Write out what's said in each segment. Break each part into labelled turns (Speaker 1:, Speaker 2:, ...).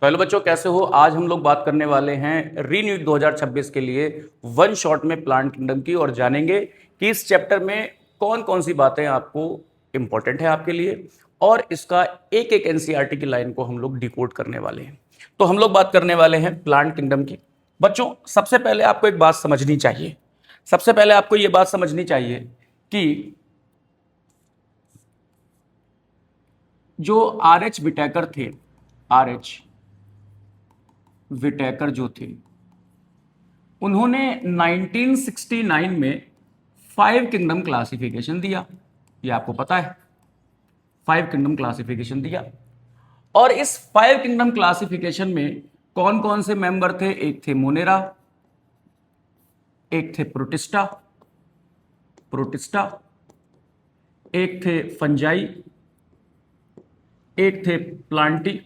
Speaker 1: तो हेलो बच्चों, कैसे हो। आज हम लोग बात करने वाले हैं रीनीट 2026 के लिए वन शॉट में प्लांट किंगडम की, और जानेंगे कि इस चैप्टर में कौन कौन सी बातें आपको इंपॉर्टेंट है आपके लिए, और इसका एक एक एनसीईआरटी की लाइन को हम लोग डिकोड करने वाले हैं। तो हम लोग बात करने वाले हैं प्लांट किंगडम की। बच्चों, सबसे पहले आपको एक बात समझनी चाहिए। सबसे पहले आपको यह बात समझनी चाहिए कि जो आर.एच. विटेकर थे, आर.एच. विटेकर जो थे, उन्होंने 1969 में 5 किंगडम क्लासिफिकेशन दिया। ये आपको पता है, 5 किंगडम क्लासिफिकेशन दिया। और इस 5 किंगडम क्लासिफिकेशन में कौन कौन से मेंबर थे? एक थे मोनेरा, एक थे प्रोटिस्टा, एक थे फंजाई, एक थे प्लांटी,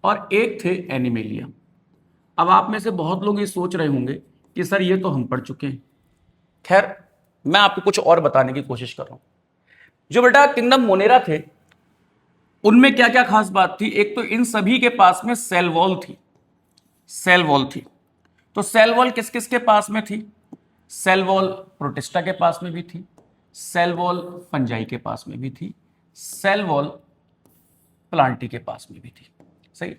Speaker 1: और एक थे एनिमेलिया। अब आप में से बहुत लोग ये सोच रहे होंगे कि सर ये तो हम पढ़ चुके हैं। खैर, मैं आपको कुछ और बताने की कोशिश कर रहा हूं। जो बेटा किंगडम मोनेरा थे, उनमें क्या क्या खास बात थी? एक तो इन सभी के पास में सेल वॉल थी। सेल वॉल थी। तो सेल वॉल किस किस के पास में थी? सेल वॉल प्रोटिस्टा के पास में भी थी, सेल वॉल फंजाई के पास में भी थी, सेल वॉल प्लांटी के पास में भी थी। सही,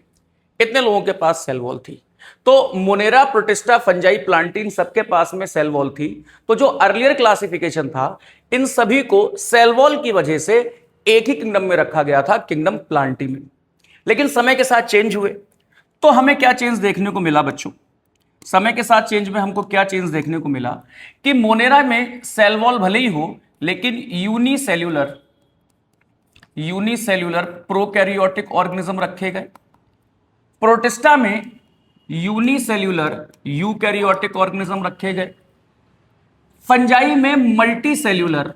Speaker 1: इतने लोगों के पास सेल वॉल थी। तो मोनेरा, प्रोटिस्टा, फंजाई, प्लांटी, इन सबके पास में सेल वॉल थी। तो जो अर्लियर क्लासिफिकेशन था, इन सभी को सेल वॉल की वजह से एक ही किंगडम में रखा गया था, किंगडम प्लांटी में। लेकिन समय के साथ चेंज हुए। तो हमें क्या चेंज देखने को मिला बच्चों? समय के साथ चेंज में हमको क्या चेंज देखने को मिला कि मोनेरा में सेल वॉल भले ही हो, लेकिन यूनिसेल्यूलर प्रोकैरियोटिक ऑर्गेनिज्म रखे गए। प्रोटिस्टा में यूनिसेल्यूलर यूकैरियोटिक ऑर्गेनिज्म रखे गए। फंजाई में मल्टीसेल्यूलर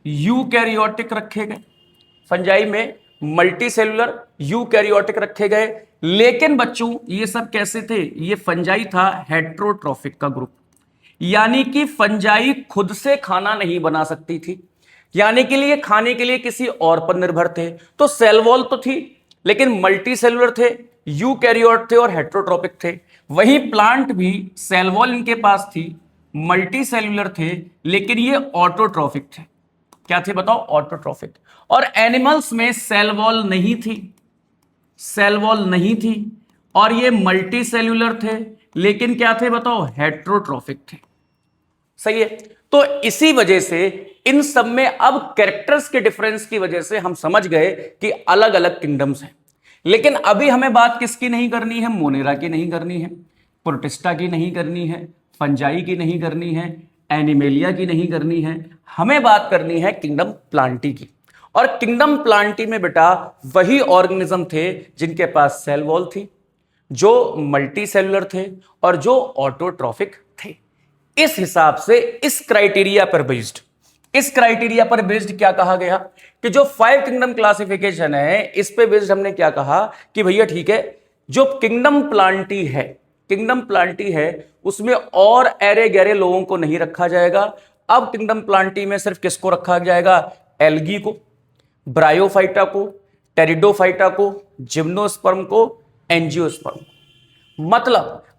Speaker 1: यूकैरियोटिक रखे गए। फंजाई में मल्टीसेल्यूलर यूकैरियोटिक रखे गए। लेकिन बच्चों, ये सब कैसे थे? ये फंजाई था हेट्रोट्रॉफिक का ग्रुप, यानी कि फंजाई खुद से खाना नहीं बना सकती थी, यानी कि लिए खाने के लिए किसी और पर निर्भर थे। तो सेल वॉल तो थी, लेकिन मल्टी सेलुलर थे, यूकैरियोट थे और हेट्रोट्रॉपिक थे। वहीं प्लांट भी सेल वॉल इनके पास थी, मल्टी सेलुलर थे, लेकिन ये ऑटोट्रॉफिक थे। क्या थे बताओ? ऑटोट्रॉफिक। और एनिमल्स में सेल वॉल नहीं थी, और ये मल्टी सेलुलर थे, लेकिन क्या थे बताओ? हेट्रोट्रॉफिक थे। सही है। तो इसी वजह से इन सब में अब कैरेक्टर्स के डिफरेंस की वजह से हम समझ गए कि अलग अलग किंगडम्स हैं। लेकिन अभी हमें बात किसकी नहीं करनी है? मोनेरा की नहीं करनी है, प्रोटिस्टा की नहीं करनी है, फंजाई की नहीं करनी है, एनिमेलिया की नहीं करनी है। हमें बात करनी है किंगडम प्लांटी की। और किंगडम प्लांटी में बेटा वही ऑर्गेनिज्म थे जिनके पास सेल वॉल थी, जो मल्टी सेलुलर थे और जो ऑटोट्रॉफिक थे। इस हिसाब से इस क्राइटेरिया पर बेस्ड क्या कहा गया कि जो 5 किंगडम क्लासिफिकेशन है, इस पे बेस्ड हमने क्या कहा कि भैया ठीक है, जो किंगडम प्लांटी है उसमें और एरे गहरे लोगों को नहीं रखा जाएगा। अब किंगडम प्लांटी में सिर्फ किसको रखा जाएगा? एल्गी को, ब्रायोफाइटा को, टेरिडोफाइटा को, जिम्नोस्पर्म को, एंजियोस्पर्म को।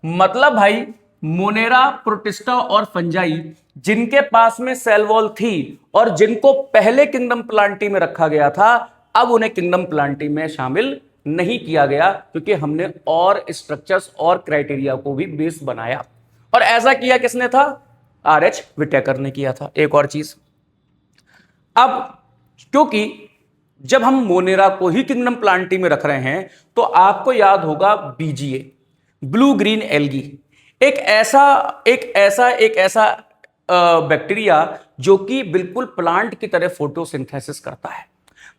Speaker 1: मतलब भाई, मोनेरा, प्रोटिस्टा और फंजाई जिनके पास में सेल वॉल थी और जिनको पहले किंगडम प्लांटी में रखा गया था, अब उन्हें किंगडम प्लांटी में शामिल नहीं किया गया, क्योंकि हमने और स्ट्रक्चर्स और क्राइटेरिया को भी बेस बनाया। और ऐसा किया किसने था? आर.एच. विटेकर ने किया था। एक और चीज, अब क्योंकि जब हम मोनेरा को ही किंगडम प्लांटी में रख रहे हैं, तो आपको याद होगा बीजीए, ब्लू ग्रीन एल्गी, एक ऐसा बैक्टीरिया जो कि बिल्कुल प्लांट की तरह फोटोसिंथेसिस करता है।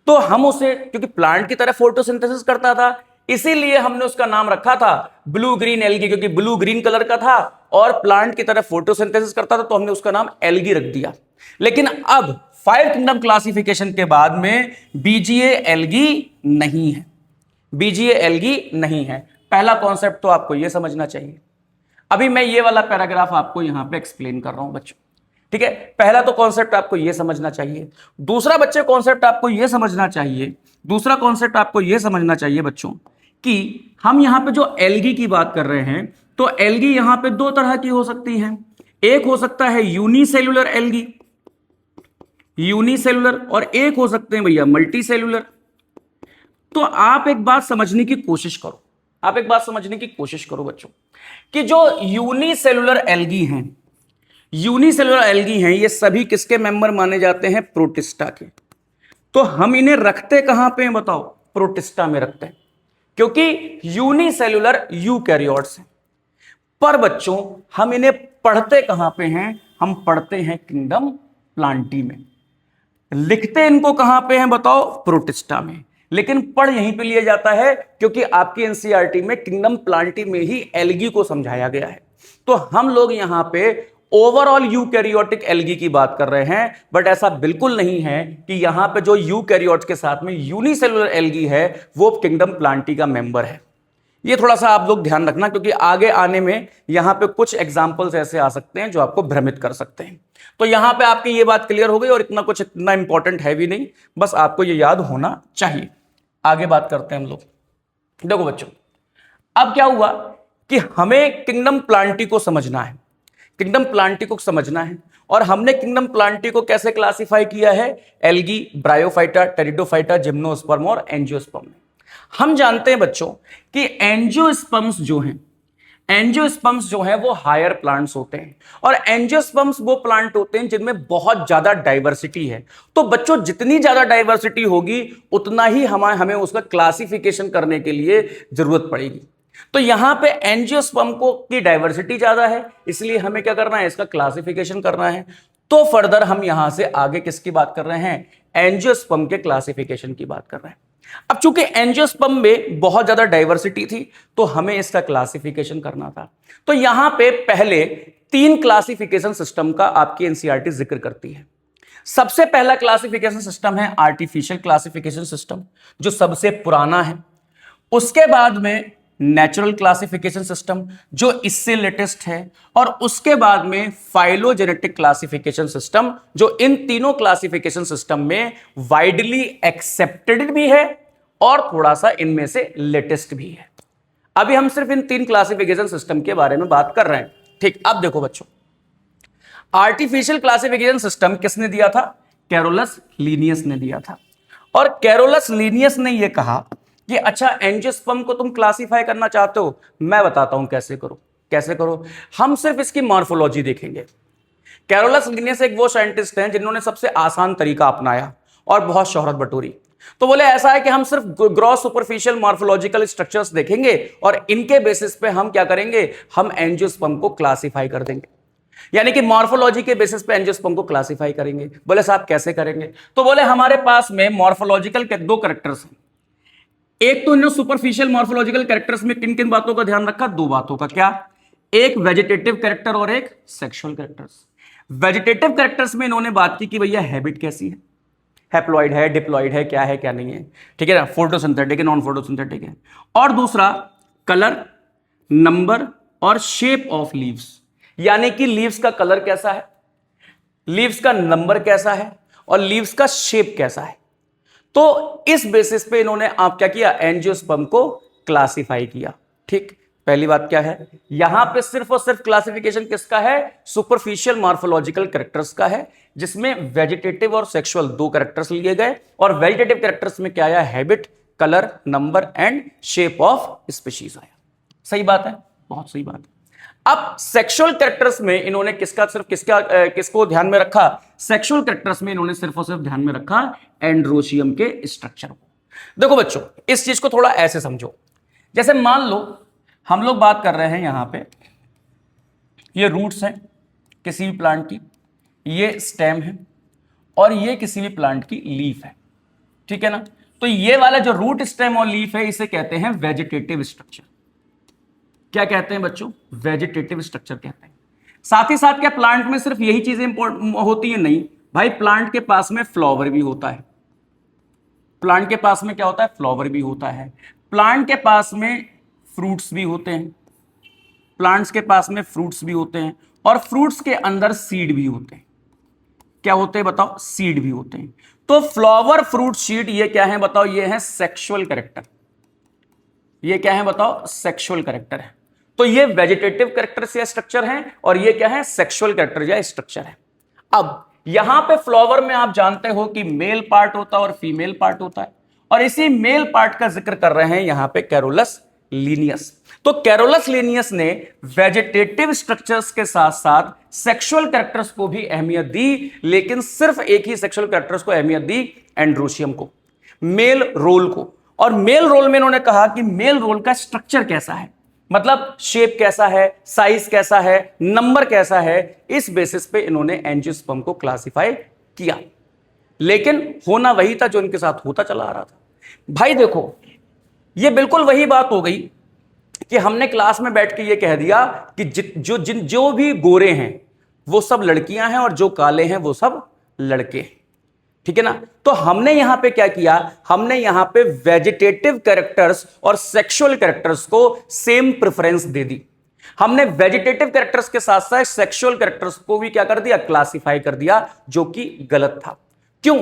Speaker 1: तो हम उसे, क्योंकि प्लांट की तरह फोटोसिंथेसिस करता था, इसीलिए हमने उसका नाम रखा था ब्लू ग्रीन एल्गी, क्योंकि ब्लू ग्रीन कलर का था और प्लांट की तरह फोटोसिंथेसिस करता था, तो हमने उसका नाम एल्गी रख दिया। लेकिन अब 5 किंगडम क्लासिफिकेशन के बाद में बीजीए एल्गी नहीं है। पहला कॉन्सेप्ट तो आपको यह समझना चाहिए। अभी मैं ये वाला पैराग्राफ आपको यहां पे एक्सप्लेन कर रहा हूं बच्चों, ठीक है। पहला तो कॉन्सेप्ट आपको यह समझना चाहिए। दूसरा बच्चे कॉन्सेप्ट आपको यह समझना चाहिए दूसरा कॉन्सेप्ट आपको यह समझना चाहिए बच्चों कि हम यहां पे जो एल्गी की बात कर रहे हैं, तो एल्गी यहां पे दो तरह की हो सकती है। एक हो सकता है यूनिसेल्युलर एल्गी, यूनिसेल्युलर, और एक हो सकते हैं भैया मल्टी सेल्युलर। तो आप एक बात समझने की कोशिश करो, आप एक बात समझने की कोशिश करो बच्चों, कि जो यूनिसेल्युलर एल्गी हैं, यूनिसेल्युलर एल्गी हैं, ये सभी किसके मेंबर माने जाते हैं? प्रोटिस्टा के। तो हम इन्हें रखते कहां पे हैं बताओ? प्रोटिस्टा में रखते हैं, क्योंकि यूनिसेल्युलर यूकैरियोट्स हैं। पर बच्चों हम इन्हें पढ़ते कहां पे हैं? हम पढ़ते हैं किंगडम प्लांटी में। लिखते इनको कहां पे हैं बताओ? प्रोटिस्टा में। लेकिन पढ़ यहीं पे लिया जाता है क्योंकि आपकी एनसीईआरटी में किंगडम प्लांटी में ही एल्गी को समझाया गया है। तो हम लोग यहां पे ओवरऑल यूकैरियोटिक एल्गी की बात कर रहे हैं, बट ऐसा बिल्कुल नहीं है कि यहां पे जो यूकैरियोट्स के साथ में यूनिसेलुलर एल्गी है वो किंगडम प्लांटी का मेंबर है। ये थोड़ा सा आप लोग ध्यान रखना, क्योंकि आगे आने में यहां पे कुछ एग्जांपल्स ऐसे आ सकते हैं जो आपको भ्रमित कर सकते हैं। तो यहां पे आपकी ये बात क्लियर हो गई, और इतना इंपॉर्टेंट है भी नहीं, बस आपको ये याद होना चाहिए। आगे बात करते हैं हम लोग। देखो बच्चों, अब क्या हुआ कि हमें किंगडम प्लांटी को समझना है, किंगडम प्लांटी को समझना है, और हमने किंगडम प्लांटी को कैसे क्लासिफाई किया है? एल्गी, ब्रायोफाइटा, टेरिडोफाइटा, जिम्नोस्पर्म और एंजियोस्पर्म में। हम जानते हैं बच्चों कि एंजियोस्पर्म्स जो हैं, एंजियोस्पर्म्स जो हैं वो हायर प्लांट्स होते हैं, और एंजियोस्पर्म्स वो प्लांट होते हैं जिनमें बहुत ज्यादा डाइवर्सिटी है। तो बच्चों जितनी ज्यादा डाइवर्सिटी होगी उतना ही हमें उसका क्लासिफिकेशन करने के लिए जरूरत पड़ेगी। तो यहां पे एंजियोस्पर्म को की डाइवर्सिटी ज्यादा है, इसलिए हमें क्या करना है? इसका क्लासिफिकेशन करना है। तो फर्दर हम यहां से आगे किसकी बात कर रहे हैं? एंजियोस्पर्म के क्लासिफिकेशन की बात कर रहे हैं। अब चूंकि एंजियोस्पर्म में बहुत ज्यादा डाइवर्सिटी थी, तो हमें इसका क्लासिफिकेशन करना था। तो यहां पे पहले 3 क्लासिफिकेशन सिस्टम का आपकी एनसीईआरटी जिक्र करती है। सबसे पहला क्लासिफिकेशन सिस्टम है आर्टिफिशियल क्लासिफिकेशन सिस्टम, जो सबसे पुराना है। उसके बाद में नेचुरल क्लासिफिकेशन सिस्टम, जो इससे लेटेस्ट है, और उसके बाद में फाइलोजेनेटिक क्लासिफिकेशन सिस्टम, जो इन तीनों क्लासिफिकेशन सिस्टम में वाइडली एक्सेप्टेड भी है और थोड़ा सा इनमें से लेटेस्ट भी है। अभी हम सिर्फ इन 3 क्लासिफिकेशन सिस्टम के बारे में बात कर रहे हैं, ठीक। अब देखो बच्चों, आर्टिफिशियल क्लासिफिकेशन सिस्टम किसने दिया था? कैरोलस लीनियस ने दिया था। और कैरोलस लीनियस ने यह कहा कि अच्छा, एंजियोस्पर्म को तुम क्लासिफाई करना चाहते हो, मैं बताता हूं कैसे करो। कैसे करो? हम सिर्फ इसकी मॉर्फोलॉजी देखेंगे। कैरोलस लीनियस एक वो साइंटिस्ट हैं जिन्होंने सबसे आसान तरीका अपनाया और बहुत शोहरत बटोरी। तो बोले ऐसा है कि हम सिर्फ ग्रॉस सुपरफिशियल मॉर्फोलॉजिकल स्ट्रक्चर्स देखेंगे और इनके बेसिस पे हम क्या करेंगे? हम एंजियोस्पर्म को क्लासिफाई कर देंगे, यानी कि मॉर्फोलॉजी के बेसिस पे एंजियोस्पर्म को क्लासिफाई करेंगे। बोले साहब कैसे करेंगे? तो बोले हमारे पास में मॉर्फोलॉजिकल के 2 कैरेक्टर्स हैं। एक तो इन्होंने सुपरफिशियल मॉर्फोलॉजिकल कैरेक्टर्स में किन किन बातों का ध्यान रखा? 2 बातों का। क्या? एक वेजिटेटिव कैरेक्टर और एक सेक्सुअल कैरेक्टर्स। वेजिटेटिव कैरेक्टर्स में इन्होंने बात की कि भैया हैबिट कैसी है, हैप्लॉइड है, डिप्लॉइड है, क्या है क्या नहीं है, ठीक है ना, फोटोसिंथेटिक है, नॉन फोटोसिंथेटिक है। और दूसरा कलर, नंबर और शेप ऑफ लीव्स, यानी कि लीव्स का कलर कैसा है, लीव्स का नंबर कैसा है और लीव्स का शेप कैसा है। तो इस बेसिस पे इन्होंने आप क्या किया? एंजियोस्पर्म को क्लासिफाई किया, ठीक। पहली बात क्या है? यहां पे सिर्फ और सिर्फ क्लासिफिकेशन किसका है? सुपरफिशियल मॉर्फोलॉजिकल कैरेक्टर्स का है, जिसमें वेजिटेटिव और सेक्सुअल 2 कैरेक्टर्स लिए गए। और वेजिटेटिव कैरेक्टर्स में क्या आया? Habit, colour, number and shape of species आया। सही बात है, बहुत सही बात है। अब सेक्सुअल कैरेक्टर्स में इन्होंने किसको ध्यान में रखा? सेक्सुअल कैरेक्टर्स में इन्होंने सिर्फ और सिर्फ ध्यान में रखा एंड्रोशियम के स्ट्रक्चर को। देखो बच्चों, इस चीज को थोड़ा ऐसे समझो, जैसे मान लो हम लोग बात कर रहे हैं यहां पे, ये रूट्स हैं किसी भी प्लांट की, ये स्टेम है और ये किसी भी प्लांट की लीफ है, ठीक है ना। तो ये वाला जो रूट, स्टेम और लीफ है, इसे कहते हैं वेजिटेटिव स्ट्रक्चर। क्या कहते हैं बच्चों? वेजिटेटिव स्ट्रक्चर कहते हैं। साथ ही साथ क्या प्लांट में सिर्फ यही चीजें इंपॉर्टेंट होती है? नहीं भाई, प्लांट के पास में फ्लावर भी होता है। प्लांट के पास में क्या होता है? फ्लावर भी होता है। प्लांट के पास में फ्रूट्स भी होते हैं, प्लांट्स के पास में फ्रूट्स भी होते हैं, और फ्रूट्स के अंदर सीड भी होते हैं। क्या होते हैं बताओ? सीड भी होते हैं। तो फ्लावर, फ्रूट, सीड ये क्या है बताओ? ये है सेक्सुअल कैरेक्टर। ये क्या है बताओ? सेक्सुअल कैरेक्टर है। तो ये वेजिटेटिव कैरेक्टर या स्ट्रक्चर है, और ये क्या है? सेक्सुअल कैरेक्टर या स्ट्रक्चर है। अब यहां पे फ्लावर में आप जानते हो कि मेल पार्ट होता है और फीमेल पार्ट होता है, और इसी मेल पार्ट का जिक्र कर रहे हैं यहां पे कैरोलस लीनियस। तो कैरोलस लीनियस ने वेजिटेटिव स्ट्रक्चर्स के साथ साथ सेक्सुअल कैरेक्टर्स को भी अहमियत दी, लेकिन सिर्फ एक ही सेक्सुअल कैरेक्टर्स को अहमियत दी, एंड्रोशियम को, मेल रोल को। और मेल रोल में इन्होंने कहा कि मेल रोल का स्ट्रक्चर कैसा है, मतलब शेप कैसा है, साइज कैसा है, नंबर कैसा है, इस बेसिस पे इन्होंने एंजियोस्पर्म को क्लासिफाई किया। लेकिन होना वही था जो इनके साथ होता चला आ रहा था। भाई देखो, ये बिल्कुल वही बात हो गई कि हमने क्लास में बैठ के ये कह दिया कि जो भी गोरे हैं वो सब लड़कियां हैं और जो काले हैं वो सब लड़के, ठीक है ना। तो हमने यहां पे क्या किया? हमने यहां पे वेजिटेटिव कैरेक्टर्स और सेक्सुअल कैरेक्टर्स को सेम प्रेफरेंस दे दी। हमने वेजिटेटिव कैरेक्टर्स के साथ साथ सेक्सुअल कैरेक्टर्स को भी क्या कर दिया? क्लासिफाई कर दिया, जो कि गलत था। क्यों?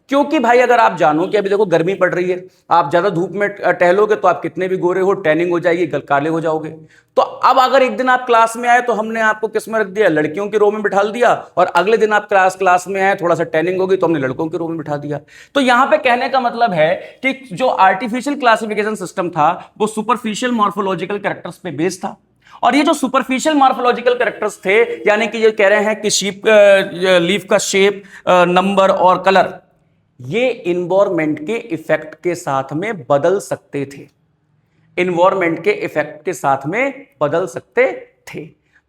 Speaker 1: क्योंकि भाई अगर आप जानो कि अभी देखो गर्मी पड़ रही है, आप ज्यादा धूप में टहलोगे तो आप कितने भी गोरे हो, टैनिंग हो जाएगी, काले हो जाओगे। तो अब अगर एक दिन आप क्लास में आए तो हमने आपको किस में रख दिया? लड़कियों की रो में बिठा दिया, और अगले दिन आप क्लास में आए, थोड़ा सा टैनिंग होगी तो हमने लड़कों की रो में बिठा दिया। तो यहां पे कहने का मतलब है कि जो आर्टिफिशियल क्लासिफिकेशन सिस्टम था वो सुपरफिशियल मॉर्फोलॉजिकल कैरेक्टर्स पे बेस्ड था। और ये जो सुपरफिशियल मॉर्फोलॉजिकल कैरेक्टर्स थे, यानी कि ये कह रहे हैं कि शीप लीफ का शेप, नंबर और कलर, ये इन्वायरमेंट के इफेक्ट के साथ में बदल सकते थे। इन्वायरमेंट के इफेक्ट के साथ में बदल सकते थे।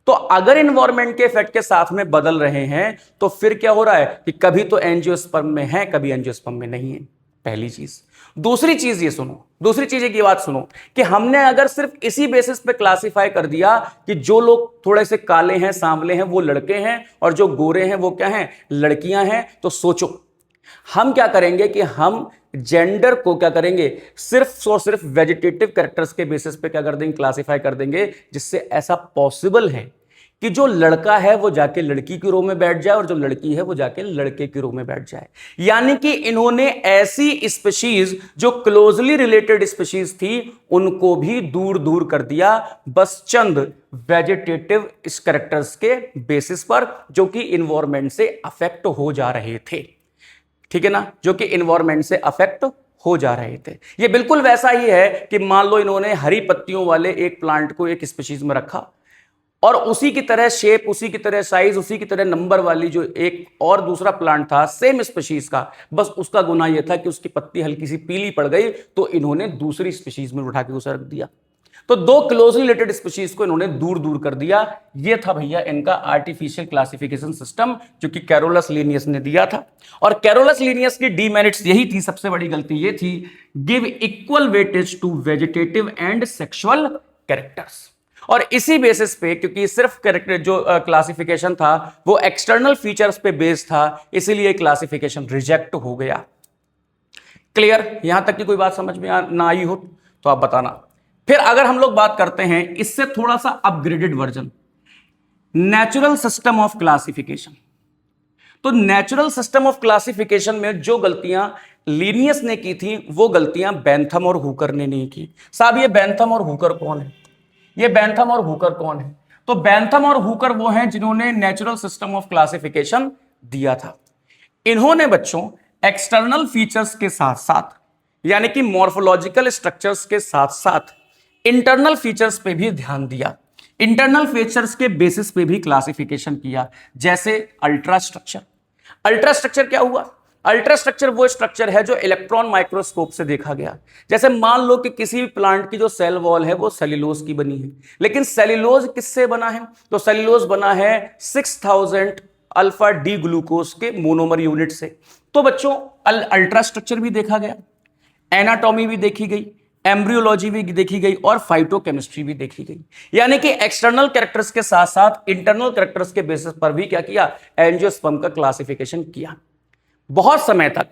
Speaker 1: तो अगर इन्वायरमेंट के इफेक्ट के साथ में बदल रहे हैं तो फिर क्या हो रहा है कि कभी तो एंजियोस्पर्म में है, कभी एंजियोस्पर्म में नहीं है। पहली चीज। दूसरी चीज ये सुनो, दूसरी चीज की बात सुनो कि हमने अगर सिर्फ इसी बेसिस पे क्लासिफाई कर दिया कि जो लोग थोड़े से काले हैं, सांवले हैं, वो लड़के हैं, और जो गोरे हैं वो क्या हैं? लड़कियां हैं। तो सोचो हम क्या करेंगे कि हम जेंडर को क्या करेंगे? सिर्फ और सिर्फ वेजिटेटिव कैरेक्टर्स के बेसिस पे क्या कर देंगे? क्लासिफाई कर देंगे, जिससे ऐसा पॉसिबल है कि जो लड़का है वो जाके लड़की की रो में बैठ जाए और जो लड़की है वो जाके लड़के की रो में बैठ जाए। यानी कि इन्होंने ऐसी स्पीशीज जो क्लोजली रिलेटेड स्पीशीज थी उनको भी दूर दूर कर दिया, बस चंद वेजिटेटिव कैरेक्टर्स के बेसिस पर, जो कि इन्वायरमेंट से अफेक्ट हो जा रहे थे, ठीक है ना, जो कि इन्वायरमेंट से अफेक्ट हो जा रहे थे। ये बिल्कुल वैसा ही है कि मान लो इन्होंने हरी पत्तियों वाले एक प्लांट को एक स्पीशीज में रखा, और उसी की तरह शेप, उसी की तरह साइज, उसी की तरह नंबर वाली जो एक और दूसरा प्लांट था सेम स्पीशीज का, बस उसका गुना यह था कि उसकी पत्ती हल्की सी पीली पड़ गई, तो इन्होंने दूसरी स्पीशीज में उठा के उसे रख दिया। तो दो क्लोजली रिलेटेड स्पीशीज को इन्होंने दूर दूर कर दिया। यह था भैया इनका आर्टिफिशियल क्लासिफिकेशन सिस्टम, जो कि कैरोलस लीनियस ने दिया था। और कैरोलस लीनियस की डीमेरिट्स यही थी, सबसे बड़ी गलती यह थी, give equal weightage to vegetative and sexual characters. और इसी बेसिस पे, क्योंकि सिर्फ कैरेक्टर जो क्लासिफिकेशन था वो एक्सटर्नल फीचर्स पे बेस्ड था, इसीलिए क्लासिफिकेशन रिजेक्ट हो गया। क्लियर? यहां तक की कोई बात समझ में ना आई हो तो आप बताना। फिर अगर हम लोग बात करते हैं इससे थोड़ा सा upgraded version, natural system of classification. तो नेचुरल सिस्टम ऑफ क्लासिफिकेशन में जो गलतियां लीनियस ने की थी वो गलतियां बेंथम और हुकर ने नहीं की। साहब ये बेंथम और हुकर कौन है? ये बेंथम और हुकर कौन है? तो बेंथम और हुकर वो हैं जिन्होंने नेचुरल सिस्टम ऑफ क्लासिफिकेशन दिया था। इन्होंने बच्चों एक्सटर्नल फीचर्स के साथ साथ, यानी कि मॉर्फोलॉजिकल स्ट्रक्चर्स के साथ साथ इंटरनल फीचर्स पे भी ध्यान दिया। इंटरनल फीचर्स के बेसिस पे भी क्लासिफिकेशन किया, जैसे अल्ट्रा स्ट्रक्चर। अल्ट्रा स्ट्रक्चर क्या हुआ? अल्ट्रा स्ट्रक्चर वो स्ट्रक्चर है जो इलेक्ट्रॉन माइक्रोस्कोप से देखा गया। जैसे मान लो कि किसी भी प्लांट की जो सेल वॉल है वो सेल्यूलोज की बनी है, लेकिन सेल्यूलोज किससे बना है? तो सेल्यूलोज बना है 6000 अल्फा डी ग्लूकोज के मोनोमर यूनिट से। तो बच्चों अल्ट्रा स्ट्रक्चर भी देखा गया, एनाटॉमी भी देखी गई, एम्ब्रियोलॉजी भी देखी गई, और फाइटोकेमिस्ट्री भी देखी गई। यानी कि एक्सटर्नल कैरेक्टर्स के साथ साथ इंटरनल कैरेक्टर्स के बेसिस पर भी क्या किया? एंजियोस्पर्म का क्लासिफिकेशन किया। बहुत समय तक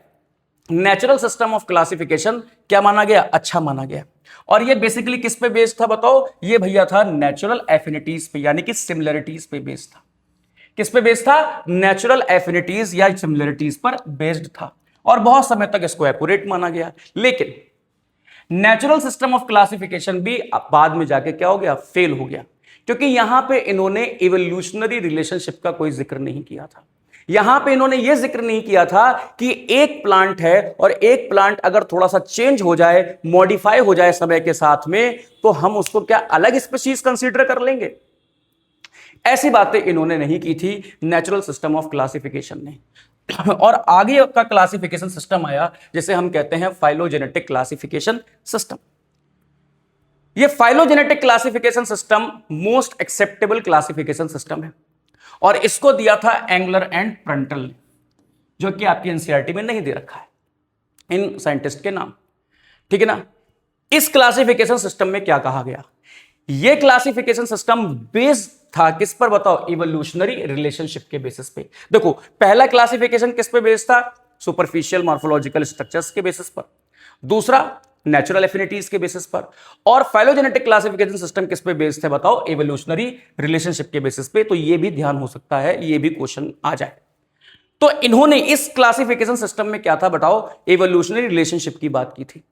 Speaker 1: नेचुरल सिस्टम ऑफ क्लासिफिकेशन क्या माना गया? अच्छा माना गया। और ये बेसिकली किस पे बेस्ड था बताओ? ये भैया था नेचुरल एफिनिटीज पे, यानी कि सिमिलरिटीज पे बेस्ड था। किस पे बेस्ड था? नेचुरल एफिनिटीज या सिमिलरिटीज पर बेस्ड था। और बहुत समय तक इसको एक्यूरेट माना गया। लेकिन नेचुरल सिस्टम ऑफ क्लासिफिकेशन भी बाद में जाके क्या हो गया, फेल हो गया, क्योंकि यहां पे इन्होंने इवोल्यूशनरी रिलेशनशिप का कोई जिक्र नहीं किया था। यहां पे इन्होंने यह जिक्र नहीं किया था कि एक प्लांट है और एक प्लांट अगर थोड़ा सा चेंज हो जाए, मॉडिफाई हो जाए समय के साथ में, तो हम उसको क्या अलग स्पीशीज कंसीडर कर लेंगे। ऐसी बातें इन्होंने नहीं की थी नेचुरल सिस्टम ऑफ क्लासिफिकेशन ने। और आगे का क्लासिफिकेशन सिस्टम आया जिसे हम कहते हैं फाइलोजेनेटिक क्लासिफिकेशन सिस्टम। ये phylogenetic classification system most acceptable classification system है और इसको दिया था एंगलर एंड प्रंटल ने, जो कि आपकी एनसीईआरटी में नहीं दे रखा है इन साइंटिस्ट के नाम, ठीक है ना। इस क्लासिफिकेशन सिस्टम में क्या कहा गया, यह क्लासिफिकेशन सिस्टम बेस्ड था किस पर बताओ, इवोल्यूशनरी रिलेशनशिप के बेसिस पे। देखो पहला क्लासिफिकेशन किस पे बेस्ड था, सुपरफिशियल मॉर्फोलॉजिकल स्ट्रक्चर्स के बेसिस पर, दूसरा नेचुरल एफिनिटीज के बेसिस पर, और फाइलोजेनेटिक क्लासिफिकेशन सिस्टम किस पे बेस्ड है बताओ, इवोल्यूशनरी रिलेशनशिप के बेसिस पे। तो यह भी ध्यान हो सकता है, यह भी क्वेश्चन आ जाए। तो इन्होंने इस क्लासिफिकेशन सिस्टम में क्या था बताओ, इवोल्यूशनरी रिलेशनशिप की बात की थी।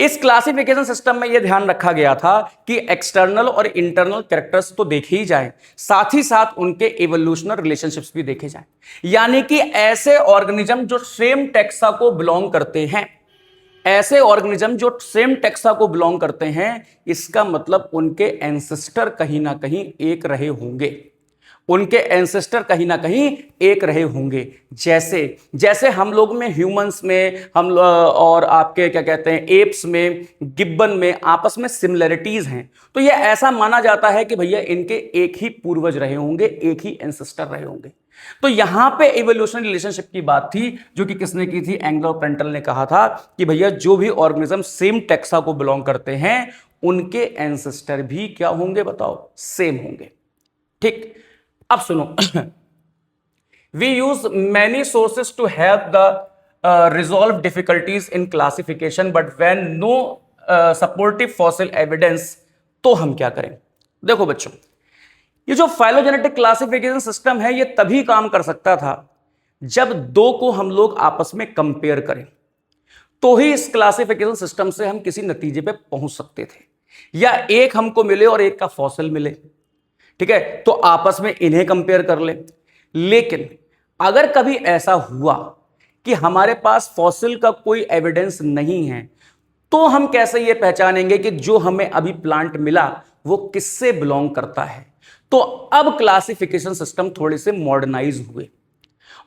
Speaker 1: इस क्लासिफिकेशन सिस्टम में यह ध्यान रखा गया था कि एक्सटर्नल और इंटरनल कैरेक्टर्स तो देखे ही जाएं, साथ ही साथ उनके इवोल्यूशनल रिलेशनशिप्स भी देखे जाएं। यानी कि ऐसे ऑर्गेनिज्म जो सेम टेक्सा को बिलोंग करते हैं, ऐसे ऑर्गेनिज्म जो सेम टेक्सा को बिलोंग करते हैं, इसका मतलब उनके एंसेस्टर कहीं ना कहीं एक रहे होंगे, उनके एंसेस्टर कहीं ना कहीं एक रहे होंगे। जैसे जैसे हम लोग में, ह्यूमंस में, हम और आपके क्या कहते हैं एप्स में, गिब्बन में आपस में सिमिलरिटीज हैं, तो ये ऐसा माना जाता है कि भैया इनके एक ही पूर्वज रहे होंगे, एक ही एंसेस्टर रहे होंगे। तो यहां पे इवोल्यूशनरी रिलेशनशिप की बात थी, जो कि किसने की थी, एंग्लो प्रेंटल ने कहा था कि भैया जो भी ऑर्गेनिज्म सेम टेक्सा को बिलोंग करते हैं, उनके एंसेस्टर भी क्या होंगे बताओ, सेम होंगे। ठीक, अब सुनो, we use many sources to help the resolve difficulties in classification but when no supportive fossil evidence, तो हम क्या करें। देखो बच्चों, ये जो फाइलोजेनेटिक क्लासिफिकेशन सिस्टम है, ये तभी काम कर सकता था जब दो को हम लोग आपस में कंपेयर करें, तो ही इस क्लासिफिकेशन सिस्टम से हम किसी नतीजे पे पहुंच सकते थे। या एक हमको मिले और एक का फॉसिल मिले, ठीक है, तो आपस में इन्हें कंपेयर कर ले। लेकिन अगर कभी ऐसा हुआ कि हमारे पास फॉसिल का कोई एविडेंस नहीं है, तो हम कैसे ये पहचानेंगे कि जो हमें अभी प्लांट मिला वो किससे बिलोंग करता है। तो अब क्लासिफिकेशन सिस्टम थोड़े से मॉडर्नाइज हुए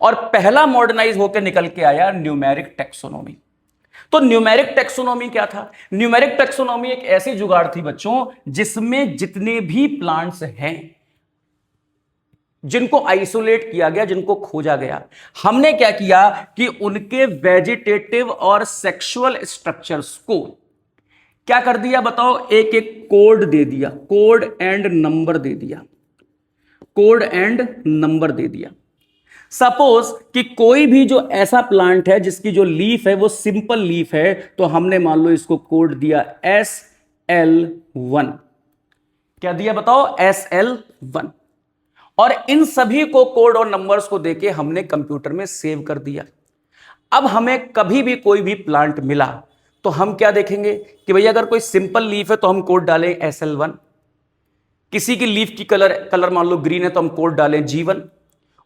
Speaker 1: और पहला मॉडर्नाइज होकर निकल के आया न्यूमेरिक टेक्सोनॉमी। तो न्यूमेरिक टेक्सोनॉमी क्या था, न्यूमेरिक टेक्सोनॉमी एक ऐसी जुगाड़ थी बच्चों जिसमें जितने भी प्लांट्स हैं जिनको आइसोलेट किया गया, जिनको खोजा गया, हमने क्या किया कि उनके वेजिटेटिव और सेक्सुअल स्ट्रक्चर्स को क्या कर दिया बताओ, एक एक कोड दे दिया, कोड एंड नंबर दे दिया, कोड एंड नंबर दे दिया। सपोज कि कोई भी जो ऐसा प्लांट है जिसकी जो लीफ है वो सिंपल लीफ है, तो हमने मान लो इसको कोड दिया SL1। क्या दिया बताओ, SL1। और इन सभी को कोड और नंबर्स को देके हमने कंप्यूटर में सेव कर दिया। अब हमें कभी भी कोई भी प्लांट मिला तो हम क्या देखेंगे कि भैया अगर कोई सिंपल लीफ है तो हम कोड डालें SL1, किसी की लीफ की कलर मान लो ग्रीन है तो हम कोड डालें G1,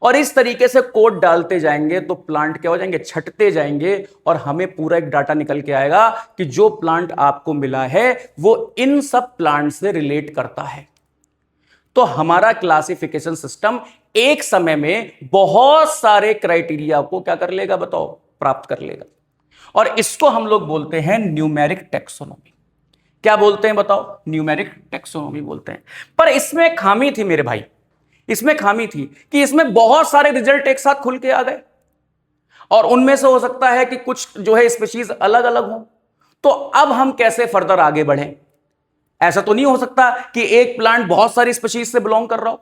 Speaker 1: और इस तरीके से कोड डालते जाएंगे तो प्लांट क्या हो जाएंगे, छटते जाएंगे, और हमें पूरा एक डाटा निकल के आएगा कि जो प्लांट आपको मिला है वो इन सब प्लांट से रिलेट करता है। तो हमारा क्लासिफिकेशन सिस्टम एक समय में बहुत सारे क्राइटेरिया को क्या कर लेगा बताओ, प्राप्त कर लेगा, और इसको हम लोग बोलते हैं न्यूमेरिक टेक्सोनॉमी। क्या बोलते हैं बताओ, न्यूमेरिक टेक्सोनॉमी बोलते हैं। पर इसमें खामी थी मेरे भाई, इसमें खामी थी कि इसमें बहुत सारे रिजल्ट एक साथ खुल के आ गए और उनमें से हो सकता है कि कुछ जो है स्पीशीज अलग अलग हो। तो अब हम कैसे फर्दर आगे बढ़ें, ऐसा तो नहीं हो सकता कि एक प्लांट बहुत सारी स्पीशीज से बिलोंग कर रहा हो।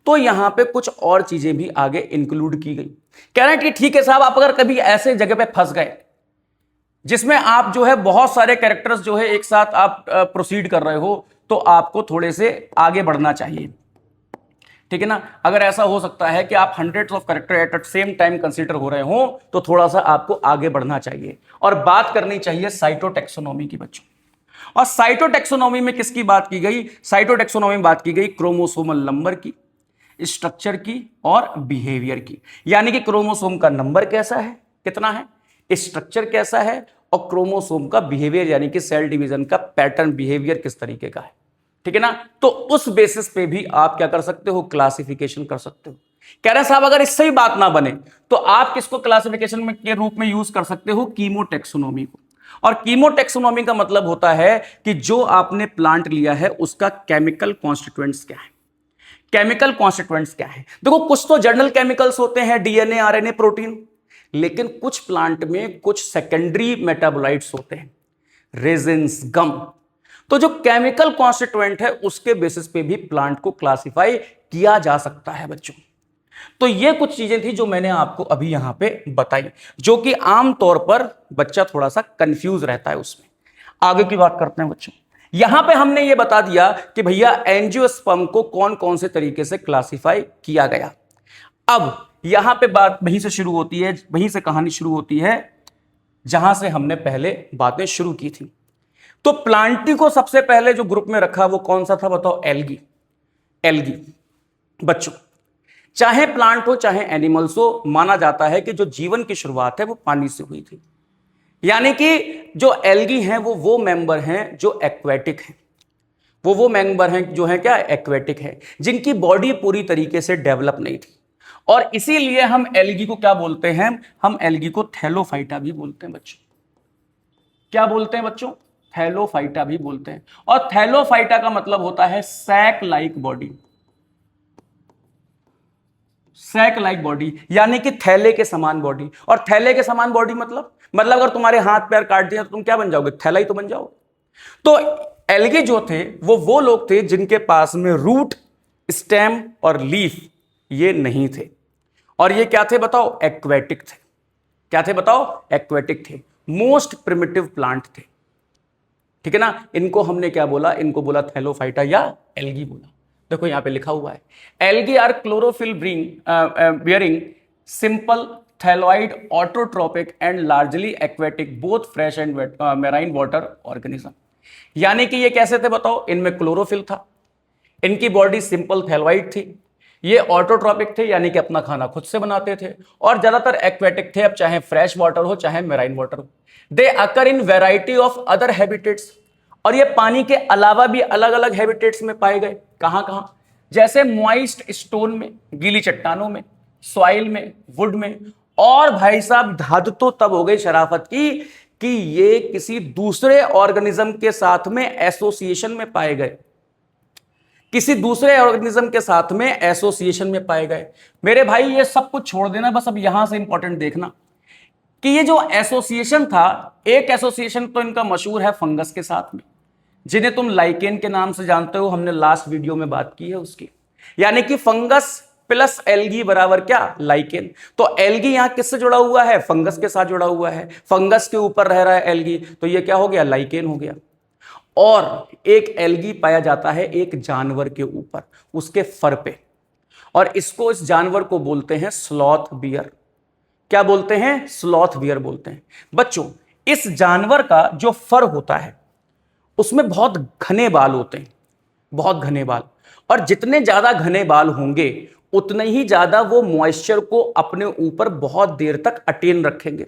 Speaker 1: तो यहां पे कुछ और चीजें भी आगे इंक्लूड की गई। कह रहे हैं कि ठीक है साहब, आप अगर कभी ऐसे जगह पे फंस गए जिसमें आप जो है बहुत सारे कैरेक्टर्स जो है एक साथ आप प्रोसीड कर रहे हो, तो आपको थोड़े से आगे बढ़ना चाहिए। ठीक है ना। अगर ऐसा हो सकता है कि आप hundreds of character eight same time consider हो रहे हो तो थोड़ा सा आपको आगे बढ़ना चाहिए और बात करनी चाहिए साइटोटैक्सोनॉमी की बच्चों। और साइटोटैक्सोनॉमी में किसकी बात की गई? साइटोटैक्सोनॉमी में बात की गई क्रोमोसोमल नंबर की, स्ट्रक्चर की और बिहेवियर की। यानी कि क्रोमोसोम का नंबर कैसा है, कितना है, स्ट्रक्चर कैसा है, और क्रोमोसोम का बिहेवियर यानी कि सेल डिवीजन का पैटर्न बिहेवियर किस तरीके का है। ठीक है ना। तो उस बेसिस पे भी आप क्या कर सकते हो, क्लासिफिकेशन कर सकते हो। कह रहे हैं साहब अगर इससे ही बात ना बने तो आप किसको क्लासिफिकेशन में के रूप में यूज कर सकते हो, कीमोटैक्सोनॉमी को। और कीमोटैक्सोनॉमी का मतलब होता है कि जो आपने प्लांट लिया है उसका केमिकल कॉन्स्टिट्यूएंट्स क्या है। केमिकल कॉन्स्टिट्यूएंट्स क्या है? देखो कुछ तो जर्नल केमिकल्स होते हैं, डीएनए, आरएनए, प्रोटीन, लेकिन कुछ प्लांट में कुछ सेकेंडरी मेटाबोलाइट्स होते हैं, रेजिन्स, गम। तो जो केमिकल कॉन्स्टिट्यूएंट है उसके बेसिस पे भी प्लांट को क्लासिफाई किया जा सकता है बच्चों। तो ये कुछ चीजें थी जो मैंने आपको अभी यहां पे बताई, जो कि आमतौर पर बच्चा थोड़ा सा कंफ्यूज रहता है उसमें। आगे की बात करते हैं बच्चों। यहां पे हमने ये बता दिया कि भैया एंजियोस्पर्म को कौन कौन से तरीके से क्लासिफाई किया गया। अब यहां पे बात वहीं से शुरू होती है, वहीं से कहानी शुरू होती है जहां से हमने पहले बातें शुरू की थी। तो प्लांटी को सबसे पहले जो ग्रुप में रखा वो कौन सा था बताओ? एल्गी। एल्गी बच्चों, चाहे प्लांट हो चाहे एनिमल्स हो, माना जाता है कि जो जीवन की शुरुआत है वो पानी से हुई थी। यानी कि जो एल्गी हैं वो मेंबर हैं जो एक्वेटिक हैं, वो मेंबर हैं जो है क्या, एक्वेटिक है, जिनकी बॉडी पूरी तरीके से डेवलप नहीं थी। और इसीलिए हम एल्गी को क्या बोलते हैं? हम एल्गी को थैलोफाइटा भी बोलते हैं बच्चों। क्या बोलते हैं बच्चों? थैलोफाइटा भी बोलते हैं। और थैलोफाइटा का मतलब होता है sac like body. Sac like body यानी कि थैले के समान बॉडी। और थैले के समान बॉडी मतलब अगर तुम्हारे हाथ पैर काट दिया तो तुम क्या बन जाओगे? थैला ही तो बन जाओगे। तो एल्गे जो थे वो लोग थे जिनके पास में रूट, स्टेम और लीफ ये नहीं थे। और ये क्या थे बताओ? एक्वेटिक थे। क्या थे बताओ? एक्वेटिक थे, मोस्ट प्रिमिटिव प्लांट थे। ठीक है ना। इनको हमने क्या बोला? इनको बोला थैलोफाइटा या एल्गी बोला। देखो यहां पे लिखा हुआ है, algae are chlorophyll bearing simple thalloid autotrophic and largely aquatic both fresh and marine water organism. यानी कि ये कैसे थे बताओ? इनमें क्लोरोफिल था, इनकी बॉडी सिंपल थैलोइड थी, ये ऑटोट्रोपिक थे यानी कि अपना खाना खुद से बनाते थे, और ज्यादातर एक्वेटिक थे, अब चाहे फ्रेश वाटर हो चाहे मेराइन वाटर हो। They occur in variety of other habitats, और ये पानी के अलावा भी अलग अलग हैबिटेट्स में पाए गए। कहां कहां? जैसे मॉइस्ट स्टोन में, गीली चट्टानों में, सॉइल में, वुड में, और भाई साहब हद तो तब हो गई शराफत की कि ये किसी दूसरे ऑर्गेनिज्म के साथ में एसोसिएशन में पाए गए। किसी दूसरे ऑर्गेनिज्म के साथ में एसोसिएशन में पाए गए। मेरे भाई ये सब कुछ छोड़ देना, बस अब यहां से इंपॉर्टेंट देखना कि ये जो एसोसिएशन था, एक एसोसिएशन तो इनका मशहूर है फंगस के साथ में, जिन्हें तुम लाइकेन के नाम से जानते हो, हमने लास्ट वीडियो में बात की है उसकी। यानी कि फंगस प्लस एल्गी बराबर क्या? लाइकेन। तो एल्गी यहां किससे जुड़ा हुआ है? फंगस के साथ जुड़ा हुआ है। फंगस के ऊपर रह रहा है एल्गी, तो ये क्या हो गया? लाइकेन हो गया। और एक एल्गी पाया जाता है एक जानवर के ऊपर, उसके फर पे, और इसको, इस जानवर को बोलते हैं स्लॉथ बियर। क्या बोलते हैं? स्लॉथ बियर बोलते हैं। बच्चों इस जानवर का जो फर होता है उसमें बहुत घने बाल होते हैं, बहुत घने बाल, और जितने ज्यादा घने बाल होंगे उतने ही ज्यादा वो मॉइस्चर को अपने ऊपर बहुत देर तक अटेन रखेंगे।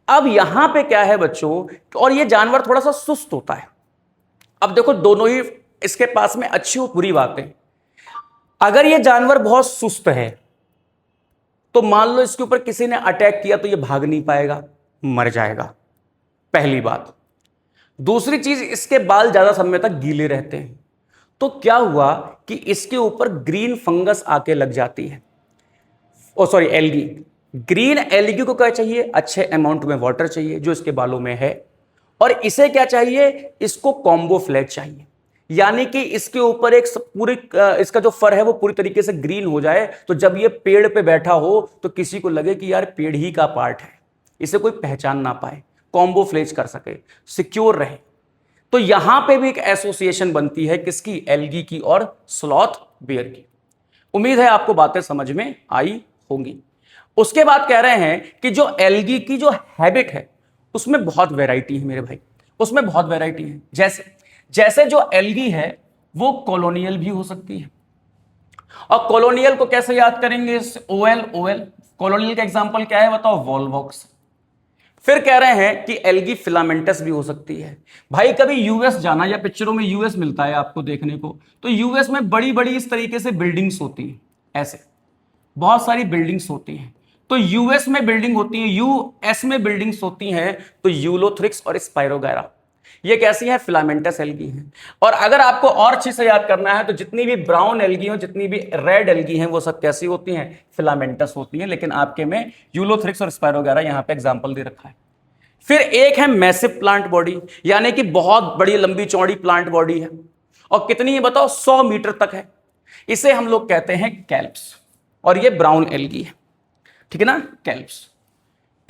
Speaker 1: अब यहां पे क्या है बच्चों, और ये जानवर थोड़ा सा सुस्त होता है। अब देखो दोनों ही इसके पास में अच्छी और बुरी बातें। अगर ये जानवर बहुत सुस्त है तो मान लो इसके ऊपर किसी ने अटैक किया तो ये भाग नहीं पाएगा, मर जाएगा, पहली बात। दूसरी चीज, इसके बाल ज्यादा समय तक गीले रहते हैं। तो क्या हुआ कि इसके ऊपर ग्रीन फंगस आके लग जाती है, ओ सॉरी एल्गी। ग्रीन एल्गी को क्या चाहिए? अच्छे अमाउंट में वाटर चाहिए जो इसके बालों में है। और इसे क्या चाहिए? इसको कॉम्बो फ्लैज चाहिए, यानी कि इसके ऊपर एक पूरी इसका जो फर है वो पूरी तरीके से ग्रीन हो जाए, तो जब ये पेड़ पे बैठा हो तो किसी को लगे कि यार पेड़ ही का पार्ट है, इसे कोई पहचान ना पाए, कॉम्बो फ्लैज कर सके, सिक्योर रहे। तो यहां पे भी एक एसोसिएशन बनती है किसकी? एल्गी की और स्लॉथ बियर की। उम्मीद है आपको बातें समझ में आई होंगी। उसके बाद कह रहे हैं कि जो एल्गी की जो हैबिट है उसमें बहुत वैरायटी है मेरे भाई, उसमें बहुत वैरायटी है। जैसे जैसे जो एल्गी है वो कॉलोनियल भी हो सकती है। और कॉलोनियल को कैसे याद करेंगे? OL OL. कॉलोनियल का एग्जांपल क्या है बताओ? वॉल्वॉक्स। फिर कह रहे हैं कि एल्गी फिलामेंटस भी हो सकती है। भाई कभी यूएस जाना, या पिक्चरों में यूएस मिलता है आपको देखने को, तो यूएस में बड़ी बड़ी इस तरीके से बिल्डिंग्स होती हैं, ऐसे बहुत सारी बिल्डिंग्स होती हैं। तो यूएस में बिल्डिंग होती है, यूएस में बिल्डिंग्स होती हैं, तो यूलोथ्रिक्स और स्पाइरोगैरा ये कैसी है? फिलामेंटस एल्गी है। और अगर आपको और अच्छे से याद करना है तो जितनी भी ब्राउन एल्गी हो, जितनी भी रेड एल्गी हैं, वो सब कैसी होती हैं? फिलामेंटस होती हैं। लेकिन आपके में यूलोथ्रिक्स और स्पाइरोगैरा यहां पे एग्जांपल दे रखा है। फिर एक है मैसिव प्लांट बॉडी, यानी कि बहुत बड़ी लंबी चौड़ी प्लांट बॉडी है, और कितनी है बताओ? 100 मीटर तक है। इसे हम लोग कहते हैं कैल्प्स, और ये ब्राउन एल्गी है, ठीक है ना, कैल्प्स।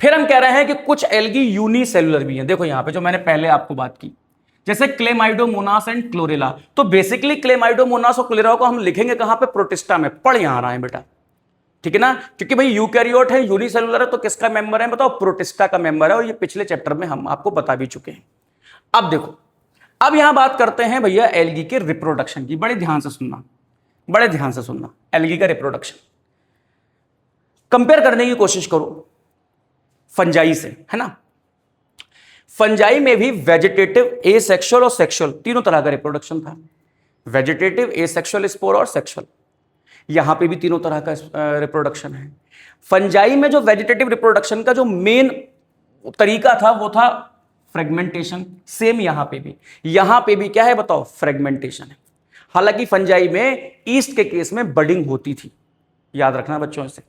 Speaker 1: फिर हम कह रहे हैं कि कुछ एल्गी यूनिसेलुलर भी हैं। देखो यहां पे जो मैंने पहले आपको बात की, जैसे क्लेमाइडोमोनास एंड क्लोरेला। तो बेसिकली क्लेमाइडोमोनास और क्लोरेला को हम लिखेंगे कहां पे? प्रोटिस्टा में। पढ़ यहां रहा है बेटा, ठीक है ना, क्योंकि भाई यूकैरियोट है, यूनिसेलुलर है, तो किसका मेंबर है बताओ? प्रोटिस्टा का मेंबर है। और ये पिछले चैप्टर में हम आपको बता भी चुके हैं। अब देखो, अब यहां बात करते हैं भैया एल्गी के रिप्रोडक्शन की। बड़े ध्यान से सुनना, बड़े ध्यान से सुनना। एल्गी का रिप्रोडक्शन कंपेयर करने की कोशिश करो फंजाई से, है ना। फंजाई में भी वेजिटेटिव, एसेक्सुअल और सेक्सुअल तीनों तरह का रिप्रोडक्शन था। वेजिटेटिव, एसेक्सुअल स्पोर और सेक्सुअल, यहां पे भी तीनों तरह का रिप्रोडक्शन है। फंजाई में जो वेजिटेटिव रिप्रोडक्शन का जो मेन तरीका था वो था फ्रेगमेंटेशन। सेम यहां पे भी क्या है बताओ? फ्रेगमेंटेशन है। हालांकि फंजाई में ईस्ट के केस में बडिंग होती थी, याद रखना बच्चों से।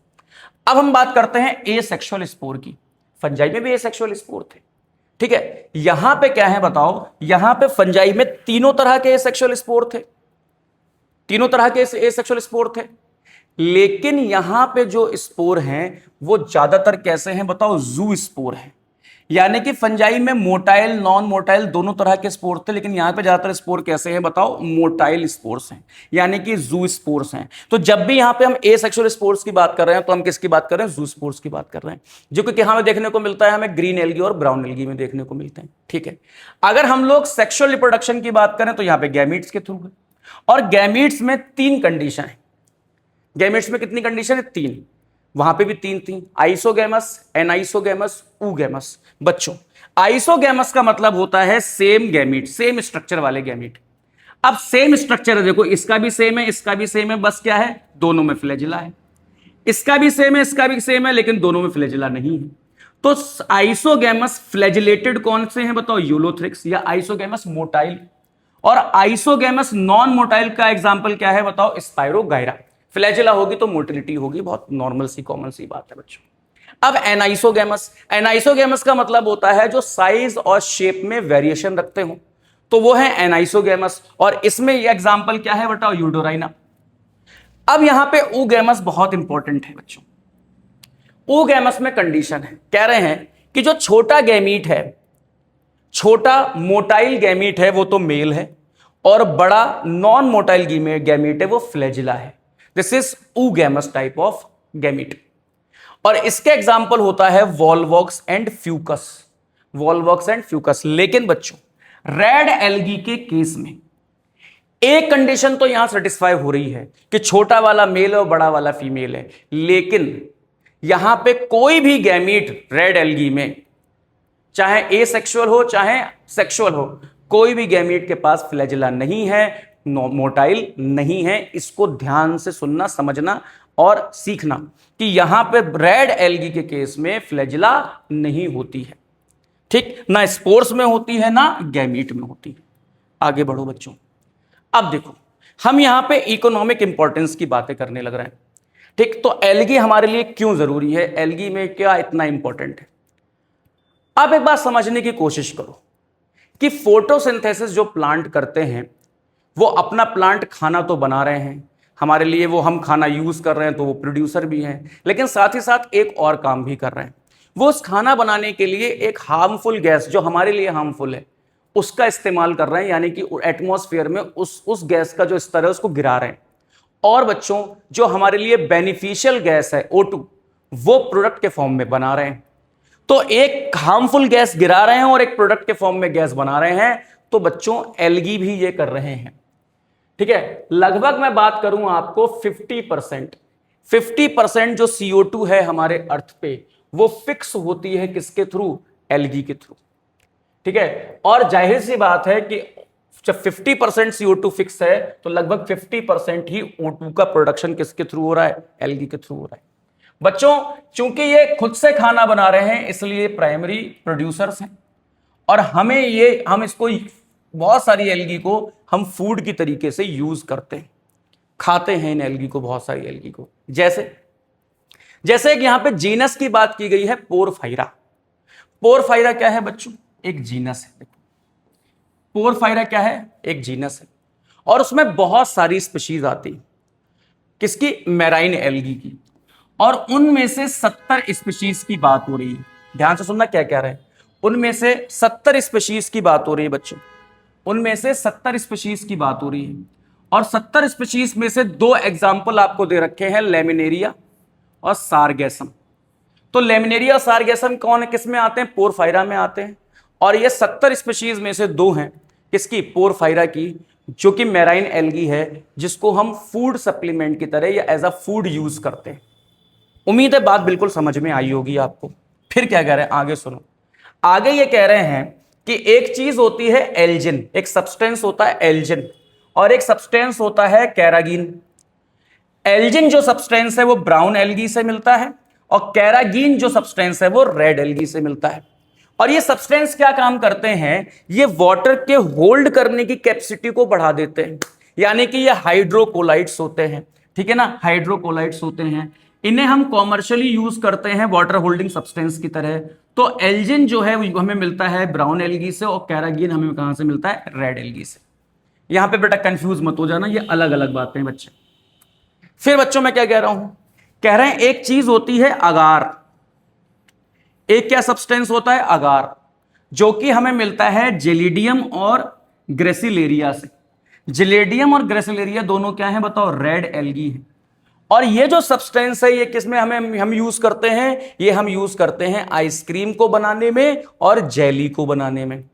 Speaker 1: अब हम बात करते हैं एसेक्सुअल स्पोर की। फंजाई में भी एसेक्सुअल स्पोर थे, ठीक है। यहां पे क्या है बताओ? यहां पे फंजाई में तीनों तरह के एसेक्सुअल स्पोर थे, तीनों तरह के एसेक्सुअल स्पोर थे। लेकिन यहां पे जो स्पोर हैं वो ज्यादातर कैसे हैं बताओ? जू स्पोर हैं। यानी कि फंजाई में मोटाइल, नॉन मोटाइल दोनों तरह के स्पोर थे, लेकिन यहां पे ज्यादातर स्पोर कैसे हैं बताओ? मोटाइल स्पोर्स हैं, यानी कि जू स्पोर्स हैं। तो जब भी यहां पे हम एसेक्सुअल स्पोर्स की बात कर रहे हैं तो हम किसकी बात कर रहे हैं? जू स्पोर्स की बात कर रहे हैं, जो कि यहां में देखने को मिलता है हमें ग्रीन एल्गी और ब्राउन एल्गी में देखने को मिलते हैं, ठीक है। अगर हम लोग सेक्सुअल रिप्रोडक्शन की बात करें तो यहां पे गैमीट्स के थ्रू है, और गैमीट्स में 3 कंडीशन है। गैमेट्स में कितनी कंडीशन है? 3। वहां पे भी 3 थी, आइसोगैमस, एनाइसोगैमस, ऊगैमस। बच्चों आइसोगैमस का मतलब होता है सेम गैमीट, सेम स्ट्रक्चर वाले गैमीट। अब सेम स्ट्रक्चर है, देखो इसका भी सेम है, इसका भी सेम है, बस क्या है? दोनों में फ्लैजिला है। इसका भी सेम है, इसका भी सेम है, लेकिन दोनों में फ्लैजिला नहीं है। तो आइसोगैमस फ्लैजिलेटेड कौन से हैं बताओ? यूलोथ्रिक्स या आइसोगैमस मोटाइल। और आइसोगैमस नॉन मोटाइल का एग्जांपल क्या है बताओ? स्पाइरोगायरा। फ्लैजिला होगी तो मोटिलिटी होगी, बहुत नॉर्मल सी कॉमन सी बात है बच्चों। अब एनाइसोगैमस, एनाइसोगैमस का मतलब होता है जो साइज और शेप में वेरिएशन रखते हो, तो वो है एनाइसोगैमस। और इसमें ये एग्जांपल क्या है बताओ? यूडोराइना। अब यहां पे ऊगैमस बहुत इंपॉर्टेंट है बच्चों। ऊगैमस में कंडीशन है, कह रहे हैं कि जो छोटा गैमीट है, छोटा मोटाइल गैमीट है वो तो मेल है, और बड़ा नॉन मोटाइल गैमीट है वो फ्लैजिला है। This is oogamous type of gamete. और इसके एग्जाम्पल होता है Volvox and Fucus, Volvox and Fucus. लेकिन बच्चों रेड एल्गी के केस में एक कंडीशन तो यहां सेटिस्फाई हो रही है कि छोटा वाला मेल है और बड़ा वाला फीमेल है, लेकिन यहां पे कोई भी गैमीट रेड एल्गी में, चाहे एसेक्सुअल हो चाहे सेक्सुअल हो, कोई भी गैमीट के पास फ्लैजिला नहीं है, मोटाइल नहीं है। इसको ध्यान से सुनना, समझना और सीखना कि यहां पे रेड एल्गी के केस में फ्लैजिला नहीं होती है, ठीक ना, स्पोर्स में होती है ना गैमीट में होती है। आगे बढ़ो बच्चों। अब देखो हम यहां पे इकोनॉमिक इंपॉर्टेंस की बातें करने लग रहे हैं, ठीक। तो एल्गी हमारे लिए क्यों जरूरी है? एल्गी में क्या इतना इंपॉर्टेंट है? अब एक बात समझने की कोशिश करो कि फोटोसिंथेसिस जो प्लांट करते हैं वो अपना प्लांट खाना तो बना रहे हैं हमारे लिए, वो हम खाना यूज कर रहे हैं तो वो प्रोड्यूसर भी हैं, लेकिन साथ ही साथ एक और काम भी कर रहे हैं। वो उस खाना बनाने के लिए एक हार्मफुल गैस जो हमारे लिए हार्मफुल है उसका इस्तेमाल कर रहे हैं, यानी कि एटमॉस्फेयर में उस गैस का जो स्तर है उसको गिरा रहे हैं। और बच्चों जो हमारे लिए बेनिफिशियल गैस है O2 वो प्रोडक्ट के फॉर्म में बना रहे हैं। तो एक हार्मफुल गैस गिरा रहे हैं और एक प्रोडक्ट के फॉर्म में गैस बना रहे हैं। तो बच्चों एल्गी भी ये कर रहे हैं। ठीक है, लगभग मैं बात करूं आपको 50% जो CO2 है हमारे अर्थ पे वो फिक्स होती है किसके थ्रू? एल्गी के थ्रू। ठीक है, और जाहिर सी बात है कि जब 50% CO2 फिक्स है तो लगभग 50% ही O2 का प्रोडक्शन किसके थ्रू हो रहा है? एल्गी के थ्रू हो रहा है। बच्चों चूंकि ये खुद से खाना बना रहे हैं इसलिए प्राइमरी प्रोड्यूसर्स हैं और हम इसको बहुत सारी एल्गी को हम फूड की तरीके से यूज करते हैं, खाते हैं इन एल्गी को, बहुत सारी एल्गी को। जैसे कि यहां पे जीनस की बात की गई है, पोरफायरा। पोरफायरा क्या है बच्चों? एक जीनस है। पोरफायरा क्या है? एक जीनस है और उसमें बहुत सारी स्पीशीज आती है। किसकी? मैराइन एल्गी की। और उनमें से 70 स्पीशीज की बात हो रही है। ध्यान से सुनना क्या कह रहे हैं। उनमें से 70 स्पीशीज की बात हो रही है बच्चों, उनमें से 70 स्पीशीज की बात हो रही है। और 70 स्पीशीज में से 2 एग्जाम्पल आपको दे रखे हैं, लेमिनेरिया और सारगेसम। तो लेमिनेरिया और सारगेसम कौन है, किस में आते हैं? पोरफायरा में आते हैं। और ये 70 स्पीशीज में से 2 हैं किसकी? पोरफायरा की, जो कि मैराइन एल्गी है, जिसको हम फूड सप्लीमेंट की तरह या एज अ फूड यूज करते हैं। उम्मीद है बात बिल्कुल समझ में आई होगी आपको। फिर क्या कह रहे हैं, आगे सुनो। आगे ये कह रहे हैं कि एक चीज होती है एल्जिन, एक सब्सटेंस होता है एल्जिन और एक सब्सटेंस होता है कैरागीन। एल्जिन जो सब्सटेंस है वो ब्राउन एल्गी से मिलता है और कैरागीन जो सब्सटेंस है वो रेड एल्गी से मिलता है। और ये सब्सटेंस क्या काम करते हैं? ये वाटर के होल्ड करने की कैपेसिटी को बढ़ा देते हैं, यानी कि ये हाइड्रोकोलाइट्स होते हैं। ठीक है ना, हाइड्रोकोलाइट्स होते हैं। इन्हें हम कॉमर्शियली यूज करते हैं वाटर होल्डिंग सब्सटेंस की तरह। तो एल्जिन जो है वो हमें मिलता है ब्राउन एल्गी से और कैरागीन हमें कहां से मिलता है? रेड एल्गी से। यहां पे बेटा कंफ्यूज मत हो जाना, ये अलग अलग बातें हैं बच्चे। फिर बच्चों मैं क्या कह रहा हूं, कह रहे हैं एक चीज होती है अगार। एक क्या सब्सटेंस होता है? अगार, जो कि हमें मिलता है जेलिडियम और ग्रेसिलेरिया से। जेलिडियम और ग्रेसिलेरिया दोनों क्या है बताओ? रेड एल्गी है। और ये जो सब्सटेंस है ये किसमें हम यूज करते हैं? ये हम यूज करते हैं आइसक्रीम को बनाने में और जेली को बनाने में।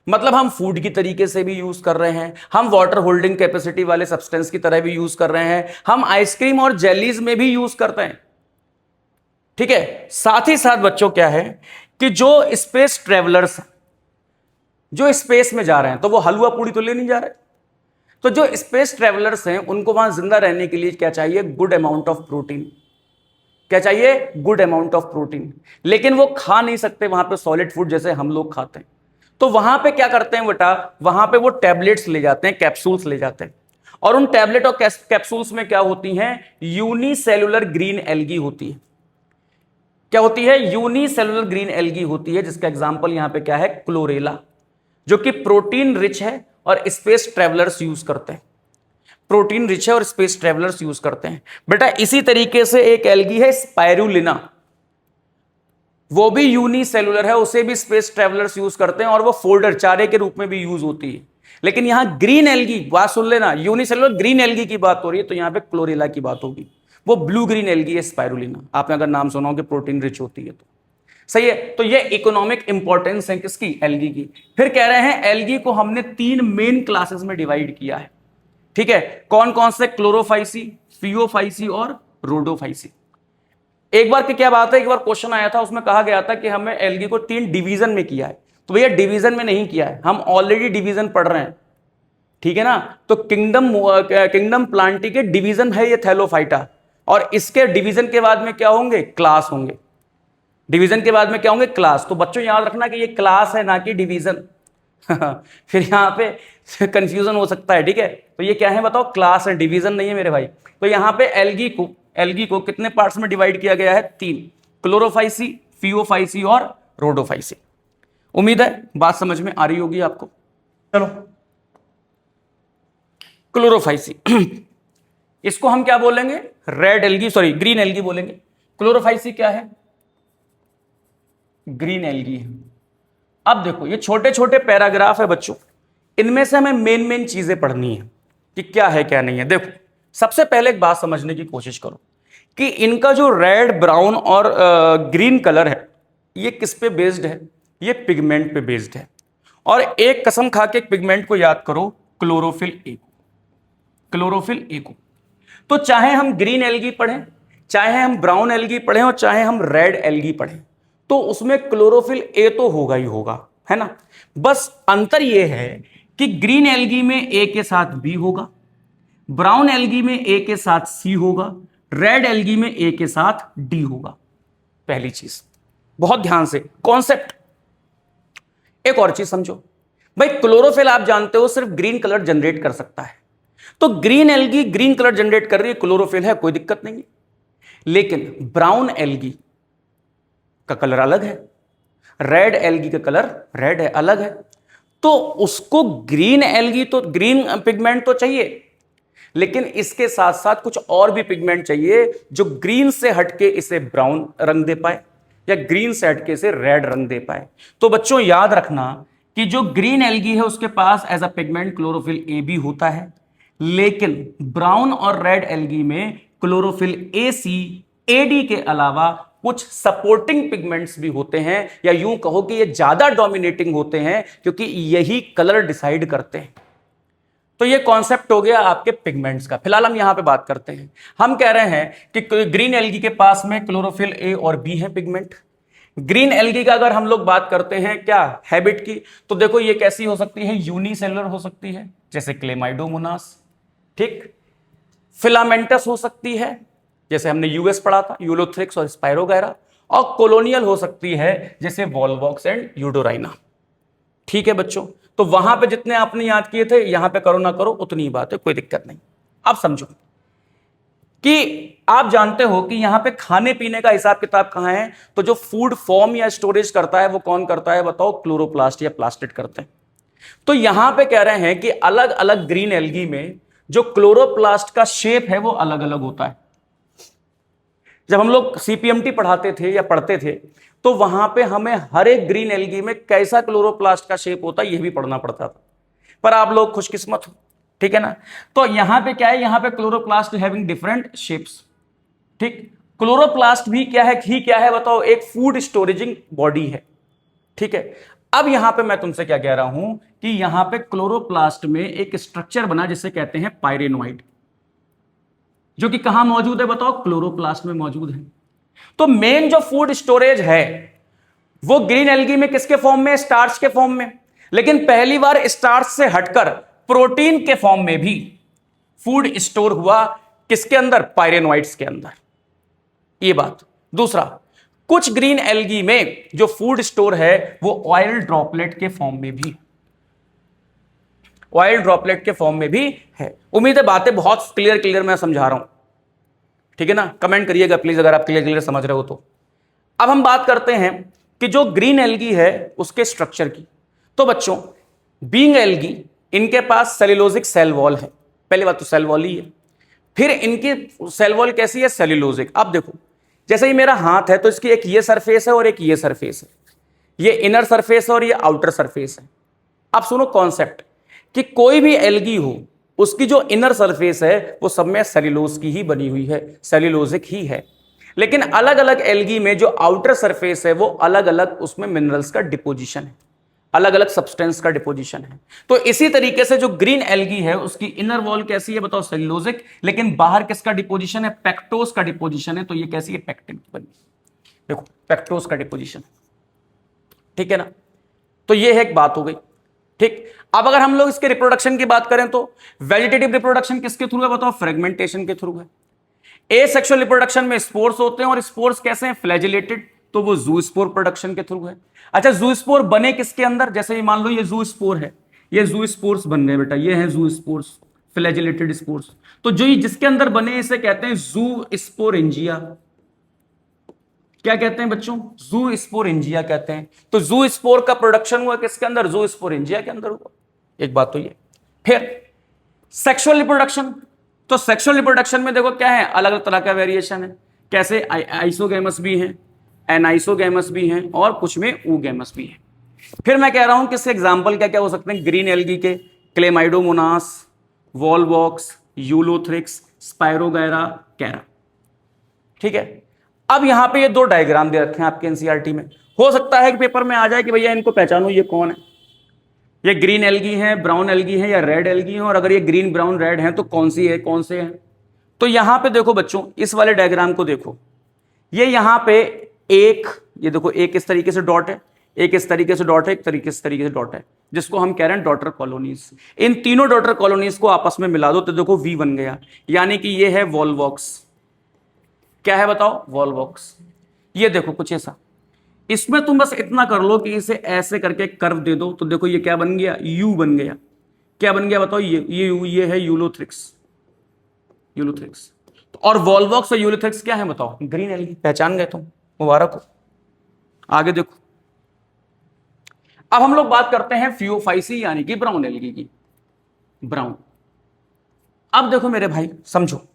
Speaker 1: मतलब हम फूड की तरीके से भी यूज कर रहे हैं, हम वाटर होल्डिंग कैपेसिटी वाले सब्सटेंस की तरह भी यूज कर रहे हैं, हम आइसक्रीम और जेलीज में भी यूज करते हैं। ठीक है, साथ ही साथ बच्चों क्या है कि जो स्पेस ट्रेवलर्स जो स्पेस में जा रहे हैं तो वो हलवा पूड़ी तो ले नहीं जा रहे। तो जो स्पेस ट्रेवलर्स हैं उनको वहां जिंदा रहने के लिए क्या चाहिए? Good amount of protein. क्या चाहिए? Good amount of protein. लेकिन वो खा नहीं सकते वहां पे सॉलिड फूड जैसे हम लोग खाते हैं। तो वहां पे क्या करते हैं बेटा? वहां पे वो टैबलेट्स ले जाते हैं, कैप्सूल्स ले जाते हैं। और उन टैबलेट और कैप्सूल्स में क्या होती हैं? यूनिसेलुलर ग्रीन एल्गी होती है। क्या होती है? यूनिसेलुलर ग्रीन एल्गी होती है, जिसका एग्जांपल यहां पे क्या है? क्लोरेला, जो कि प्रोटीन रिच है और स्पेस ट्रेवलर्स यूज करते हैं। प्रोटीन रिच है और स्पेस ट्रेवलर्स यूज करते हैं। बेटा इसी तरीके से एक एल्गी है स्पाइरुलिना, वो भी यूनिसेलुलर है, उसे भी स्पेस ट्रेवलर्स यूज करते हैं और वो फोल्डर चारे के रूप में भी यूज होती है। लेकिन यहां ग्रीन एल्गी, बात सुन लेना, यूनिसेलुलर ग्रीन एल्गी की बात हो रही है तो यहां पे क्लोरेला की बात होगी। वो ब्लू ग्रीन एल्गी है स्पाइरुलिना, आपने अगर नाम सुना हो कि प्रोटीन रिच होती है तो सही है। तो ये इकोनॉमिक इंपॉर्टेंस है किसकी? एल्गी की। फिर कह रहे हैं एल्गी को हमने 3 मेन क्लासेस में डिवाइड किया है। ठीक है, कौन कौन से? क्लोरोफाइसी, फियोफाइसी और रोडोफाइसी। एक बार की क्या बात है, एक बार क्वेश्चन आया था, उसमें कहा गया था कि हमें एल्गी को 3 डिवीजन में किया है। तो भैया डिवीजन में नहीं किया है, हम ऑलरेडी डिवीजन पढ़ रहे हैं। ठीक है ना, तो किंगडम प्लांटी के डिवीजन है ये थैलोफाइटा, और इसके डिवीजन के बाद में क्या होंगे? क्लास होंगे। डिवीजन के बाद में क्या होंगे? क्लास। तो बच्चों याद रखना कि ये क्लास है ना कि डिवीजन। फिर यहां पे कंफ्यूजन हो सकता है। ठीक है, तो ये क्या है बताओ? क्लास है, डिवीजन नहीं है मेरे भाई। तो यहां पे एल्गी को कितने पार्ट्स में डिवाइड किया गया है? 3, क्लोरोफाइसी, फियोफाइसी और रोडोफाइसी। उम्मीद है बात समझ में आ रही होगी आपको। चलो, क्लोरोफाइसी इसको हम क्या बोलेंगे? Red algae, sorry green algae बोलेंगे। क्लोरोफाइसी क्या है? ग्रीन एल्गी है। अब देखो ये छोटे छोटे पैराग्राफ है बच्चों, इनमें से हमें मेन चीजें पढ़नी है कि क्या है क्या नहीं है। देखो सबसे पहले एक बात समझने की कोशिश करो कि इनका जो रेड, ब्राउन और ग्रीन कलर है ये किस पे बेस्ड है? ये पिगमेंट पे बेस्ड है। और एक कसम खा के एक पिगमेंट को याद करो, क्लोरोफिल ए को। क्लोरोफिल ए को तो चाहे हम ग्रीन एल्गी पढ़ें, चाहे हम ब्राउन एल्गी पढ़ें और चाहे हम रेड एल्गी पढ़ें, तो उसमें क्लोरोफिल ए तो होगा ही होगा, है ना। बस अंतर यह है कि ग्रीन एल्गी में ए के साथ बी होगा, ब्राउन एल्गी में ए के साथ सी होगा, रेड एल्गी में ए के साथ डी होगा। पहली चीज बहुत ध्यान से कॉन्सेप्ट। एक और चीज समझो भाई, क्लोरोफिल आप जानते हो सिर्फ ग्रीन कलर जनरेट कर सकता है, तो green algae green colour generate कर रही है, क्लोरोफिल है, कोई दिक्कत नहीं है। लेकिन ब्राउन एल्गी का कलर अलग है, रेड एल्गी का कलर रेड है, अलग है, तो उसको ग्रीन एल्गी तो ग्रीन पिगमेंट तो चाहिए, लेकिन इसके साथ साथ कुछ और भी पिगमेंट चाहिए जो ग्रीन से हटके इसे ब्राउन रंग दे पाए या ग्रीन से हटके इसे रेड रंग दे पाए। तो बच्चों याद रखना कि जो ग्रीन एल्गी है उसके पास as a pigment chlorophyll A भी होता है, लेकिन ब्राउन और रेड एल्गी में chlorophyll A C A D के अलावा कुछ सपोर्टिंग पिगमेंट्स भी होते हैं, या यूं कहो कि ये ज्यादा डोमिनेटिंग होते हैं क्योंकि यही कलर डिसाइड करते हैं। तो ये कॉन्सेप्ट हो गया आपके पिगमेंट्स का। फिलहाल हम यहां पे बात करते हैं, हम कह रहे हैं कि ग्रीन एल्गी के पास में क्लोरोफिल ए और बी है पिगमेंट। ग्रीन एल्गी का अगर हम लोग बात करते हैं क्या हैबिट की, तो देखो ये कैसी हो सकती है, यूनिसेलुलर हो सकती है जैसे क्लेमाइडोमोनास, ठीक। फिलामेंटस हो सकती है जैसे हमने यूएस पढ़ा था, यूलोथ्रिक्स और स्पाइरोगैरा, और कॉलोनियल हो सकती है जैसे वॉल्वॉक्स एंड यूडोराइना। ठीक है बच्चों, तो वहां पे जितने आपने याद किए थे यहां पे करो ना करो उतनी ही बात है, कोई दिक्कत नहीं। अब समझो कि आप जानते हो कि यहां पे खाने पीने का हिसाब किताब कहां है, तो जो फूड फॉर्म या स्टोरेज करता है वो कौन करता है बताओ? क्लोरोप्लास्ट या प्लास्टिड करते हैं। तो यहां पे कह रहे हैं कि अलग अलग ग्रीन एल्गी में जो क्लोरोप्लास्ट का शेप है वो अलग अलग होता है। जब हम लोग सीपीएमटी पढ़ाते थे या पढ़ते थे तो वहां पे हमें हर एक ग्रीन एल्गी में कैसा क्लोरोप्लास्ट का शेप होता है यह भी पढ़ना पड़ता था, पर आप लोग खुशकिस्मत हो, ठीक है ना। तो यहां पे क्या है, यहां पे क्लोरोप्लास्ट हैविंग डिफरेंट शेप्स, ठीक। क्लोरोप्लास्ट भी क्या है, ही क्या है बताओ? एक फूड स्टोरेजिंग बॉडी है, ठीक है। अब यहां पे मैं तुमसे क्या कह रहा हूं कि यहां पे क्लोरोप्लास्ट में एक स्ट्रक्चर बना जिसे कहते हैं पायरेनोइड, जो कि कहां मौजूद है बताओ? क्लोरोप्लास्ट में मौजूद है। तो मेन जो फूड स्टोरेज है वो ग्रीन एल्गी में किसके फॉर्म में? स्टार्च के फॉर्म में। लेकिन पहली बार स्टार्च से हटकर प्रोटीन के फॉर्म में भी फूड स्टोर हुआ, किसके अंदर? पायरेनोइड्स के अंदर। ये बात। दूसरा, कुछ ग्रीन एल्गी में जो फूड स्टोर है वो ऑयल ड्रॉपलेट के फॉर्म में भी, ऑयल ड्रॉपलेट के फॉर्म में भी है। उम्मीद है बातें बहुत क्लियर मैं समझा रहा हूं, ठीक है ना। कमेंट करिएगा प्लीज अगर आप क्लियर समझ रहे हो तो। अब हम बात करते हैं कि जो ग्रीन एल्गी है उसके स्ट्रक्चर की। तो बच्चों बीइंग एल्गी इनके पास सेल्यूलोजिक सेल वॉल है, पहली बात तो सेल वॉल ही है। फिर इनकी सेल वॉल कैसी है? सेल्यूलोजिक। अब देखो जैसे ही मेरा हाथ है तो इसकी एक ये सरफेस है और एक ये सरफेस है, ये इनर सरफेस है और ये आउटर सरफेस है। अब सुनो कॉन्सेप्ट कि कोई भी एल्गी हो उसकी जो इनर सरफेस है वो सब में सेल्यूलोज की ही बनी हुई है, सेल्यूलोजिक ही है। लेकिन अलग अलग एल्गी में जो आउटर सरफेस है वो अलग अलग उसमें मिनरल्स का डिपोजिशन है, अलग अलग सब्सटेंस का डिपोजिशन है। तो इसी तरीके से जो ग्रीन एल्गी है उसकी इनर वॉल कैसी है बताओ? सेल्यूलोजिक। लेकिन बाहर किसका डिपोजिशन है? पेक्टोज का डिपोजिशन है। तो ये कैसी है? पेक्टिन की बनी। देखो पेक्टोज का डिपोजिशन, ठीक है ना। तो ये है एक बात हो गई, ठीक। अब अगर हम लोग इसके रिप्रोडक्शन की बात करें तो वेजिटेटिव रिप्रोडक्शन किसके थ्रू है बताओ? फ्रेगमेंटेशन के थ्रू है। एसेक्सुअल रिप्रोडक्शन में स्पोर्स होते हैं और स्पोर्स कैसे हैं? फ्लैजिलेटेड, तो वो जूस्पोर प्रोडक्शन के थ्रू है। अच्छा जूस्पोर बने किसके अंदर? जैसे ये मान लो ये जूस्पोर है, ये जूस्पोर्स बन गए बेटा, ये है जूस्पोर्स, फ्लैजिलेटेड स्पोर्स। तो जो ये जिसके अंदर बने इसे कहते हैं जूस्पोरेंजिया। क्या कहते हैं बच्चों? जूस्पोरेंजिया कहते हैं। तो जूस्पोर का प्रोडक्शन हुआ किसके अंदर? जूस्पोरेंजिया के अंदर हुआ। एक बात तो ये। फिर सेक्सुअल रिप्रोडक्शन, तो सेक्सुअल रिप्रोडक्शन में देखो क्या है, अलग अलग तरह का वेरिएशन है। कैसे? आइसोगैमस भी हैं, एनाइसोगैमस भी हैं और कुछ में ऊगैमस भी है। फिर मैं कह रहा हूं कि इसके एग्जाम्पल क्या क्या हो सकते हैं ग्रीन एल्गी के? Chlamydomonas, Volvox, Ulothrix, Spirogyra Chara. ठीक है, अब यहां पे ये दो डायग्राम दे रखे हैं आपके एनसीईआरटी में। हो सकता है कि पेपर में आ जाए कि भैया इनको पहचानो ये कौन है, ये ग्रीन एल्गी है, ब्राउन एल्गी है या रेड एल्गी है, और अगर ये ग्रीन ब्राउन रेड है तो कौन सी है, कौन से हैं। तो यहां पे देखो बच्चों, इस वाले डायग्राम को देखो, ये यहां पे एक, ये देखो एक इस तरीके से डॉट है, एक इस तरीके से डॉट है, एक तरीके से डॉट है, जिसको हम कह रहे हैं डॉटर कॉलोनीज। इन तीनों डॉटर कॉलोनीज को आपस में मिला दो तो देखो वी बन गया, यानी कि ये है वॉल्वॉक्स। क्या है बताओ, वॉल्वॉक्स। ये देखो कुछ ऐसा, इसमें तुम बस इतना कर लो कि इसे ऐसे करके कर्व दे दो तो देखो ये क्या बन गया, यू बन गया। क्या बन गया बताओ, ये है यूलोथ्रिक्स, यूलोथ्रिक्स। और वॉल्वॉक्स और यूलोथ्रिक्स क्या है बताओ, ग्रीन एल्गी। पहचान गए तुम, मुबारक हो। आगे देखो, अब हम लोग बात करते हैं फियोफाइसी यानी कि ब्राउन एल्गी की। ब्राउन, अब देखो मेरे भाई समझो,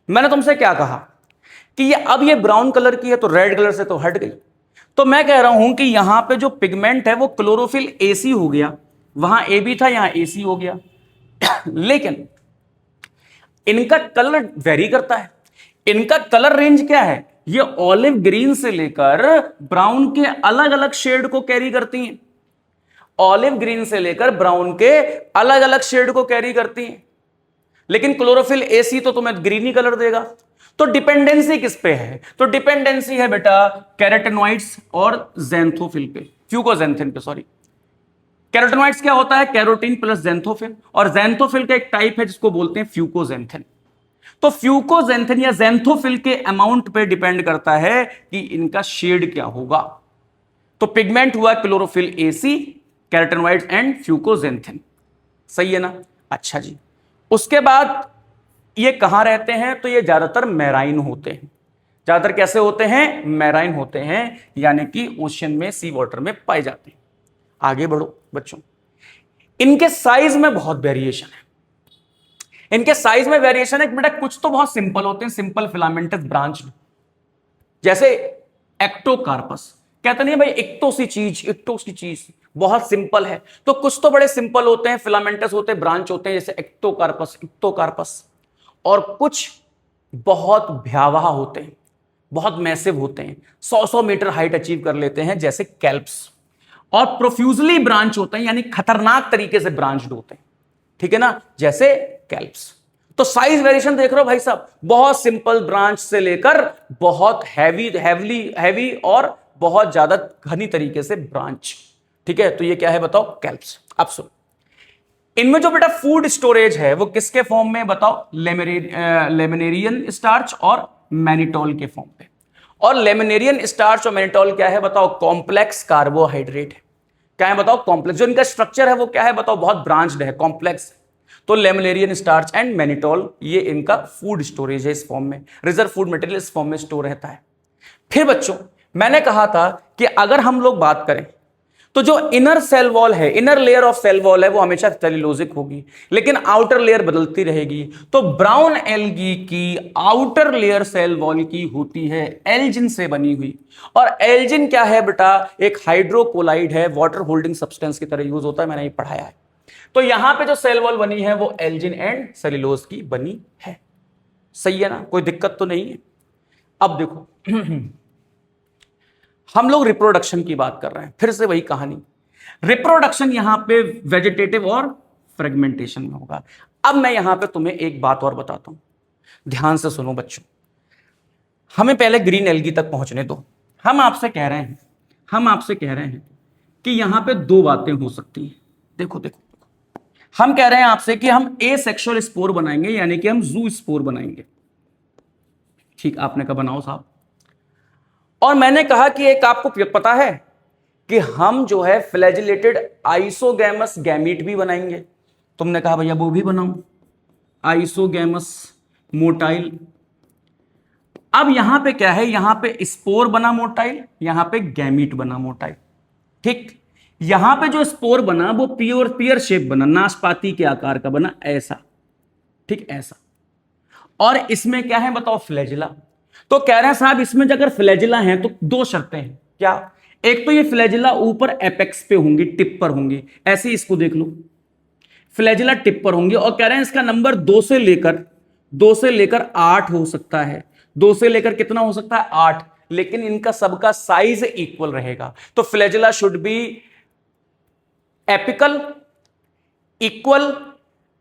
Speaker 1: मैंने तुमसे क्या कहा कि ये अब ये ब्राउन कलर की है तो रेड कलर से तो हट गई। तो मैं कह रहा हूं कि यहां पे जो पिगमेंट है वो क्लोरोफिल एसी हो गया, वहां ए भी था यहां एसी हो गया। लेकिन इनका कलर वेरी करता है। इनका कलर रेंज क्या है, ये ऑलिव ग्रीन से लेकर ब्राउन के अलग अलग शेड को कैरी करती हैं। ऑलिव ग्रीन से लेकर ब्राउन के अलग अलग शेड को कैरी करती हैं। लेकिन क्लोरोफिल एसी तो तुम्हें ग्रीन ही कलर देगा। तो डिपेंडेंसी किस पे है, तो डिपेंडेंसी है बेटा कैरोटेनॉइड्स और ज़ैंथोफिल पे, फ्यूकोजेंथिन पे, सॉरी। कैरोटेनॉइड्स क्या होता है, कैरोटीन प्लस ज़ैंथोफिल, और ज़ैंथोफिल का एक टाइप है जिसको बोलते हैं फ्यूकोजेंथिन। तो फ्यूकोजेंथिन या ज़ैंथोफिल के अमाउंट पे डिपेंड करता है कि इनका शेड क्या होगा। तो पिगमेंट हुआ chlorophyll AC, carotenoids and fucoxanthin. सही है ना। अच्छा जी, उसके बाद ये कहां रहते हैं, तो ये ज्यादातर मैराइन होते हैं। ज्यादातर कैसे होते हैं, मैराइन होते हैं, यानी कि ओशन में, सी वाटर में पाए जाते हैं। आगे बढ़ो बच्चों, इनके साइज में बहुत वेरिएशन है। इनके साइज में वेरिएशन है बेटा, कुछ तो बहुत सिंपल होते हैं, सिंपल फिलामेंटस ब्रांच, जैसे एक्टोकार्पस। कहते नहीं भाई इक्टो सी चीज बहुत सिंपल है, तो कुछ तो बड़े सिंपल होते हैं, फिलामेंटस होते हैं, ब्रांच होते हैं, जैसे एक्टोकार्पस। और कुछ बहुत भयावह होते हैं, बहुत मैसिव होते हैं, 100 मीटर हाइट अचीव कर लेते हैं, जैसे कैल्प्स। और प्रोफ्यूजली ब्रांच होते हैं, यानी खतरनाक तरीके से ब्रांच्ड होते हैं, ठीक है ना, जैसे कैल्प्स। तो साइज वेरिएशन देख रहे हो भाई साहब, बहुत सिंपल ब्रांच से लेकर बहुत हैवी और बहुत ज्यादा घनी तरीके से ब्रांच। ठीक है, तो ये क्या है बताओ, कैल्प्स। अब सुन, इनमें जो बेटा फूड स्टोरेज है वो किसके फॉर्म में बताओ, लेमिनेरियन स्टार्च और मैनिटोल के फॉर्म पे। और लेमिनेरियन स्टार्च और मैनिटोल क्या है बताओ, कॉम्प्लेक्स कार्बोहाइड्रेट है। क्या है बताओ, कॉम्प्लेक्स। जो इनका स्ट्रक्चर है वो क्या है बताओ, बहुत ब्रांच्ड है, कॉम्प्लेक्स। तो लेमिनेरियन स्टार्च एंड मैनिटोल ये इनका फूड स्टोरेज है, इस फॉर्म में, रिजर्व फूड मटेरियल इस फॉर्म में स्टोर रहता है। फिर बच्चों मैंने कहा था कि अगर हम लोग बात करें तो जो इनर सेल वॉल है, inner layer of cell wall है, वो हमेशा सेल्यूलोजिक होगी, लेकिन आउटर लेयर बदलती रहेगी। तो ब्राउन एल्गी की आउटर लेयर सेल वॉल की होती है एल्जिन से बनी हुई। और एल्जिन क्या है बेटा, एक हाइड्रोकोलाइड है, वाटर होल्डिंग सब्सटेंस की तरह यूज होता है, मैंने ये पढ़ाया है। तो यहां पे जो सेल वॉल बनी है वो एल्जिन एंड सेल्यूलोज की बनी है। सही है ना, कोई दिक्कत तो नहीं है। अब देखो हम लोग रिप्रोडक्शन की बात कर रहे हैं, फिर से वही कहानी। रिप्रोडक्शन यहां पे वेजिटेटिव और फ्रेगमेंटेशन में होगा। अब मैं यहां पे तुम्हें एक बात और बताता हूं, ध्यान से सुनो बच्चों। हमें पहले ग्रीन एल्गी तक पहुंचने दो। हम आपसे कह रहे हैं कि यहां पे दो बातें हो सकती हैं। देखो देखो, हम कह रहे हैं आपसे कि हम एसेक्सुअल स्पोर बनाएंगे, यानी कि हम जू स्पोर बनाएंगे। ठीक, आपने कहा बनाओ साहब। और मैंने कहा कि एक आपको पता है कि हम जो है फ्लैजिलेटेड आइसोगैमस गैमीट भी बनाएंगे। तुमने कहा भैया वो भी बनाऊं, आइसोगैमस मोटाइल। अब यहां पे क्या है, यहां पे स्पोर बना मोटाइल, यहां पे गैमीट बना मोटाइल। ठीक, यहां पे जो स्पोर बना वो पियर शेप बना, नाशपाती के आकार का बना, ऐसा। ठीक, ऐसा। और इसमें क्या है बताओ, फ्लैजिला। तो कह रहे हैं साहब इसमें अगर फ्लैजिला है तो दो शर्तें हैं। क्या, एक तो ये फ्लैजिला ऊपर एपेक्स पे होंगी, टिप पर होंगी, ऐसे इसको देख लो, फ्लैजिला टिप पर होंगे। और कह रहे हैं इसका नंबर 2 से लेकर 2 से लेकर 8 हो सकता है, 2 से लेकर कितना हो सकता है 8, लेकिन इनका सबका साइज इक्वल रहेगा। तो flagella should be apical, equal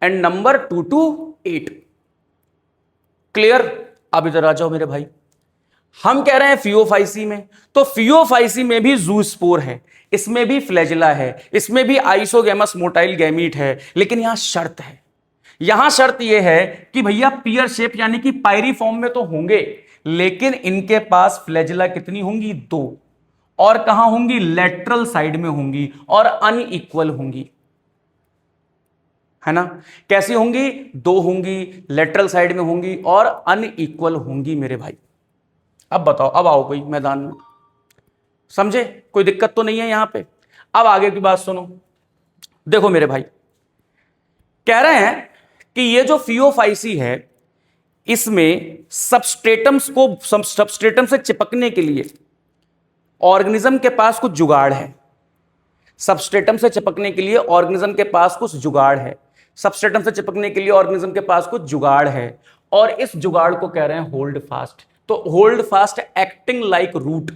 Speaker 1: and number 2 to 8। Clear? अब इधर आ जाओ मेरे भाई, हम कह रहे हैं फियोफाइसी में, तो फियोफाइसी में भी जूस्पोर है, इसमें भी फ्लैजिला है, इसमें भी आइसोगेमस मोटाइल गैमीट है, लेकिन यहां शर्त है, यहां शर्त यह है कि भैया पियर शेप यानी कि पायरी फॉर्म में तो होंगे, लेकिन इनके पास फ्लैजिला कितनी होंगी? 2। और कहां होंगी? लेटरल साइड में होंगी और अनइक्वल होंगी, है ना? कैसी होंगी? 2 होंगी, लेटरल साइड में होंगी और अनइक्वल होंगी मेरे भाई। अब बताओ, अब आओ कोई मैदान में, समझे? कोई दिक्कत तो नहीं है यहां पे? अब आगे की बात सुनो, देखो मेरे भाई, कह रहे हैं कि ये जो फियोफाइसी है, इसमें सबस्ट्रेटम से चिपकने के लिए ऑर्गेनिज्म के पास कुछ जुगाड़ है, सबस्ट्रेटम से चिपकने के लिए ऑर्गेनिज्म के पास कुछ जुगाड़ है, सबस्ट्रेटम से चिपकने के लिए ऑर्गेनिज्म के पास कुछ जुगाड़ है, और इस जुगाड़ को कह रहे हैं होल्ड फास्ट। तो holdfast acting like root,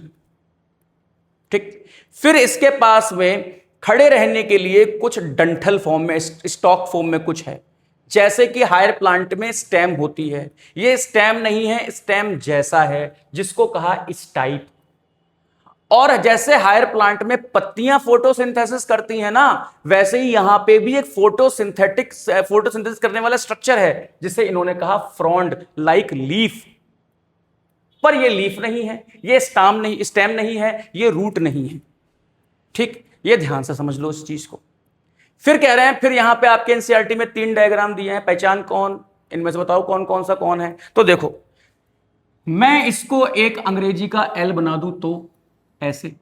Speaker 1: ठीक। फिर इसके पास में खड़े रहने के लिए कुछ डंठल फॉर्म में, स्टॉक फॉर्म में कुछ है, जैसे कि हायर प्लांट में स्टेम होती है, ये स्टेम नहीं है, स्टेम जैसा है, जिसको कहा स्टाइप। और जैसे हायर प्लांट में पत्तियां फोटोसिंथेसिस करती हैं ना, वैसे ही यहां पे भी एक फोटोसिंथेसिस करने वाला स्ट्रक्चर है, जिसे इन्होंने कहा फ्रॉन्ड लाइक लीफ। पर ये लीफ नहीं है, ये स्टेम नहीं है, ये रूट नहीं है, ठीक। ये ध्यान से समझ लो इस चीज को। फिर कह रहे हैं, फिर यहां पे आपके एनसीईआरटी में 3 डायग्राम दिए हैं, पहचान कौन, इनमें से बताओ कौन कौन सा कौन है। तो देखो, मैं इसको एक अंग्रेजी का एल बना दूं तो ऐसे,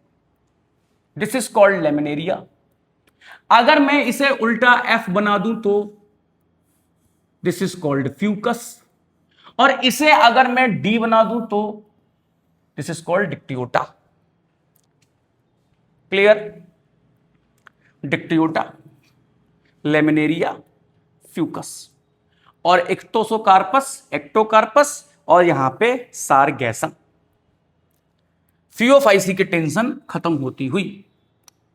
Speaker 1: दिस इज कॉल्ड लेमिनेरिया। अगर मैं इसे उल्टा एफ बना दूं तो दिस इज कॉल्ड फ्यूकस, और इसे अगर मैं डी बना दूं तो this is called Dictyota. Clear? Dictyota, laminaria, Fucus, और एक्टोकार्पस, और यहां पे सारगैसम। फियोफाइसी की टेंशन खत्म होती हुई।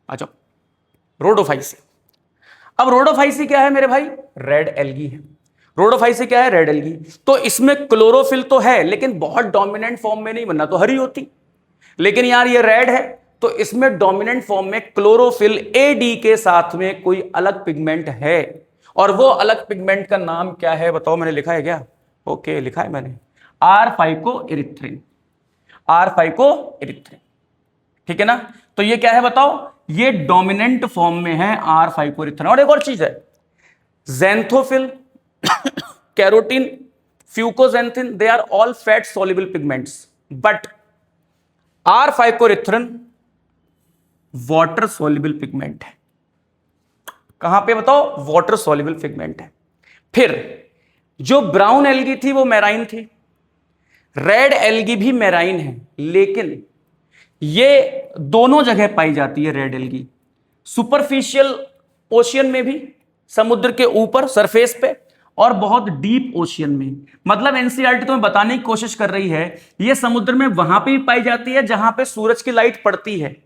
Speaker 1: अच्छा, रोडोफाइसी। अब रोडोफाइसी क्या है मेरे भाई? रेड एल्गी है। रोडोफाइसी क्या है? Red algae. तो इसमें क्लोरोफिल तो है, लेकिन बहुत डोमिनेंट फॉर्म में नहीं, बनना तो हरी होती, लेकिन यार ये रेड है, तो इसमें डोमिनेंट फॉर्म में क्लोरोफिल एडी के साथ में कोई अलग पिगमेंट है, और वो अलग पिगमेंट का नाम क्या है बताओ? मैंने लिखा है क्या? ओके, लिखा है मैंने, आर फाइकोइरिथ्रिन। ठीक है ना? तो ये क्या है बताओ? ये डोमिनेंट फॉर्म में है आर फाइकोइरिथ्रिन। और एक और चीज है, xanthophyll, carotene, fucoxanthin, they are all fat soluble pigments, but are phycoerythrin water soluble pigment है। कहां पे बताओ? वाटर सॉल्युबल पिगमेंट है। फिर जो ब्राउन एल्गी थी वो मैराइन थी, रेड एल्गी भी मैराइन है, लेकिन ये दोनों जगह पाई जाती है रेड एल्गी, सुपरफिशियल ओशियन में भी, समुद्र के ऊपर सरफेस पे, और बहुत डीप ओशियन में। मतलब एनसीईआरटी तुम्हें बताने की कोशिश कर रही है, ये समुद्र में वहां पे भी पाई जाती है जहां पे सूरज की लाइट पड़ती है,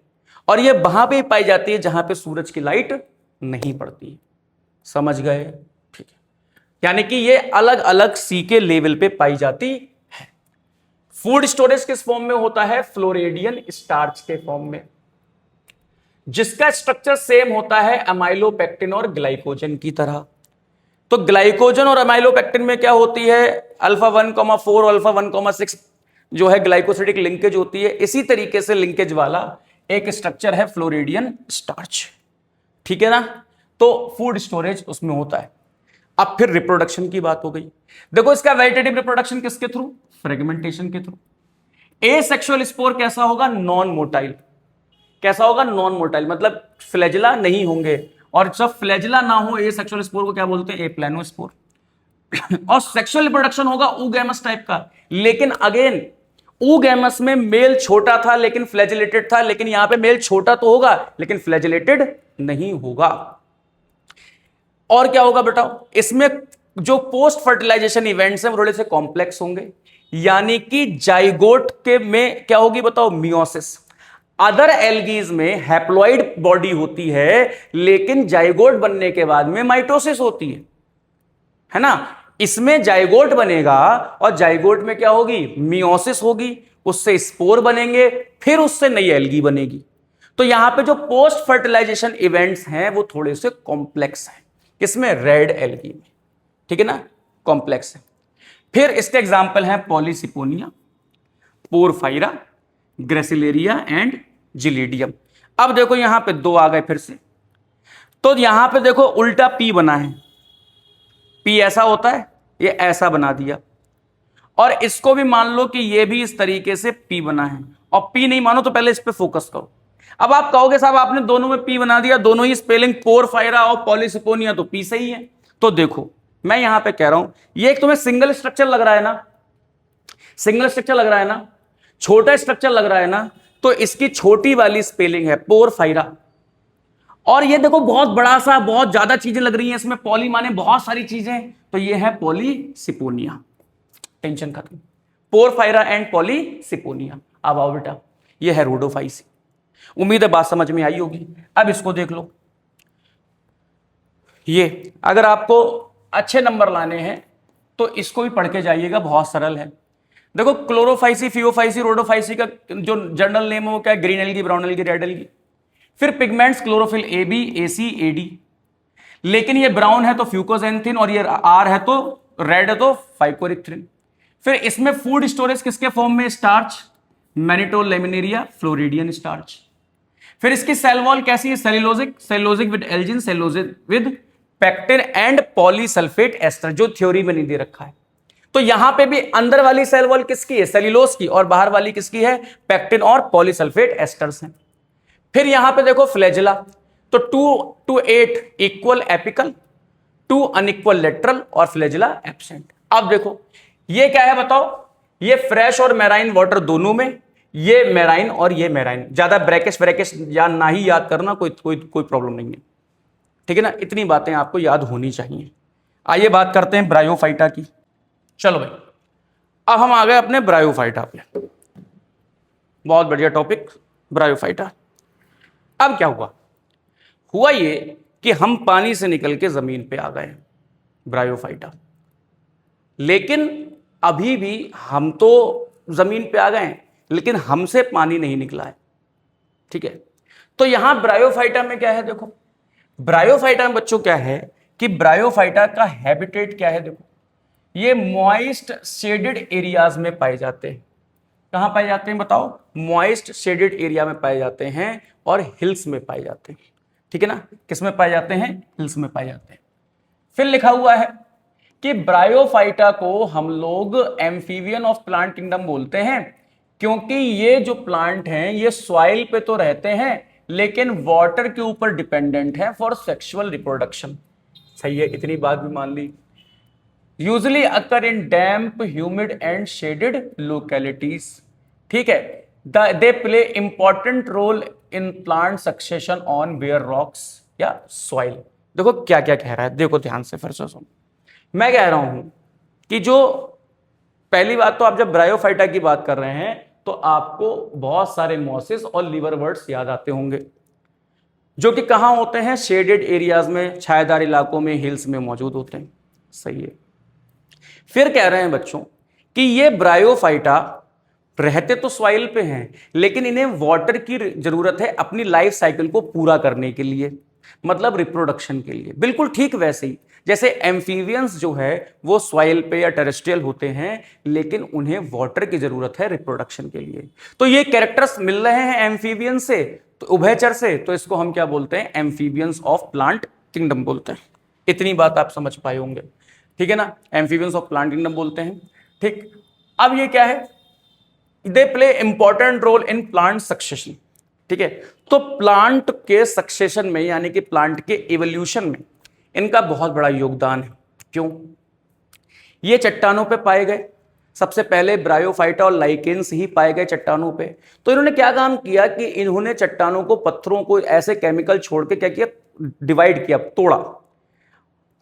Speaker 1: और ये वहां पे भी पाई जाती है जहां पे सूरज की लाइट नहीं पड़ती है। समझ गए? ठीक है, यानी कि ये अलग अलग सी के लेवल पे पाई जाती है। फूड स्टोरेज किस फॉर्म में होता है? फ्लोरेडियन स्टार्च के फॉर्म में, जिसका स्ट्रक्चर सेम होता है अमाइलोपेक्टिन और ग्लाइकोजन की तरह। तो ग्लाइकोजन और अमाइलोपेक्टिन में क्या होती है? अल्फा 1,4 और अल्फा 1,6 जो है ग्लाइकोसिडिक लिंकेज होती है। इसी तरीके से लिंकेज वाला एक स्ट्रक्चर है फ्लोरेडियन स्टार्च, ठीक है ना? तो फूड स्टोरेज उसमें होता है। अब फिर रिप्रोडक्शन की बात हो गई। देखो, इसका वेजिटेटिव रिप्रोडक्शन किसके थ्रू? फ्रेगमेंटेशन के थ्रू। एसेक्सुअल स्पोर कैसा होगा? Non motile. कैसा होगा? नॉन मोटाइल, मतलब फ्लैजिला नहीं होंगे, और जब फ्लैजिला ना हो एसेक्सुअल स्पोर को क्या बोलते हैं? एप्लानोस्पोर। और सेक्सुअल रिप्रोडक्शन होगा oogamous टाइप का, लेकिन अगेन oogamous में मेल छोटा था लेकिन फ्लैजिलेटेड था, लेकिन यहां पे मेल छोटा तो होगा लेकिन फ्लैजिलेटेड नहीं होगा। और क्या होगा बताओ? इसमें जो पोस्ट फर्टिलाइजेशन इवेंट्स हैं वो थोड़े से कॉम्प्लेक्स होंगे, यानी कि जाइगोट के में क्या होगी बताओ, मियोसिस। अदर एल्गीज में हैप्लॉइड बॉडी होती है, लेकिन जाइगोट बनने के बाद में माइटोसिस होती है ना। इसमें जाइगोट बनेगा और जाइगोट में क्या होगी, मियोसिस होगी, उससे स्पोर बनेंगे, फिर उससे नई एल्गी बनेगी। तो यहां पे जो पोस्ट फर्टिलाइजेशन इवेंट्स हैं वो थोड़े से कॉम्प्लेक्स हैं, किसमें, रेड एल्गी में, ठीक है ना, कॉम्प्लेक्स है। फिर इसके एग्जाम्पल हैं पॉलीसिपोनिया, पोरफाइरा, ग्रेसिलेरिया एंड जिलीडियम। अब देखो यहां पे दो आ गए फिर से, तो यहां पे देखो उल्टा पी बना है, पी ऐसा होता है, ये ऐसा बना दिया, और इसको भी मान लो कि ये भी इस तरीके से पी बना है, और पी नहीं मानो तो पहले इस पे फोकस करो। अब आप कहोगे साहब आपने दोनों में पी बना दिया, दोनों ही स्पेलिंग पोरफाइरा और पॉलीसिपोनिया तो पी सही है। तो देखो मैं यहां पे कह रहा हूं, ये एक तुम्हें सिंगल स्ट्रक्चर लग रहा है ना, सिंगल स्ट्रक्चर लग रहा है ना, छोटा स्ट्रक्चर लग रहा है ना, तो इसकी छोटी वाली स्पेलिंग है पोरफाइरा। और ये देखो बहुत बड़ा सा, बहुत ज्यादा चीजें लग रही हैं इसमें, पॉली माने बहुत सारी चीजें, तो ये है पॉलीसिपोनिया। टेंशन खत्म, पोरफाइरा एंड पॉलीसिपोनिया। अब आओ बेटा, ये है रोडोफाइसी। उम्मीद है बात समझ में आई होगी। अब इसको देख लो, ये अगर आपको अच्छे नंबर लाने हैं तो इसको भी पढ़ के जाइएगा, बहुत सरल है। देखो क्लोरोफाइसी, फियोफाइसी, रोडोफाइसी का जो जनरल नेम है वो क्या है, green algae, brown algae, red algae. फिर pigments chlorophyll a b, a C, A d, लेकिन ये ब्राउन है तो फ्यूकोजेंथिन, और ये आर है तो रेड है तो फाइकोरिथ्रिन। फिर इसमें फूड स्टोरेज किसके फॉर्म में, starch, mannitol laminaria, floridean starch. फिर इसकी सेल वॉल कैसी है, cellulosic, cellulosic with algin, cellulosic with pectin and polysulphate ester, जो थ्योरी में नहीं दे रखा है। तो यहां पे भी अंदर वाली सेल वॉल किसकी है, सेल्यूलोज की, और बाहर वाली किसकी है, पेक्टिन और पॉलीसल्फेट एस्टर्स हैं। फिर यहां पे देखो फ्लैजिला, तो 2 to 8 equal apical, 2 unequal lateral, और फ्लैजिला एब्सेंट। अब देखो ये क्या है बताओ, ये फ्रेश और मैराइन वाटर दोनों में, ये मैराइन और ये मैराइन। ज्यादा ब्रैकेट ब्रैकेट या ना ही याद करना, कोई कोई कोई प्रॉब्लम नहीं है, ठीक है ना, इतनी बातें आपको याद होनी चाहिए। आइए बात करते हैं ब्रायोफाइटा की। चलो भाई, अब हम आ गए अपने ब्रायोफाइटा पे, बहुत बढ़िया टॉपिक ब्रायोफाइटा। अब क्या हुआ, हुआ ये कि हम पानी से निकल के जमीन पे आ गए, ब्रायोफाइटा, लेकिन अभी भी हम तो जमीन पे आ गए, लेकिन हमसे पानी नहीं निकला है, ठीक है। तो यहां ब्रायोफाइटा में क्या है, देखो ब्रायोफाइटा में बच्चों क्या है कि ब्रायोफाइटा का हैबिटेट क्या है, देखो ये मॉइस्ट शेडेड एरियाज में पाए जाते हैं। कहां पाए जाते हैं बताओ, मॉइस्ट शेडेड एरिया में पाए जाते हैं और हिल्स में पाए जाते हैं, ठीक है ना। किस में पाए जाते हैं, हिल्स में पाए जाते हैं। फिर लिखा हुआ है कि ब्रायोफाइटा को हम लोग एम्फीबियन ऑफ प्लांट किंगडम बोलते हैं, क्योंकि ये जो प्लांट हैं ये सॉइल पे तो रहते हैं, लेकिन वाटर के ऊपर डिपेंडेंट है फॉर सेक्सुअल रिप्रोडक्शन। सही है, इतनी बात भी मान ली। Usually occur in damp, humid and shaded localities, ठीक है। They play important role in plant succession on bare rocks या सॉइल। देखो क्या क्या कह रहा है, देखो ध्यान से फिर से सुनो। मैं कह रहा हूं कि जो पहली बात तो आप जब ब्रायोफाइटा की बात कर रहे हैं तो आपको बहुत सारे मॉसेस और लीवर वर्ड्स याद आते होंगे, जो कि कहां होते हैं, शेडेड एरियाज में, छायादार इलाकों में, हिल्स में मौजूद होते हैं। सही है। फिर कह रहे हैं बच्चों कि ये ब्रायोफाइटा रहते तो सॉइल पे हैं, लेकिन इन्हें वाटर की जरूरत है अपनी लाइफ साइकिल को पूरा करने के लिए, मतलब रिप्रोडक्शन के लिए। बिल्कुल ठीक वैसे ही जैसे एम्फीबियंस जो है वो सॉइल पे या टेरेस्ट्रियल होते हैं, लेकिन उन्हें वाटर की जरूरत है रिप्रोडक्शन के लिए। तो ये कैरेक्टर्स मिल रहे हैं एम्फीबियन से, तो उभयचर से, तो इसको हम क्या बोलते हैं, एम्फीबियंस ऑफ प्लांट किंगडम बोलते हैं। इतनी बात आप समझ पाए होंगे, ठीक है ना, एम्फीबियंस ऑफ प्लांट किंगडम बोलते हैं, ठीक। अब ये क्या है, they play important role in plant succession, ठीक है। तो प्लांट के सक्सेशन में, यानी कि प्लांट के इवोल्यूशन में इनका बहुत बड़ा योगदान है। क्यों, ये चट्टानों पे पाए गए, सबसे पहले ब्रायोफाइटा और लाइकेन्स ही पाए गए चट्टानों पे। तो इन्होंने क्या काम किया कि इन्होंने चट्टानों को, पत्थरों को ऐसे केमिकल छोड़ के क्या किया, डिवाइड किया, तोड़ा,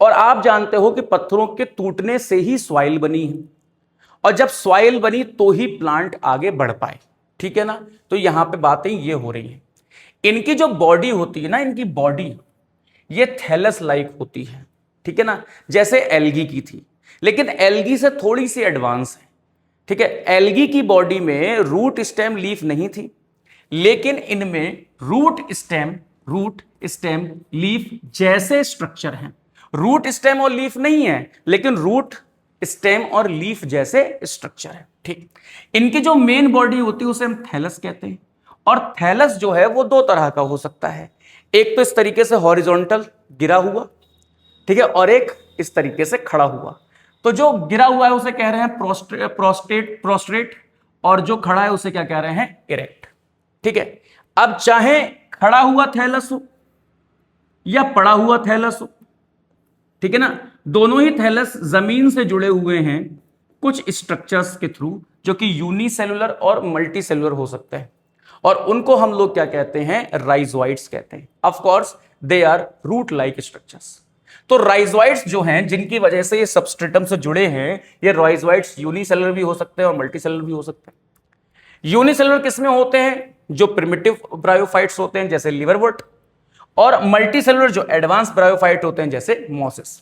Speaker 1: और आप जानते हो कि पत्थरों के टूटने से ही सॉइल बनी है, और जब सॉइल बनी तो ही प्लांट आगे बढ़ पाए, ठीक है ना। तो यहां पे बातें ये हो रही है। इनकी जो बॉडी होती है ना, इनकी बॉडी ये थैलस लाइक होती है, ठीक है ना, जैसे एल्गी की थी, लेकिन एल्गी से थोड़ी सी एडवांस है, ठीक है। एल्गी की बॉडी में रूट स्टेम लीफ नहीं थी, लेकिन इनमें रूट स्टेम लीफ जैसे स्ट्रक्चर हैं। रूट स्टेम और लीफ नहीं है, लेकिन रूट स्टेम और लीफ जैसे स्ट्रक्चर है, ठीक। इनकी जो मेन बॉडी होती है उसे हम थैलस कहते हैं, और थैलस जो है वो दो तरह का हो सकता है, एक तो इस तरीके से हॉरिजॉन्टल गिरा हुआ, ठीक है, और एक इस तरीके से खड़ा हुआ। तो जो गिरा हुआ है उसे कह रहे हैं प्रोस्ट्रेट, और जो खड़ा है उसे क्या कह रहे हैं, इरेक्ट, ठीक है। अब चाहे खड़ा हुआ थैलस हो या पड़ा हुआ थैलस हो, ठीक है ना, दोनों ही थैलस जमीन से जुड़े हुए हैं कुछ स्ट्रक्चर्स के थ्रू, जो कि यूनिसेलुलर और मल्टी सेलुलर हो सकते हैं, और उनको हम लोग क्या कहते हैं, राइजोइड्स कहते हैं। Of course they are root like structures. तो राइजोइड्स जो हैं, जिनकी वजह से ये सबस्ट्रेटम से जुड़े हैं, ये राइजोइड्स यूनिसेलुलर भी हो सकते हैं और मल्टी सेलुलर भी हो सकते हैं। यूनिसेलुलर किसमें होते हैं, जो प्रिमिटिव ब्रायोफाइट्स होते हैं जैसे लिवरवुड, और मल्टी सेलुलर जो एडवांस ब्रायोफाइट होते हैं जैसे मोसेस।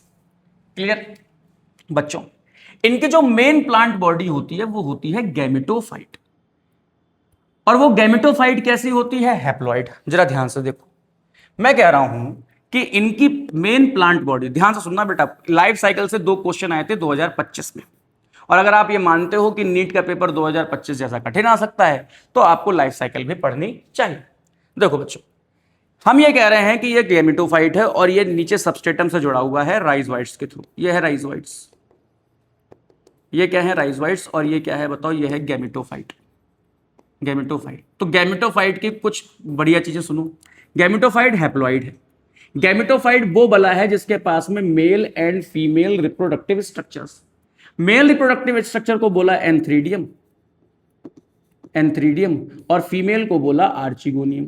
Speaker 1: क्लियर बच्चों। इनकी जो मेन प्लांट बॉडी होती है वो होती है गैमेटोफाइट, और वो गैमेटोफाइट कैसी होती है, हैप्लॉइड। जरा ध्यान से देखो, मैं कह रहा हूं कि इनकी मेन प्लांट बॉडी, ध्यान से सुनना बेटा, लाइफ साइकिल से 2 क्वेश्चन आए थे 2025 में, और अगर आप ये मानते हो कि नीट का पेपर 2025 जैसा कठिन आ सकता है तो आपको लाइफ साइकिल भी पढ़नी चाहिए। देखो बच्चों, हम ये कह रहे हैं कि ये गैमेटोफाइट है और ये नीचे सबस्ट्रेटम से जुड़ा हुआ है राइजोइड्स के थ्रू। ये है राइजोइड्स, ये क्या है, राइजोइड्स, और ये क्या है बताओ, ये है गैमेटोफाइट। गैमेटोफाइट, तो गैमेटोफाइट की कुछ बढ़िया चीजें सुनो। गैमेटोफाइट हैप्लॉइड है। गैमेटोफाइट वो बला है जिसके पास में male and female reproductive structures. Male reproductive structure को बोला एंथ्रीडियम, और फीमेल को बोला आर्चिगोनियम।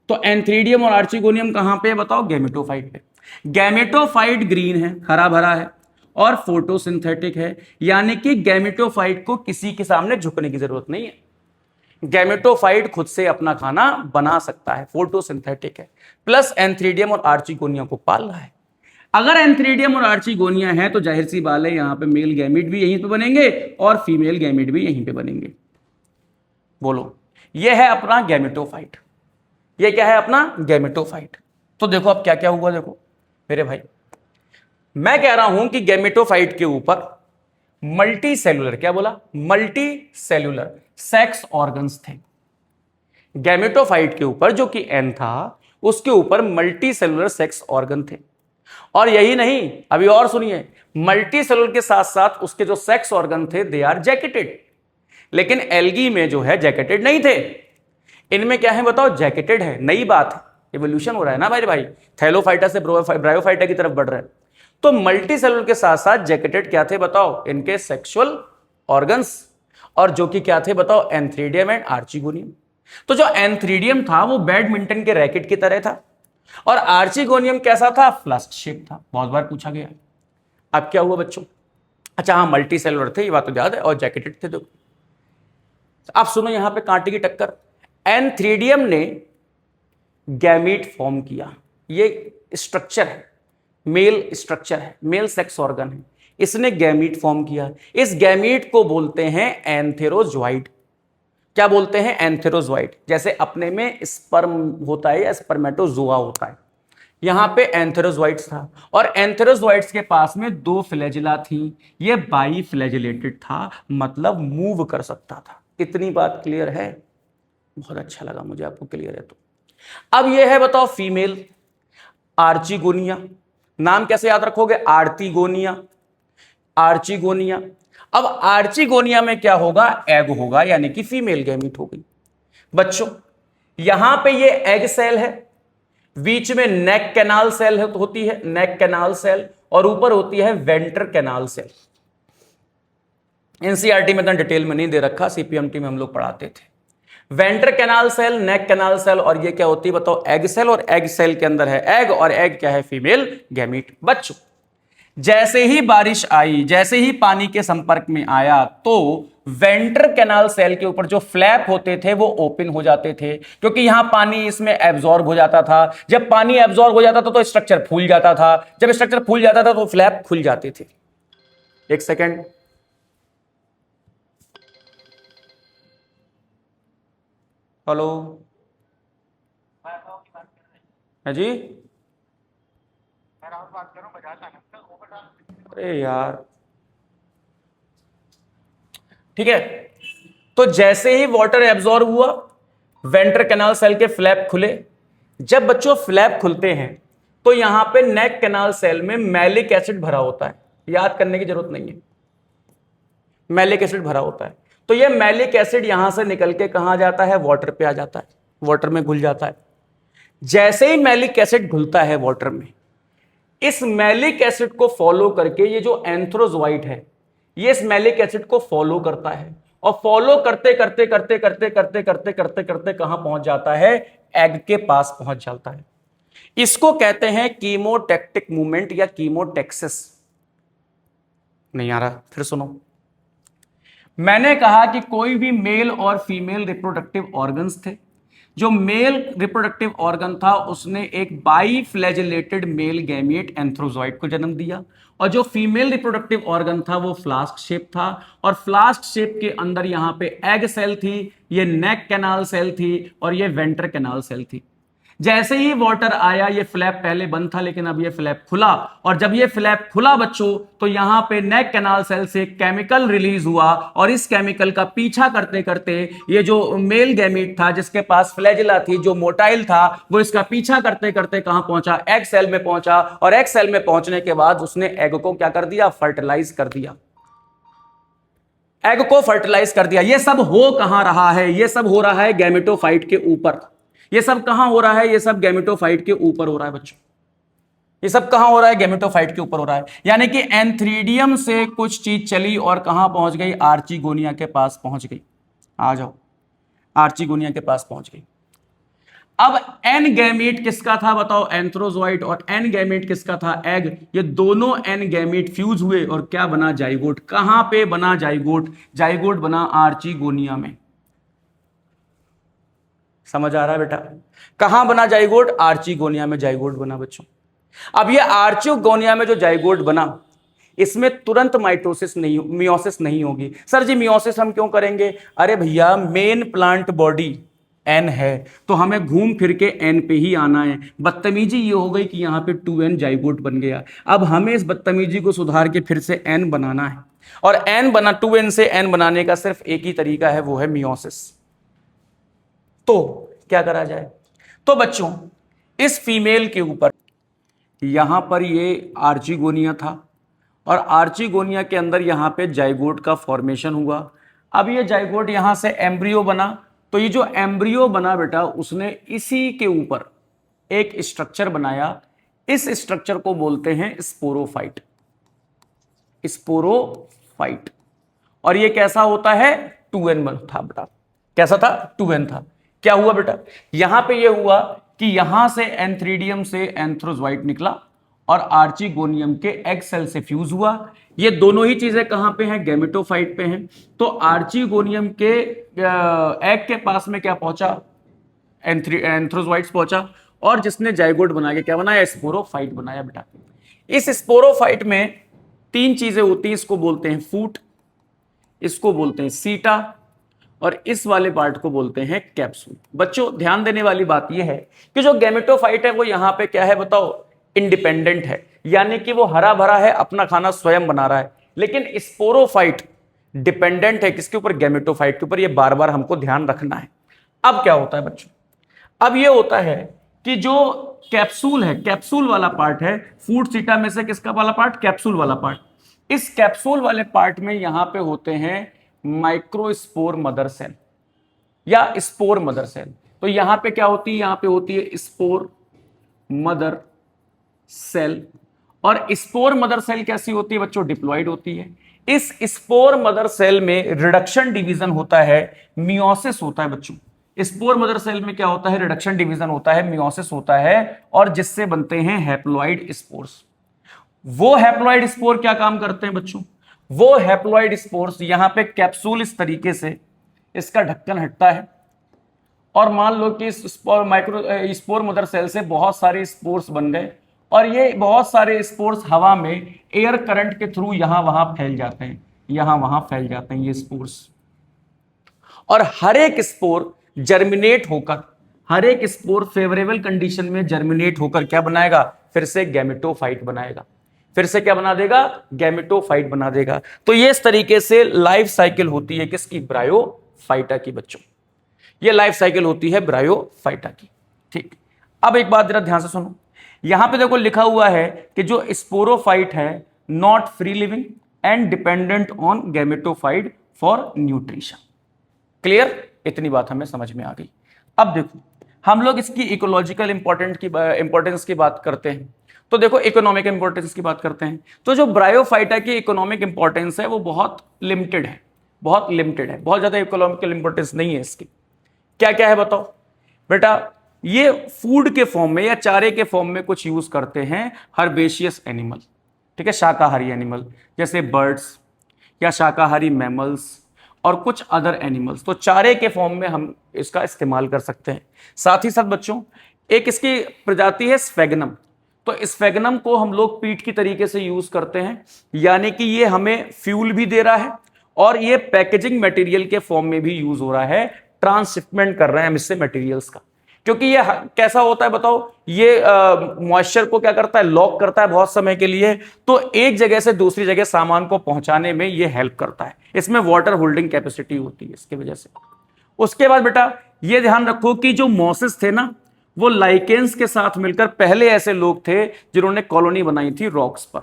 Speaker 1: तो एंथ्रीडियम और आर्चिगोनियम कहां पे बताओ, गैमेटोफाइट पे। गैमेटोफाइट ग्रीन है, हरा भरा है, और फोटोसिंथेटिक है, यानी कि गैमेटोफाइट को किसी के सामने झुकने की जरूरत नहीं है। गैमेटोफाइट खुद से अपना खाना बना सकता है, फोटोसिंथेटिक है, प्लस एंथ्रीडियम और आर्चिगोनिया को पाल रहा है। अगर एंथ्रीडियम और आर्चिगोनिया है तो जाहिर सी बात है यहां पे मेल गैमेट भी यहीं पे बनेंगे और फीमेल गैमेट भी यहीं पे बनेंगे। बोलो, यह है अपना गैमेटोफाइट। यह क्या है, अपना गैमेटोफाइट। तो देखो अब क्या क्या हुआ, देखो मेरे भाई, मैं कह रहा हूं कि गैमेटोफाइट के ऊपर मल्टी सेलुलर, क्या बोला, मल्टी सेलुलर सेक्स ऑर्गन्स थे। गैमेटोफाइट के ऊपर जो कि एन था, उसके ऊपर मल्टी सेलुलर सेक्स ऑर्गन थे। और यही नहीं, अभी और सुनिए, मल्टी सेलुलर के साथ साथ उसके जो सेक्स ऑर्गन थे दे आर जैकेटेड। लेकिन एल्गी में जो है जैकेटेड नहीं थे, इनमें क्या है बताओ, जैकेटेड है। नई बात है, इवोल्यूशन हो रहा है ना भाई, थैलोफाइटा से ब्रायोफाइटा की तरफ बढ़ रहे हैं। तो मल्टी सेलुलर के साथ साथ जैकेटेड क्या थे बताओ, इनके सेक्सुअल ऑर्गन्स, और जो कि क्या थे बताओ, एंथ्रीडियम एंड आर्चिगोनियम। तो जो एंथ्रीडियम था वो बैडमिंटन के रैकेट की तरह था, और आर्चिगोनियम कैसा था, फ्लास्क शेप था। बहुत बार पूछा गया। अब क्या हुआ बच्चों, अच्छा हाँ, मल्टी सेलुलर थे, ये बात तो याद है, और जैकेटेड थे। देखो अब सुनो, यहां पे कांटे की टक्कर। एंथ्रीडियम ने गैमीट फॉर्म किया, ये स्ट्रक्चर है, मेल स्ट्रक्चर है, मेल सेक्स ऑर्गन है, इसने गैमीट फॉर्म किया। इस गैमीट को बोलते हैं एंथेरोजोइड। क्या बोलते हैं, एंथेरोजोइड। जैसे अपने में स्पर्म होता है या स्पर्मेटोजोआ होता है, यहां पे एंथेरोजोइड्स था, और एंथेरोजोइड्स के पास में 2 फ्लैजिला थी। ये बाई फ्लैजिलेटेड था, मतलब मूव कर सकता था। इतनी बात क्लियर है? बहुत अच्छा लगा मुझे आपको क्लियर है। तो अब ये है बताओ फीमेल, आर्चिगोनिया। नाम कैसे याद रखोगे, आर्टिगोनिया, आर्चिगोनिया। अब आर्चिगोनिया में क्या होगा, एग होगा, यानी कि फीमेल गैमीट हो गई। बच्चों यहां पे ये एग सेल है, बीच में नेक कैनाल सेल होती है, नेक कैनाल सेल, और ऊपर होती है वेंटर कैनाल सेल। एनसीईआरटी में इतना डिटेल में नहीं दे रखा, सीपीएमटी में हम लोग पढ़ाते थे। वेंट्र कैनाल सेल, नेक कैनाल सेल, और ये क्या होती है बताओ, एग सेल। और एग सेल के अंदर है एग, और एग क्या है, फीमेल गैमीट। बच्चों जैसे ही बारिश आई, जैसे ही पानी के संपर्क में आया, तो वेंट्र कैनाल सेल के ऊपर जो फ्लैप होते थे वो ओपन हो जाते थे, क्योंकि यहां पानी इसमें एब्जॉर्ब हो जाता था। जब पानी एब्जॉर्ब हो जाता था तो स्ट्रक्चर फूल जाता था, जब स्ट्रक्चर फूल जाता था तो फ्लैप खुल जाते थे। एक सेकेंड, हेलो, है जी, अरे यार, ठीक है। तो जैसे ही वाटर एब्जॉर्ब हुआ, वेंट्र कैनाल सेल के फ्लैप खुले। जब बच्चों फ्लैप खुलते हैं तो यहां पे नेक कैनाल सेल में मैलिक एसिड भरा होता है, याद करने की जरूरत नहीं है, मैलिक एसिड भरा होता है। तो यह मैलिक एसिड यहां से निकल के कहां जाता है, वाटर पे आ जाता है, वाटर में घुल जाता है। जैसे ही मैलिक एसिड घुलता है वाटर में, इस मैलिक एसिड को फॉलो करके ये जो एंथ्रोजोआइट है, ये इस मैलिक एसिड को फॉलो करता है, और फॉलो करते करते करते करते करते करते करते करते कहां पहुंच जाता है, एग के पास पहुंच जाता है। इसको कहते हैं कीमोटैक्टिक मूवमेंट या कीमोटैक्सिस। नहीं आ रहा, फिर सुनो। मैंने कहा कि कोई भी मेल और फीमेल रिप्रोडक्टिव ऑर्गन्स थे। जो मेल रिप्रोडक्टिव ऑर्गन था उसने एक बाईफ्लैजिलेटेड मेल गैमिएट एंथ्रोजॉइड को जन्म दिया, और जो फीमेल रिप्रोडक्टिव ऑर्गन था वो फ्लास्क शेप था, और फ्लास्क शेप के अंदर यहां पे एग सेल थी, ये नेक कैनाल सेल थी, और ये वेंट्र कैनाल सेल थी। जैसे ही वाटर आया, ये फ्लैप पहले बंद था लेकिन अब ये फ्लैप खुला, और जब ये फ्लैप खुला बच्चों, तो यहां पे नेक कैनाल सेल से केमिकल रिलीज हुआ, और इस केमिकल का पीछा करते करते ये जो मेल गैमीट था जिसके पास फ्लैजिला थी, जो मोटाइल था, वो इसका पीछा करते करते कहां पहुंचा, एग सेल में पहुंचा, और एग सेल में पहुंचने के बाद उसने एग को क्या कर दिया, फर्टिलाइज कर दिया, एग को फर्टिलाइज कर दिया। ये सब हो कहां रहा है, ये सब हो रहा है गैमेटोफाइट के ऊपर। ये सब कहां हो रहा है, ये सब गैमेटोफाइट के ऊपर हो रहा है बच्चों। ये सब कहां हो रहा है, गैमेटोफाइट के ऊपर हो रहा है। यानी कि एंथ्रीडियम से कुछ चीज चली और कहां पहुंच गई, आर्चिगोनिया के पास पहुंच गई। आ जाओ, आर्चिगोनिया के पास पहुंच गई। अब एन गैमीट किसका था बताओ, एंथ्रोजोइट, और एन गैमीट किसका था, एग। ये दोनों एन गैमीट फ्यूज हुए और क्या बना, जाइगोट। कहां पे बना जाइगोट, जाइगोट बना आर्चिगोनिया में। समझ आ रहा है बेटा, कहां बना जाइगोट, आर्चिगोनिया में जाइगोट बना बच्चों। अब ये आर्चिगोनिया में जो जाइगोट बना, इसमें तुरंत माइटोसिस नहीं, मियोसिस नहीं होगी। सर जी मियोसिस हम क्यों करेंगे, अरे भैया मेन प्लांट बॉडी एन है, तो हमें घूम फिर के एन पे ही आना है। बदतमीजी ये हो गई कि यहां पे 2n जाइगोट बन गया। अब हमें इस बदतमीजी को सुधार के फिर से एन बनाना है, और एन बना 2n से एन बनाने का सिर्फ एक ही तरीका है, वो है मियोसिस। तो क्या करा जाए, तो बच्चों इस फीमेल के ऊपर यहां पर ये आर्चिगोनिया था, और आर्चिगोनिया के अंदर यहां पे जाइगोट का फॉर्मेशन हुआ। अब ये जाइगोट यहां से एम्ब्रियो बना, तो ये जो एम्ब्रियो बना बेटा, उसने इसी के ऊपर एक स्ट्रक्चर बनाया। इस स्ट्रक्चर को बोलते हैं स्पोरोफाइट, स्पोरोफाइट। और ये कैसा होता है, 2n था बेटा। कैसा था, 2n था। क्या हुआ बेटा, यहां पे ये हुआ कि यहां से एंथ्रीडियम से एंथ्रोजोइट निकला और आर्चिगोनियम के एग सेल से फ्यूज हुआ। ये दोनों ही चीजें कहां पे हैं, गैमेटोफाइट पे हैं। तो आर्चिगोनियम के एग के पास में क्या पहुंचा, एंथ्रोजोइट्स पहुंचा, और जिसने जाइगोट बना के क्या बनाया, स्पोरोफाइट बनाया बेटा। इस स्पोरोफाइट में तीन चीजें होती हैं, इसको बोलते हैं फूट, इसको बोलते हैं सीटा, और इस वाले पार्ट को बोलते हैं कैप्सूल। बच्चों ध्यान देने वाली बात यह है कि जो गैमेटोफाइट है वो यहां पे क्या है बताओ, इंडिपेंडेंट है, यानी कि वो हरा भरा है, अपना खाना स्वयं बना रहा है। लेकिन स्पोरोफाइट डिपेंडेंट है किसके ऊपर, गैमेटोफाइट के ऊपर। ये बार बार हमको ध्यान रखना है। अब क्या होता है बच्चों, अब ये होता है कि जो कैप्सूल है, कैप्सूल वाला पार्ट है, फूट सीटा में से किसका वाला पार्ट, कैप्सूल वाला पार्ट। इस कैप्सूल वाले पार्ट में यहां पे होते हैं माइक्रोस्पोर मदर सेल या स्पोर मदर सेल। तो यहां पे क्या होती है, यहां पे होती है स्पोर मदर सेल। और स्पोर मदर सेल कैसी होती है बच्चों, डिप्लॉइड होती है। इस स्पोर मदर सेल में रिडक्शन डिवीजन होता है, मियोसिस होता है बच्चों। स्पोर मदर सेल में क्या होता है, रिडक्शन डिवीजन होता है, मियोसिस होता है, और जिससे बनते हैं हैप्लॉइड स्पोर्स। वो हैप्लॉइड स्पोर क्या काम करते हैं बच्चों, वो हैप्लॉइड स्पोर्स यहां पे कैप्सूल इस तरीके से इसका ढक्कन हटता है, और मान लो कि स्पोर मदर सेल से बहुत सारे स्पोर्स बन गए, और ये बहुत सारे स्पोर्स हवा में एयर करंट के थ्रू यहां वहां फैल जाते हैं, यहां वहां फैल जाते हैं ये स्पोर्स। और हर एक स्पोर जर्मिनेट होकर, हर एक स्पोर फेवरेबल कंडीशन में जर्मिनेट होकर क्या बनाएगा, फिर से गैमेटोफाइट बनाएगा, फिर से क्या बना देगा, गैमेटोफाइट बना देगा। तो ये इस तरीके से लाइफ साइकिल होती है किसकी, ब्रायोफाइटा की बच्चों, ये लाइफ साइकिल होती है ब्रायोफाइटा की। ठीक, अब एक बात जरा ध्यान से सुनो, यहां पे देखो लिखा हुआ है कि जो स्पोरोफाइट है not free living and dependent on gametophyte for nutrition. Clear, इतनी बात हमें समझ में आ गई। अब देखो हम लोग इसकी इकोलॉजिकल इंपॉर्टेंस की बात करते हैं, तो देखो इकोनॉमिक इंपॉर्टेंस की बात करते हैं, तो जो ब्रायोफाइटा की इकोनॉमिक इंपॉर्टेंस है वो बहुत लिमिटेड है, बहुत लिमिटेड है, बहुत ज्यादा इकोनॉमिकल इंपॉर्टेंस नहीं है इसकी। क्या क्या है बताओ बेटा, ये फूड के फॉर्म में या चारे के फॉर्म में कुछ यूज करते हैं हर्बेशियस एनिमल, ठीक है, शाकाहारी एनिमल जैसे बर्ड्स या शाकाहारी मैमल्स और कुछ अदर एनिमल्स, तो चारे के फॉर्म में हम इसका इस्तेमाल कर सकते हैं। साथ ही साथ बच्चों एक इसकी प्रजाति है स्फेगनम, तो स्फेगनम को हम लोग पीट की तरीके से यूज करते हैं, यानी कि ये हमें फ्यूल भी दे रहा है और ये पैकेजिंग मटेरियल के फॉर्म में भी यूज हो रहा है, ट्रांसशिपमेंट कर रहे हैं हम इससे मटेरियल्स का, क्योंकि ये कैसा होता है बताओ, ये मॉइस्चर को क्या करता है, लॉक करता है बहुत समय के लिए, तो एक जगह से दूसरी जगह सामान को पहुंचाने में ये हेल्प करता है, इसमें वाटर होल्डिंग कैपेसिटी होती है इसकी वजह से। उसके बाद बेटा ये ध्यान रखो कि जो मॉसेस थे ना, वो लाइकेंस के साथ मिलकर पहले ऐसे लोग थे जिन्होंने कॉलोनी बनाई थी रॉक्स पर,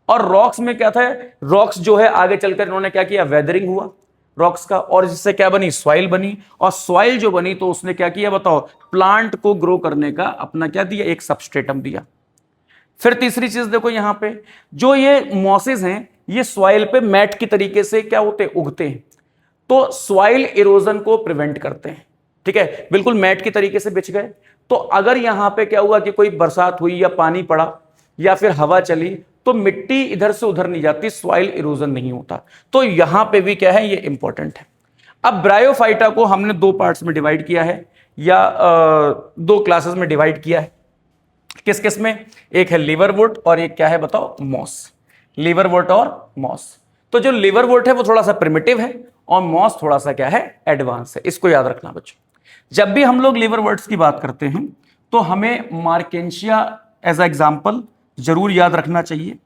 Speaker 1: और रॉक्स में क्या था, रॉक्स जो है आगे चलकर इन्होंने क्या किया, वेदरिंग हुआ रॉक्स का, और जिससे क्या बनी, सॉइल बनी, और सॉइल जो बनी तो उसने क्या किया बताओ, प्लांट को ग्रो करने का अपना क्या दिया, एक सबस्ट्रेटम दिया। फिर तीसरी चीज देखो यहां पे, जो ये मॉसेस हैं ये सॉइल पे मैट की तरीके से क्या होते हैं, उगते हैं, तो सॉइल इरोजन को प्रिवेंट करते हैं, ठीक है, बिल्कुल मैट की तरीके से बिछ गए। तो अगर यहां पे क्या हुआ कि कोई बरसात हुई या पानी पड़ा या फिर हवा चली, तो मिट्टी इधर से उधर नहीं जाती, सॉइल इरोजन नहीं होता, तो यहां पे भी क्या है, ये इंपॉर्टेंट है। अब ब्रायोफाइटा को हमने दो पार्ट्स में डिवाइड किया है, या दो क्लासेस में डिवाइड किया है, किस किस में, एक है लिवरवुड और एक क्या है बताओ, मॉस, लिवरवुड और मॉस। तो जो लिवरवुड है वो थोड़ा सा प्रिमिटिव है और मॉस थोड़ा सा क्या है, एडवांस है, इसको याद रखना बच्चों। जब भी हम लोग लिवरवुड्स की बात करते हैं तो हमें मार्केंशिया एज अ एग्जाम्पल जरूर याद रखना चाहिए,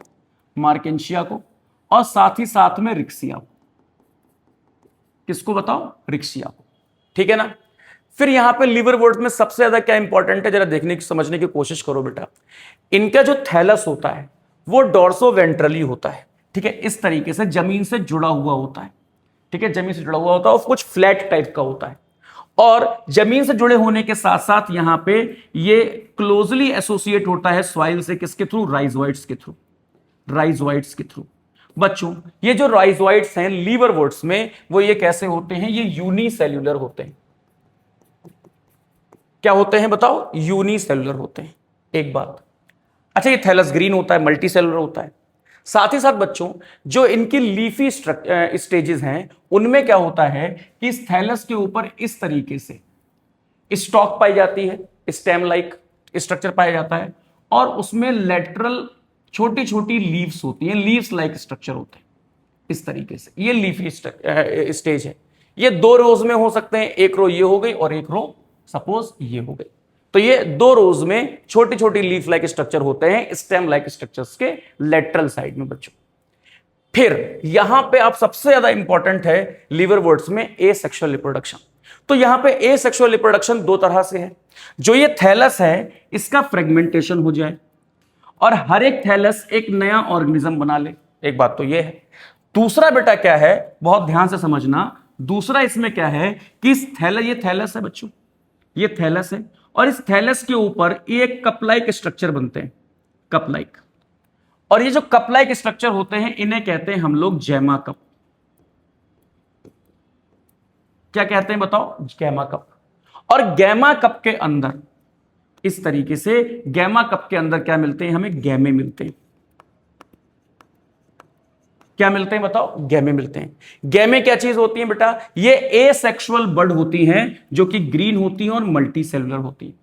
Speaker 1: मार्केंशिया को, और साथ ही साथ में रिक्सिया को। किसको बताओ, रिक्सिया को, ठीक है ना। फिर यहां पे लिवरवुड्स में सबसे ज्यादा क्या इंपॉर्टेंट है, जरा देखने की समझने की कोशिश करो बेटा। इनका जो थैलस होता है वो डॉर्सो वेंट्रली होता है, ठीक है, इस तरीके से जमीन से जुड़ा हुआ होता है, ठीक है, जमीन से जुड़ा हुआ होता है और कुछ फ्लैट टाइप का होता है, और जमीन से जुड़े होने के साथ साथ यहां पे ये क्लोजली एसोसिएट होता है सॉइल से, किसके थ्रू, राइजोइड्स के थ्रू, राइजोइड्स के थ्रू। बच्चों ये जो राइजोइड्स हैं लिवरवुड्स में, वो ये कैसे होते हैं, ये यूनिसेल्यूलर होते हैं। क्या होते हैं बताओ, यूनिसेल्यूलर होते हैं। एक बात, अच्छा ये थैलस ग्रीन होता है, मल्टी सेलुलर होता है। साथ ही साथ बच्चों जो इनकी लीफी स्टेजेस हैं उनमें क्या होता है कि इस थैलस के ऊपर इस तरीके से स्टॉक पाई जाती है, स्टेम लाइक स्ट्रक्चर पाया जाता है, और उसमें लेटरल छोटी छोटी लीव्स होती हैं, लीव्स लाइक स्ट्रक्चर होते हैं इस तरीके से। ये लीफी स्टेज है, ये दो रोज में हो सकते हैं, एक रो ये हो गई और एक रो सपोज ये हो गई, तो ये दो रोज में छोटी छोटी लीफ लाइक स्ट्रक्चर होते हैं स्टेम लाइक स्ट्रक्चर्स के लेटरल साइड में बच्चों। फिर यहां पे आप सबसे ज्यादा इंपॉर्टेंट है लिवरवुड्स में एसेक्सुअल रिप्रोडक्शन। तो यहां पे एसेक्सुअल रिप्रोडक्शन दो तरह से है, जो ये थैलस है इसका फ्रेगमेंटेशन हो जाए और हर एक थैलस एक नया ऑर्गेनिज्म बना ले, एक बात तो ये है। दूसरा बेटा क्या है, बहुत ध्यान से समझना, दूसरा इसमें क्या है कि इस थैलस, ये थैलस है बच्चों, ये थैलस है, और इस थैलस के ऊपर एक कप लाइक स्ट्रक्चर बनते हैं, कप लाइक, और ये जो कप लाइक स्ट्रक्चर होते हैं इन्हें कहते हैं हम लोग जैमा कप। क्या कहते हैं बताओ, जैमा कप। और गैमा कप के अंदर इस तरीके से गैमा कप के अंदर क्या मिलते हैं, हमें गैमे मिलते हैं। क्या मिलते हैं बताओ, गैमे मिलते हैं। गैमे क्या चीज होती है बेटा, ये एसेक्सुअल बड होती हैं जो कि ग्रीन होती हैं और मल्टी सेलुलर होती हैं,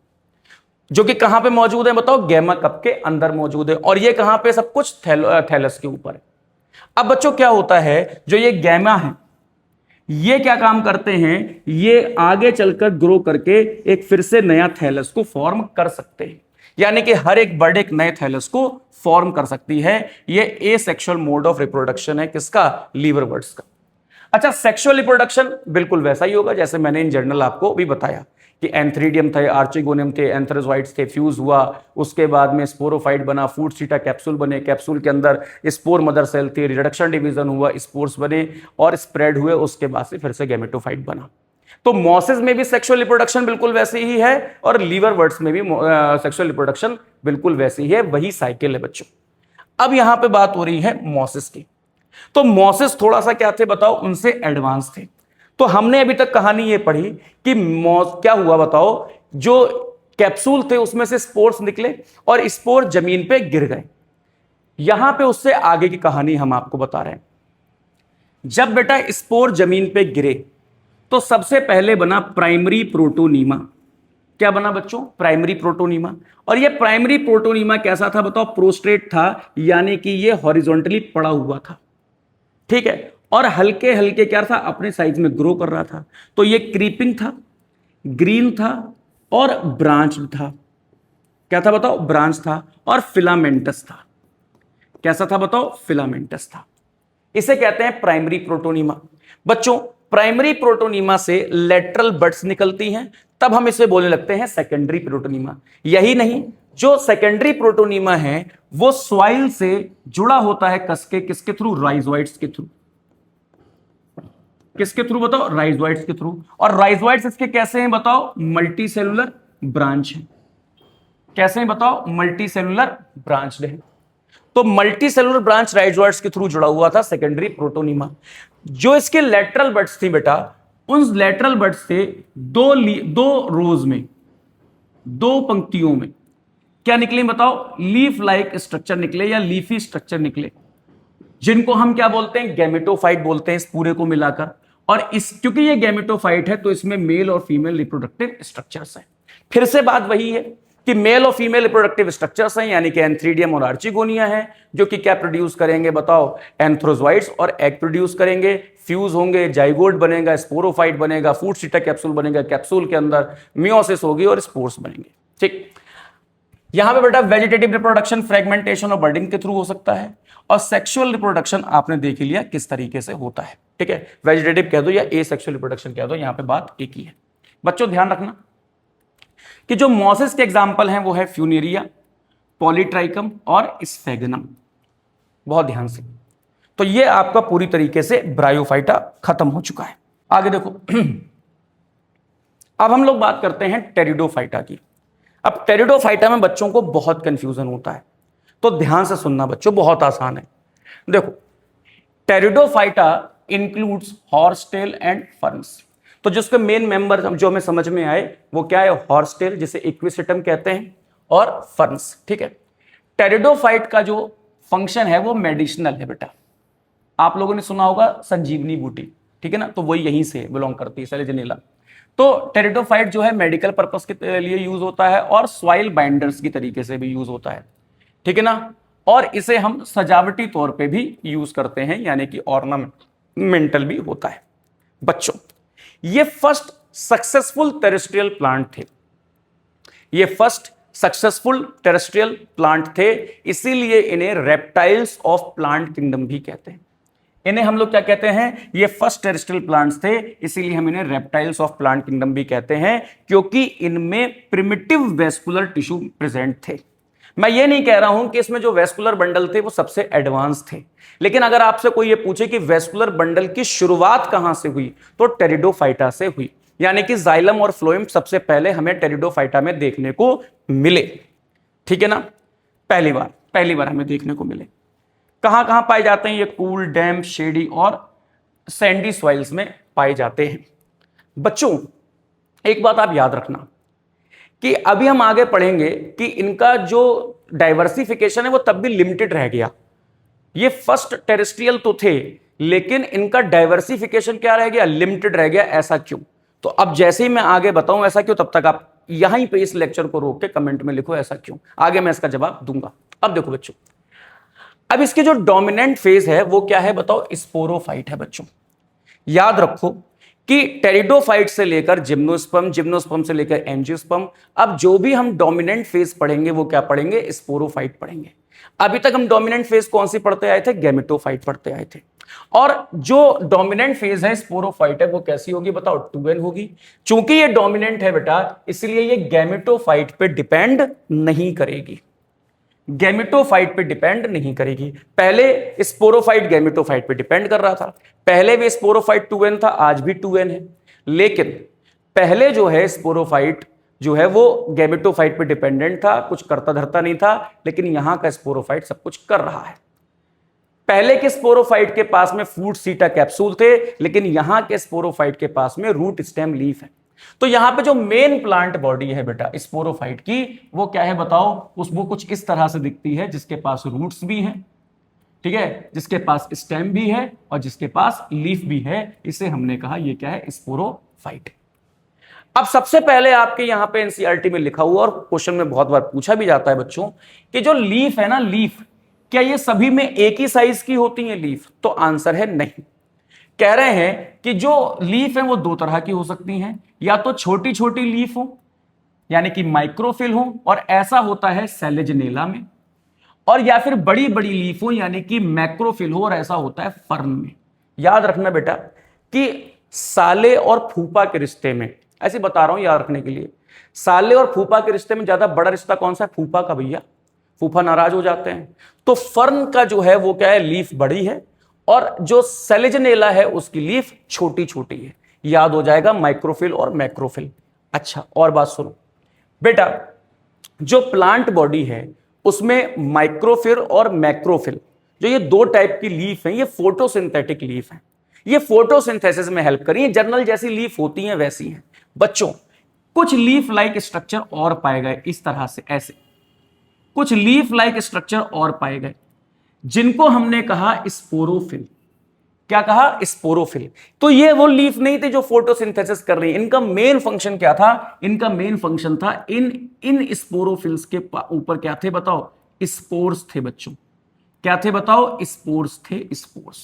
Speaker 1: जो कि कहां पे मौजूद है बताओ, गैमा कप के अंदर मौजूद है। और ये कहां पे सब कुछ, थैलस के ऊपर है। अब बच्चों क्या होता है, जो ये गैमा है ये क्या काम करते हैं, ये आगे चलकर ग्रो करके एक फिर से नया थैलस को फॉर्म कर सकते हैं। यानी कि हर एक बर्ड एक नए थैलस को फॉर्म कर सकती है। ये एसेक्सुअल मोड ऑफ रिप्रोडक्शन है, किसका, लीवर बर्ड्स का। अच्छा, सेक्सुअल रिप्रोडक्शन बिल्कुल वैसा ही होगा जैसे मैंने इन जनरल आपको भी बताया कि एंथ्रीडियम थे, आर्चिगोनियम थे, एंथ्रोजोइट्स थे, फ्यूज हुआ, उसके बाद में स्पोरोफाइट बना, फूड सीटा कैप्सूल बने, कैप्सूल के अंदर स्पोर मदर सेल थी, रिडक्शन डिवीजन हुआ, स्पोर्स बने और स्प्रेड हुए, उसके बाद से फिर से गैमेटोफाइट बना। तो मॉसेस में भी सेक्सुअल रिप्रोडक्शन बिल्कुल वैसे ही है और लीवर बर्ड्स में भी सेक्सुअल रिप्रोडक्शन बिल्कुल वैसे ही है, वही साइकिल है बच्चों। अब यहां पे बात हो रही है मॉसेस की। तो मॉसेस थोड़ा सा क्या थे बताओ, उनसे एडवांस थे। तो हमने अभी तक कहानी ये पढ़ी कि क्या हुआ बताओ, जो कैप्सूल थे उसमें से स्पोर्स निकले और स्पोर जमीन पे गिर गए। यहां पे उससे आगे की कहानी हम आपको बता रहे हैं। जब बेटा स्पोर जमीन पे गिरे तो सबसे पहले बना प्राइमरी प्रोटोनीमा। क्या बना बच्चों, प्राइमरी प्रोटोनीमा। और ये प्राइमरी प्रोटोनीमा कैसा था बताओ, प्रोस्ट्रेट था, यानी कि ये हॉरिजॉन्टली पड़ा हुआ था, ठीक है, और हल्के हल्के क्या था, अपने साइज में ग्रो कर रहा था। तो ये क्रीपिंग था, ग्रीन था और ब्रांच था। क्या था बताओ, ब्रांच था और फिलामेंटस था। कैसा था बताओ, फिलामेंटस था। इसे कहते हैं प्राइमरी प्रोटोनीमा। बच्चों, प्राइमरी प्रोटोनीमा से लेटरल बड्स निकलती हैं, तब हम इसे बोलने लगते हैं सेकेंडरी प्रोटोनीमा। यही नहीं, जो सेकेंडरी प्रोटोनीमा है वो सॉइल से जुड़ा होता है कसके, किसके थ्रू, राइजोइड्स के थ्रू। किसके थ्रू बताओ, राइजोइड्स के थ्रू। और राइजोइड्स इसके कैसे हैं बताओ, मल्टी सेलुलर ब्रांच है। कैसे हैं बताओ, मल्टी सेलुलर ब्रांच है। तो मल्टी सेलुलर ब्रांच राइजोइड्स के थ्रू जुड़ा हुआ था सेकेंडरी प्रोटोनीमा। जो इसके लेटरल बड्स थी बेटा, उन लेटरल बड्स से दो रोज में, दो पंक्तियों में क्या निकले बताओ, लीफ लाइक स्ट्रक्चर निकले या लीफी स्ट्रक्चर निकले, जिनको हम क्या बोलते हैं, गैमेटोफाइट बोलते हैं इस पूरे को मिलाकर। और इस क्योंकि ये गैमेटोफाइट है तो इसमें मेल और फीमेल रिप्रोडक्टिव स्ट्रक्चर्स हैं। फिर से बात वही है कि मेल और फीमेल रिप्रोडक्टिव स्ट्रक्चर्स हैं, यानी कि एंथ्रीडियम और आर्चिगोनिया हैं, जो कि क्या प्रोड्यूस करेंगे बताओ, एंथ्रोजोइड्स और एग प्रोड्यूस करेंगे, फ्यूज होंगे, जाइगोट बनेगा, स्पोरोफाइट बनेगा, फूड सीटा कैप्सूल बनेगा, कैप्सूल के अंदर मियोसिस होगी और स्पोर्स बनेंगे। ठीक, यहां पे बेटा वेजिटेटिव रिप्रोडक्शन फ्रेगमेंटेशन और बर्डिंग के थ्रू हो सकता है, और सेक्सुअल रिप्रोडक्शन आपने देख लिया किस तरीके से होता है। ठीक है, वेजिटेटिव कह दो या एसेक्सुअल रिप्रोडक्शन कह दो, यहां पे बात एक ही है। बच्चों ध्यान रखना कि जो मॉसेस के एग्जाम्पल हैं वो है फ्यूनेरिया, पॉलीट्राइकम और स्फेगनम। बहुत ध्यान से। तो ये आपका पूरी तरीके से ब्रायोफाइटा खत्म हो चुका है। आगे देखो अब हम लोग बात करते हैं टेरिडोफाइटा की। अब टेरिडोफाइटा में बच्चों को बहुत कंफ्यूजन होता है, तो ध्यान से सुनना बच्चों, बहुत आसान है। देखो, pteridophyta includes horsetail and ferns. तो जिसके मेन मेंबर जो हमें समझ में आए वो क्या है, हॉर्सटेल जिसे इक्विसेटम कहते हैं, और फर्न्स। ठीक है, टेरिडोफाइट का जो फंक्शन है वो मेडिसिनल है बेटा। आप लोगों ने सुना होगा संजीवनी बूटी, ठीक है ना, तो वही यहीं से बिलोंग करती है, सेलेजेनिला। तो टेरिडोफाइट जो है मेडिकल पर्पस के लिए यूज होता है और सॉइल बाइंडर्स की तरीके से भी यूज होता है, ठीक है ना। और इसे हम सजावटी तौर पे भी यूज करते हैं, यानी कि ऑर्नामेंटल भी होता है। बच्चों, ये फर्स्ट सक्सेसफुल टेरेस्ट्रियल प्लांट थे, ये फर्स्ट सक्सेसफुल टेरेस्ट्रियल प्लांट थे, इसीलिए इन्हें रेप्टाइल्स ऑफ प्लांट किंगडम भी कहते हैं। इन्हें हम लोग क्या कहते हैं, ये फर्स्ट टेरेस्ट्रियल प्लांट्स थे, इसीलिए हम इन्हें रेप्टाइल्स ऑफ प्लांट किंगडम भी कहते हैं, क्योंकि इनमें प्रिमिटिव वेस्कुलर टिश्यू प्रेजेंट थे। मैं ये नहीं कह रहा हूं कि इसमें जो वेस्कुलर बंडल थे वो सबसे एडवांस थे, लेकिन अगर आपसे कोई ये पूछे कि वेस्कुलर बंडल की शुरुआत कहां से हुई, तो टेरिडोफाइटा से हुई। यानी कि जाइलम और फ्लोएम सबसे पहले हमें टेरिडोफाइटा में देखने को मिले, ठीक है ना। पहली बार हमें देखने को मिले। कहां कहां पाए जाते हैं ये, कूल, डैम, शेडी और सैंडी सॉइल्स में पाए जाते हैं। बच्चों, एक बात आप याद रखना कि अभी हम आगे पढ़ेंगे कि इनका जो डाइवर्सिफिकेशन है वो तब भी लिमिटेड रह गया। ये फर्स्ट टेरेस्ट्रियल तो थे, लेकिन इनका डाइवर्सिफिकेशन क्या रह गया, लिमिटेड रह गया। ऐसा क्यों? तो अब जैसे ही मैं आगे बताऊं ऐसा क्यों, तब तक आप यहीं पे इस लेक्चर को रोक के कमेंट में लिखो ऐसा क्यों, आगे मैं इसका जवाब दूंगा। अब देखो बच्चों, अब इसके जो डोमिनेंट फेज है वो क्या है बताओ, स्पोरोफाइट है बच्चों। याद रखो कि टेरिडोफाइट से लेकर जिम्नोस्पर्म, जिम्नोस्पर्म से लेकर एंजियोस्पर्म, अब जो भी हम डोमिनेंट फेज पढ़ेंगे वो क्या पढ़ेंगे, स्पोरोफाइट पढ़ेंगे। अभी तक हम डोमिनेंट फेज कौन सी पढ़ते आए थे, गैमेटोफाइट पढ़ते आए थे। और जो डोमिनेंट फेज है स्पोरोफाइट है वो कैसी होगी बताओ, 2n होगी। चूंकि ये डोमिनेंट है बेटा, इसलिए ये गैमेटोफाइट पे डिपेंड नहीं करेगी, गैमेटोफाइट पे डिपेंड नहीं करेगी। पहले स्पोरोफाइट गैमेटोफाइट पे डिपेंड कर रहा था, पहले भी स्पोरोफाइट 2n था, आज भी 2n है। लेकिन पहले जो है स्पोरोफाइट जो है वो गैमेटोफाइट पे डिपेंडेंट था, कुछ करता धरता नहीं था। लेकिन यहां का स्पोरोफाइट सब कुछ कर रहा है। पहले के स्पोरोफाइट के पास में फूट सीटा कैप्सूल थे, लेकिन यहां के स्पोरोफाइट के पास में रूट स्टेम लीफ है। तो यहां पे जो मेन प्लांट बॉडी है बेटा स्पोरोफाइट की, वो क्या है बताओ, वो कुछ इस तरह से दिखती है, जिसके पास रूट्स भी हैं, ठीक है, जिसके पास स्टेम भी है और जिसके पास लीफ भी है। इसे हमने कहा ये क्या है, स्पोरोफाइट। अब सबसे पहले आपके यहां पे एनसीईआरटी में लिखा हुआ और क्वेश्चन में बहुत बार पूछा भी जाता है बच्चों कि जो लीफ है ना, लीफ क्या ये सभी में एक ही साइज की होती है लीफ? तो आंसर है नहीं। कह रहे हैं कि जो लीफ है वो दो तरह की हो सकती हैं, या तो छोटी छोटी लीफ हो यानी कि माइक्रोफिल हो, और ऐसा होता है सेलेजनेला में, और या फिर बड़ी बड़ी लीफ हो यानी कि मैक्रोफिल हो, और ऐसा होता है फर्न में। याद रखना बेटा कि साले और फूफा के रिश्ते में, ऐसे बता रहा हूं याद रखने के लिए, साले और फूफा के रिश्ते में ज्यादा बड़ा रिश्ता कौन सा है, फूफा का भैया, फूफा नाराज हो जाते हैं। तो फर्न का जो है वो क्या है, लीफ बड़ी है, और जो सेलेजनेला है उसकी लीफ छोटी छोटी है। याद हो जाएगा माइक्रोफिल और मैक्रोफिल। अच्छा और बात सुनो बेटा, जो प्लांट बॉडी है उसमें माइक्रोफिल और मैक्रोफिल, जो ये दो टाइप की लीफ है, ये फोटोसिंथेटिक लीफ है। ये फोटोसिंथेसिस में हेल्प करी, जर्नल जैसी लीफ होती हैं वैसी हैं बच्चों। कुछ लीफ लाइक स्ट्रक्चर और पाए गए इस तरह से, ऐसे कुछ लीफ लाइक स्ट्रक्चर और पाए गए, जिनको हमने कहा स्पोरोफिल। क्या कहा, स्पोरोफिल। तो ये वो लीफ नहीं थे जो फोटोसिंथेसिस कर रही है। इनका मेन फंक्शन क्या था, इनका मेन फंक्शन था इन स्पोरोफिल्स के ऊपर क्या थे बताओ, स्पोर्स थे बच्चों। क्या थे बताओ, स्पोर्स थे, स्पोर्स,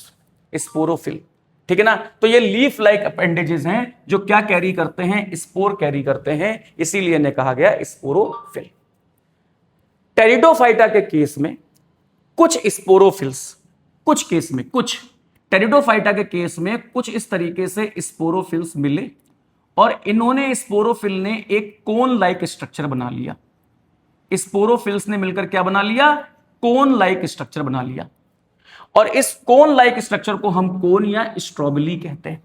Speaker 1: स्पोरोफिल। ठीक है ना। तो ये लीफ लाइक अपेंडेजेस हैं जो क्या कैरी करते हैं, स्पोर कैरी करते हैं, इसीलिए इन्हें कहा गया स्पोरोफिल। टेरिडोफाइटा के केस में कुछ स्पोरोफिल्स, कुछ केस में, कुछ टेरिडोफाइटा के केस में कुछ इस तरीके से स्पोरोफिल्स मिले, और इन्होंने स्पोरोफिल ने एक कोन लाइक स्ट्रक्चर बना लिया। स्पोरोफिल्स ने मिलकर क्या बना लिया, कोन लाइक स्ट्रक्चर बना लिया। और इस कोन लाइक स्ट्रक्चर को हम कोन या स्ट्रॉबेली कहते हैं।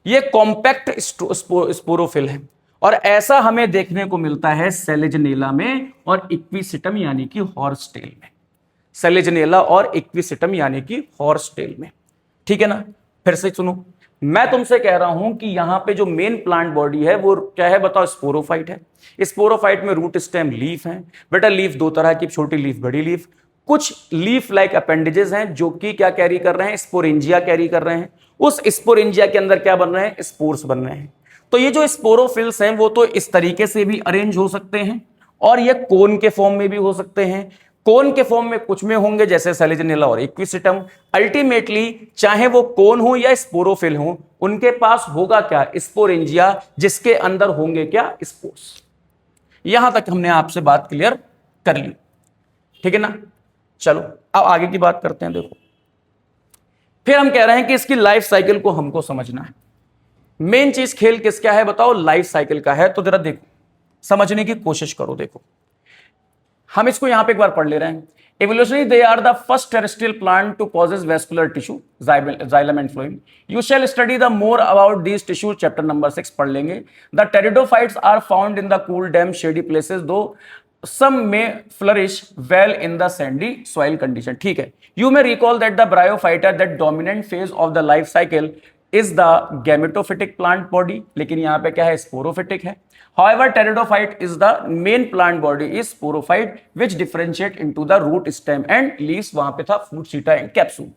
Speaker 1: यह कॉम्पैक्ट स्पोरोफिल है, और ऐसा हमें देखने को मिलता है सेलेजनेला में और इक्विसिटम यानी कि हॉर्स टेल में। सेलेजनेला और इक्विसिटम यानी कि हॉर्स टेल में। ठीक है ना। फिर से सुनो, मैं तुमसे कह रहा हूं कि यहां पे जो मेन प्लांट बॉडी है वो क्या है बताओ, स्पोरोफाइट है। स्पोरोफाइट में रूट स्टेम लीफ है बेटा, लीफ दो तरह की, छोटी लीफ बड़ी लीफ। कुछ लीफ लाइक अपेंडेजेस हैं जो कि क्या कैरी कर रहे हैं, स्पोरेंजिया कैरी कर रहे हैं। उस स्पोरेंजिया के अंदर क्या बन रहे हैं, स्पोर्स बन रहे हैं। तो ये जो स्पोरोफिल्स हैं वो तो इस तरीके से भी अरेंज हो सकते हैं, और ये कोन के फॉर्म में भी हो सकते हैं। कोन के फॉर्म में कुछ में होंगे जैसे सेलेजनेला और इक्विसिटम। अल्टीमेटली चाहे वो कोन हो या स्पोरोफिल हो, उनके पास होगा क्या, स्पोरेंजिया, जिसके अंदर होंगे क्या, स्पोर्स। यहां तक हमने आपसे बात क्लियर कर ली। ठीक है ना। चलो अब आगे की बात करते हैं। देखो फिर हम कह रहे हैं कि इसकी लाइफ साइकिल को हमको समझना है। मेन चीज खेल किसका है बताओ, लाइफ साइकिल का है। तो जरा देखो, समझने की कोशिश करो। देखो हम इसको यहां पे एक बार पढ़ ले रहे हैं। Evolutionally, they are the first terrestrial plant to possess vascular tissue, xylem and phloem. You shall study the more about these tissues, chapter number 6 पढ़ लेंगे. The pteridophytes are found in the cool, damp, shady places, though some may flourish well in the sandy soil condition. ठीक है. You may recall that the bryophyta, that dominant phase of the life cycle, is the gametophytic plant body, लेकिन यहां पे क्या है, sporophytic है। However, pteridophyte is the main plant body is sporophyte which differentiate into the root, stem and leaves. वहां पे था fruit, seta and capsule.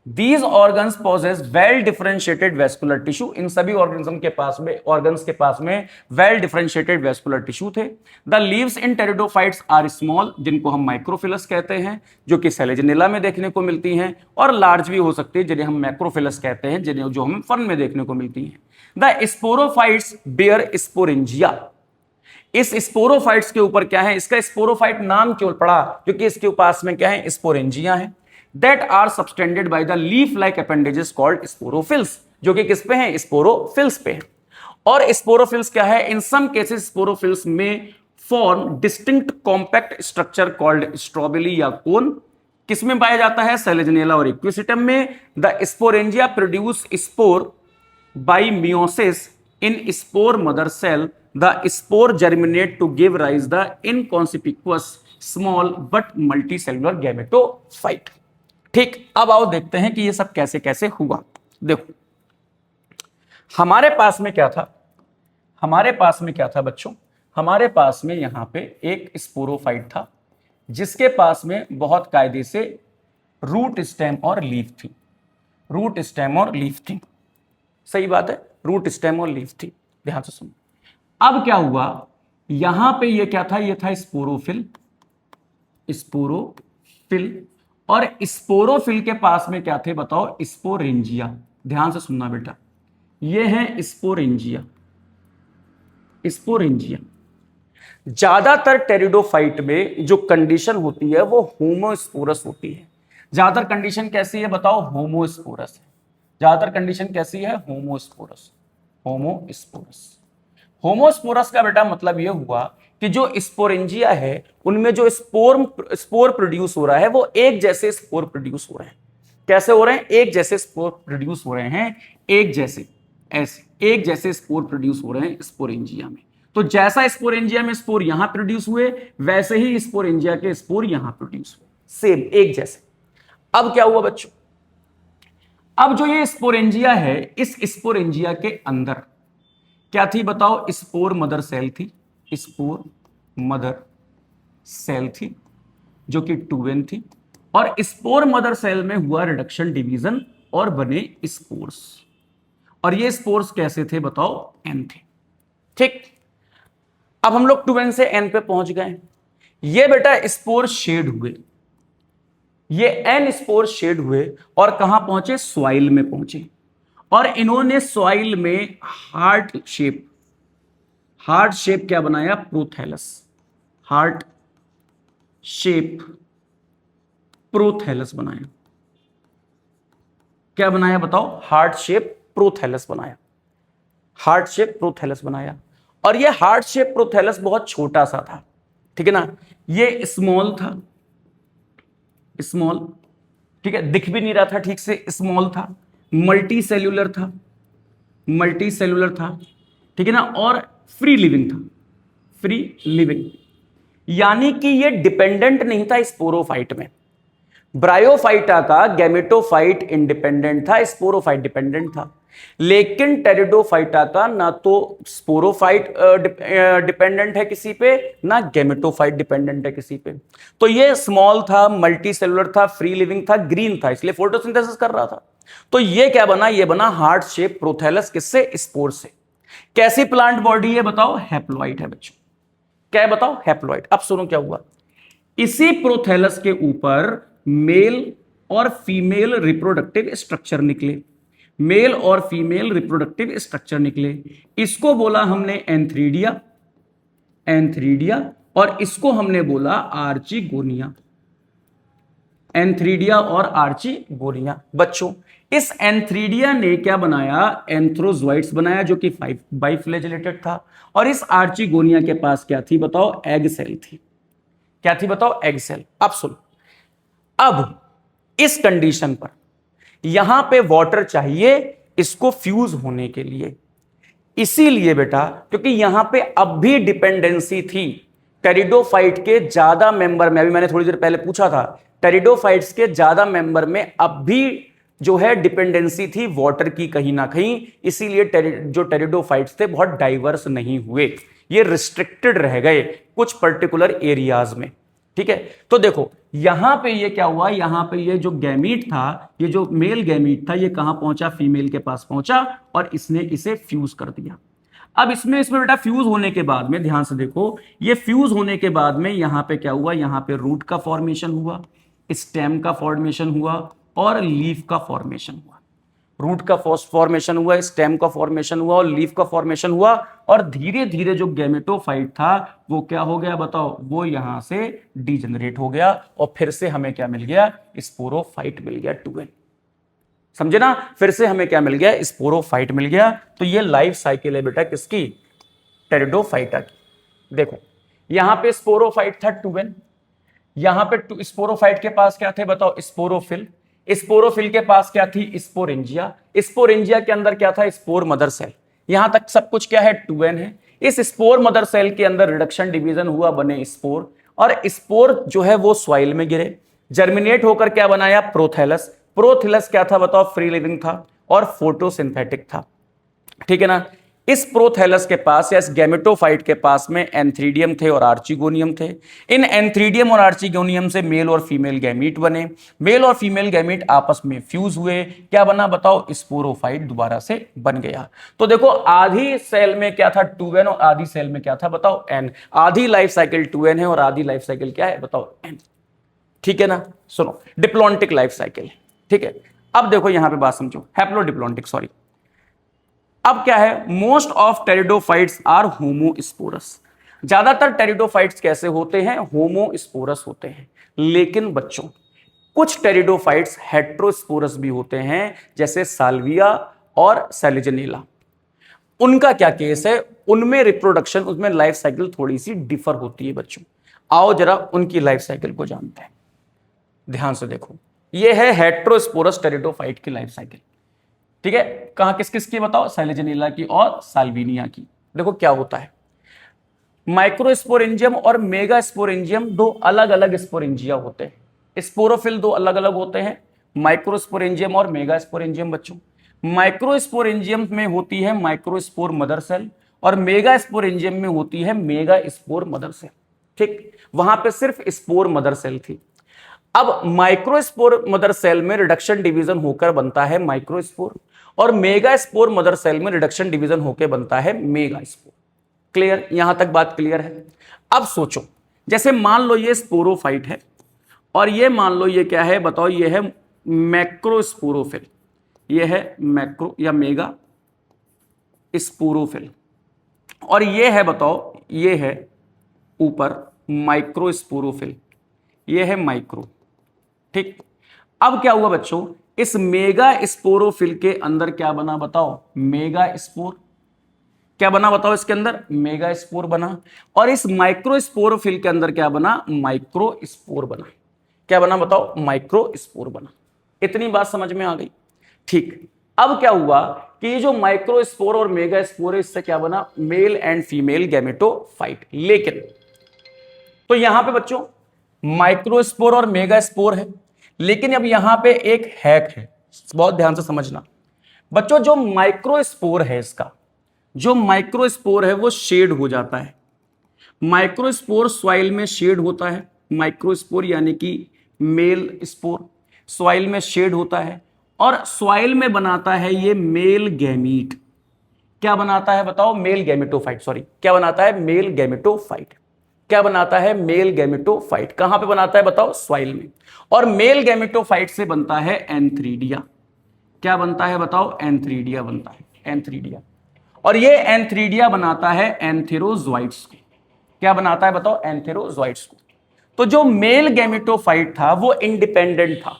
Speaker 1: These organs possess well differentiated vascular tissue. इन सभी ऑर्गेनिज्म के पास में, ऑर्गन्स के पास में well differentiated vascular tissue थे. The leaves in pteridophytes are small, जिनको हम माइक्रोफिलस कहते हैं, जो कि सेलेजनेला में देखने को मिलती हैं, और लार्ज भी हो सकती है, जिन्हें हम मैक्रोफिलस कहते हैं, जिन्हें जो हमें फर्न में देखने को मिलती हैं. The sporophytes bear sporangia. इस स्पोरोफाइट्स के ऊपर क्या है, इसका स्पोरोफाइट नाम क्यों पड़ा, क्योंकि इसके पास में क्या है, स्पोरेंजिया है. That are subtended by the leaf like appendages called sporophylls, जो कि किस पे हैं, स्पोरोफिल्स पे है. और स्पोरोफिल्स क्या है, इन सम केसेस स्पोरोफिल्स में form distinct compact structure called strobili या कोन. किसमें पाया जाता है, सेलेजनेला और इक्विसिटम में. The sporangia produce spore by meiosis in spore mother cell. The spore germinate to give rise the inconspicuous small but multicellular gametophyte. ठीक, अब आओ देखते हैं कि ये सब कैसे कैसे हुआ. देखो हमारे पास में क्या था, हमारे पास में क्या था बच्चों, हमारे पास में यहां पे एक स्पोरोफाइट था जिसके पास में बहुत कायदे से रूट, स्टेम और लीफ थी. रूट, स्टेम और लीफ थी. सही बात है, रूट, स्टेम और लीफ थी. ध्यान से सुनो. अब क्या हुआ, यहां पे ये क्या था, ये था स्पोरोफिल. स्पोरोफिल और स्पोरोफिल के पास में क्या थे बताओ, स्पोरेंजिया. ध्यान से सुनना बेटा, ये है स्पोरेंजिया. स्पोरेंजिया ज्यादातर टेरिडोफाइट में जो कंडीशन होती है वो होमोस्पोरस होती है. ज्यादातर कंडीशन कैसी है बताओ, होमोस्पोरस है. ज्यादातर कंडीशन कैसी है, होमोस्पोरस. होमोस्पोरस. होमोस्पोरस का बेटा मतलब यह हुआ कि जो स्पोरेंजिया है उनमें जो स्पोर प्रोड्यूस हो रहा है वो एक जैसे स्पोर प्रोड्यूस हो रहे हैं. कैसे हो रहे हैं, एक जैसे स्पोर प्रोड्यूस हो रहे हैं, एक जैसे, ऐसे एक जैसे स्पोर प्रोड्यूस हो रहे हैं स्पोरेंजिया में. तो जैसा स्पोरेंजिया में स्पोर यहां प्रोड्यूस हुए वैसे ही स्पोरेंजिया के स्पोर यहां प्रोड्यूस हुए, सेम एक जैसे. अब क्या हुआ बच्चों, अब जो ये स्पोरेंजिया है, इस स्पोरेंजिया के अंदर क्या थी बताओ, स्पोर मदर सेल थी. स्पोर मदर सेल थी जो कि 2n थी. और स्पोर मदर सेल में हुआ रिडक्शन, डिवीजन और बने स्पोर्स. और ये स्पोर्स कैसे थे बताओ, n थे. ठीक, अब हम लोग 2n से n पे पहुंच गए. ये बेटा स्पोर शेड हुए, ये n स्पोर शेड हुए और कहां पहुंचे, सॉइल में पहुंचे. और इन्होंने सॉइल में हार्ट शेप क्या बनाया, प्रोथैलस. हार्ट शेप प्रोथैलस बनाया. क्या बनाया बताओ, हार्ट शेप प्रोथैलस बनाया. हार्ट शेप प्रोथैलस बनाया. और ये हार्ट शेप प्रोथैलस बहुत छोटा सा था, ठीक है ना. ये स्मॉल था, स्मॉल, ठीक है, दिख भी नहीं रहा था ठीक से, स्मॉल था, मल्टी सेल्यूलर था, मल्टी सेल्यूलर था, ठीक है ना. और फ्री लिविंग था, फ्री लिविंग. यानी कि ये डिपेंडेंट नहीं था स्पोरोफाइट में. ब्रायोफाइटा का गैमेटोफाइट इंडिपेंडेंट था, स्पोरोफाइट डिपेंडेंट था. लेकिन टेरिडोफाइटा का ना तो स्पोरोफाइट डिपेंडेंट है किसी पे, ना गैमेटोफाइट डिपेंडेंट है किसी पे. तो ये स्मॉल था, मल्टी सेलुलर था, फ्री लिविंग था, ग्रीन था, इसलिए फोटोसिंथेसिस कर रहा था. तो ये क्या बना, ये बना हार्ट शेप प्रोथैलस. किससे, स्पोर से. कैसी प्लांट बॉडी है बताओ, हैप्लॉइड है बच्चों. क्या है बताओ, हैप्लॉइड. अब सुनो क्या हुआ, इसी प्रोथैलस के ऊपर मेल और फीमेल रिप्रोडक्टिव स्ट्रक्चर निकले. मेल और फीमेल रिप्रोडक्टिव स्ट्रक्चर निकले. इसको बोला हमने एंथ्रीडिया, एंथ्रीडिया, और इसको हमने बोला आर्चिगोनिया. एंथ्रीडिया और आर्चिगोनिया. बच्चों इस एंथ्रीडिया ने क्या बनाया, एंथ्रोजोइट्स बनाया जो कि बाइफ्लैजेलेटेड था. और इस आर्चिगोनिया के पास क्या थी बताओ, एग सेल थी. क्या थी बताओ, एग सेल. अब सुनो, अब इस कंडीशन पर यहां पे वाटर चाहिए इसको फ्यूज होने के लिए. इसीलिए बेटा, क्योंकि यहां पे अब भी डिपेंडेंसी थी टेरिडोफाइट के ज्यादा मेंबर में. अभी मैंने थोड़ी देर पहले पूछा था, टेरिडोफाइट्स के ज्यादा मेंबर में अब भी जो है डिपेंडेंसी थी वाटर की कहीं ना कहीं, इसीलिए जो टेरिडोफाइट्स थे बहुत डाइवर्स नहीं हुए, ये रिस्ट्रिक्टेड रह गए कुछ पर्टिकुलर एरियाज में। ठीक है, तो देखो यहां पे ये क्या हुआ, यहां पे ये जो गैमीट था, ये जो मेल गैमीट था, ये कहां पहुंचा, फीमेल के पास पहुंचा और इसने इसे फ्यूज कर दिया। अब इसमें बेटा फ्यूज होने के बाद में ध्यान से देखो, ये फ्यूज होने के बाद में यहां पे क्या हुआ, यहां पे रूट का फॉर्मेशन हुआ, स्टेम का फॉर्मेशन हुआ और लीफ का फॉर्मेशन हुआ। रूट का फॉर्मेशन हुआ, स्टेम का फॉर्मेशन हुआ और लीफ का फॉर्मेशन हुआ, और धीरे धीरे जो गैमेटोफाइट था वो क्या हो गया बताओ, वो यहां से डिजेनरेट हो गया और फिर से हमें क्या मिल गया, स्पोरोफाइट मिल गया 2n। समझे ना, फिर से हमें क्या मिल गया, स्पोरोफाइट मिल गया। तो ये लाइफ साइकिल है बेटा किसकी, टेरिडोफाइटा की। देखो यहां पे स्पोरोफाइट था 2n, यहां पे स्पोरोफाइट के पास क्या थे बताओ, स्पोरोफिल। स्पोरोफिल के पास क्या थी, स्पोरेंजिया। स्पोरेंजिया के अंदर क्या था, स्पोर मदर सेल। यहां तक सब कुछ क्या है, 2n है। इस स्पोर मदर सेल के अंदर रिडक्शन डिवीजन हुआ, बने स्पोर, और स्पोर जो है वो सॉइल में गिरे, जर्मिनेट होकर क्या बनाया, प्रोथैलस। प्रोथैलस क्या था बताओ, फ्री लिविंग था और फोटोसिंथेटिक था। ठीक है ना, इस प्रोथैलस के पास या इस गैमेटोफाइट के पास में एंथ्रीडियम थे और आर्चिगोनियम थे। इन एंथ्रीडियम और आर्चिगोनियम से मेल और फीमेल गैमीट बने, मेल और फीमेल गैमीट आपस में फ्यूज हुए, क्या बना बताओ, स्पोरोफाइट दोबारा से बन गया। तो देखो आधी सेल में क्या था, 2n, और आधी सेल में क्या था बताओ, n। आधी लाइफ साइकिल 2n है और आधी लाइफ साइकिल क्या है बताओ, n। ठीक है ना, सुनो डिप्लॉन्टिक लाइफ साइकिल। ठीक है, अब देखो यहां पे बात समझो, हैप्लोडिप्लॉन्टिक, सॉरी। अब क्या है, most of pteridophytes are homosporous. ज्यादातर टेरिडोफाइट्स कैसे होते हैं, होमोस्पोरस होते हैं। लेकिन बच्चों कुछ टेरिडोफाइट्स हेट्रोस्पोरस भी होते हैं, जैसे साल्विया और सेलेजनेला। उनका क्या केस है, उनमें रिप्रोडक्शन, उसमें लाइफ साइकिल थोड़ी सी डिफर होती है बच्चों। आओ जरा उनकी लाइफ साइकिल को जानते हैं, ध्यान से देखो। यह है हेट्रोस्पोरस टेरिडोफाइट की लाइफ साइकिल। ठीक है, कहां किस किस की बताओ, सेलेजनेला की और साल्विनिया की। देखो क्या होता है, माइक्रोस्पोरेंजियम और मेगास्पोरेंजियम दो अलग अलग स्पोरेंजिया होते हैं। स्पोरोफिल दो अलग अलग होते हैं, माइक्रोस्पोरेंजियम और मेगास्पोरेंजियम। बच्चों माइक्रोस्पोरेंजियम में होती है माइक्रोस्पोर मदर सेल और मेगास्पोरेंजियम में होती है मेगास्पोर मदर सेल। ठीक, वहां पे सिर्फ स्पोर मदर सेल थी। अब माइक्रोस्पोर मदर सेल में रिडक्शन डिवीजन होकर बनता है माइक्रोस्पोर, और मेगास्पोर मदर सेल में रिडक्शन डिवीजन होकर बनता है मेगास्पोर। क्लियर, यहां तक बात क्लियर है। अब सोचो, जैसे मान लो ये स्पोरोफाइट है और ये मान लो ये क्या है बताओ, ये है मैक्रोस्पोरोफिल, ये है मैक्रो या मेगा स्पोरोफिल, और ये है बताओ, ये है ऊपर माइक्रोस्पोरोफिल, ये है माइक्रो। ठीक, अब क्या हुआ बच्चों, इस मेगा स्पोरोफिल के अंदर क्या बना बताओ, मेगा स्पोर। क्या बना बताओ, इसके अंदर मेगा स्पोर बना, और इस माइक्रो स्पोरोफिल के अंदर क्या बना, माइक्रो स्पोर बना। क्या बना बताओ, माइक्रो स्पोर बना। इतनी बात समझ में आ गई। ठीक, अब क्या हुआ कि ये जो माइक्रो स्पोर और मेगा स्पोर है, इससे क्या बना, मेल एंड फीमेल गैमेटोफाइट। लेकिन तो यहां पे बच्चों माइक्रोस्पोर और मेगास्पोर है, लेकिन अब यहां पे एक हैक है, बहुत ध्यान से समझना बच्चों। जो माइक्रोस्पोर है, इसका जो माइक्रोस्पोर है वो शेड हो जाता है। माइक्रोस्पोर सॉइल में शेड होता है, माइक्रोस्पोर यानी कि मेल स्पोर सॉइल में शेड होता है और सॉइल में बनाता है ये मेल गैमीट। क्या बनाता है बताओ, मेल गैमेटोफाइट, सॉरी क्या बनाता है, मेल गैमेटोफाइट। क्या बनाता है, मेल गैमेटोफाइट। कहां पे बनाता है बताओ, सॉइल में। और मेल गैमेटोफाइट से बनता है एंथ्रीडिया। क्या बनता है बताओ, एंथ्रीडिया बनता है, एंथ्रीडिया। और ये एंथ्रीडिया बनाता है एंथेरोजोइट्स को। क्या बनाता है बताओ, एंथेरोजोइट्स को। तो जो मेल गैमेटोफाइट था वो इंडिपेंडेंट था।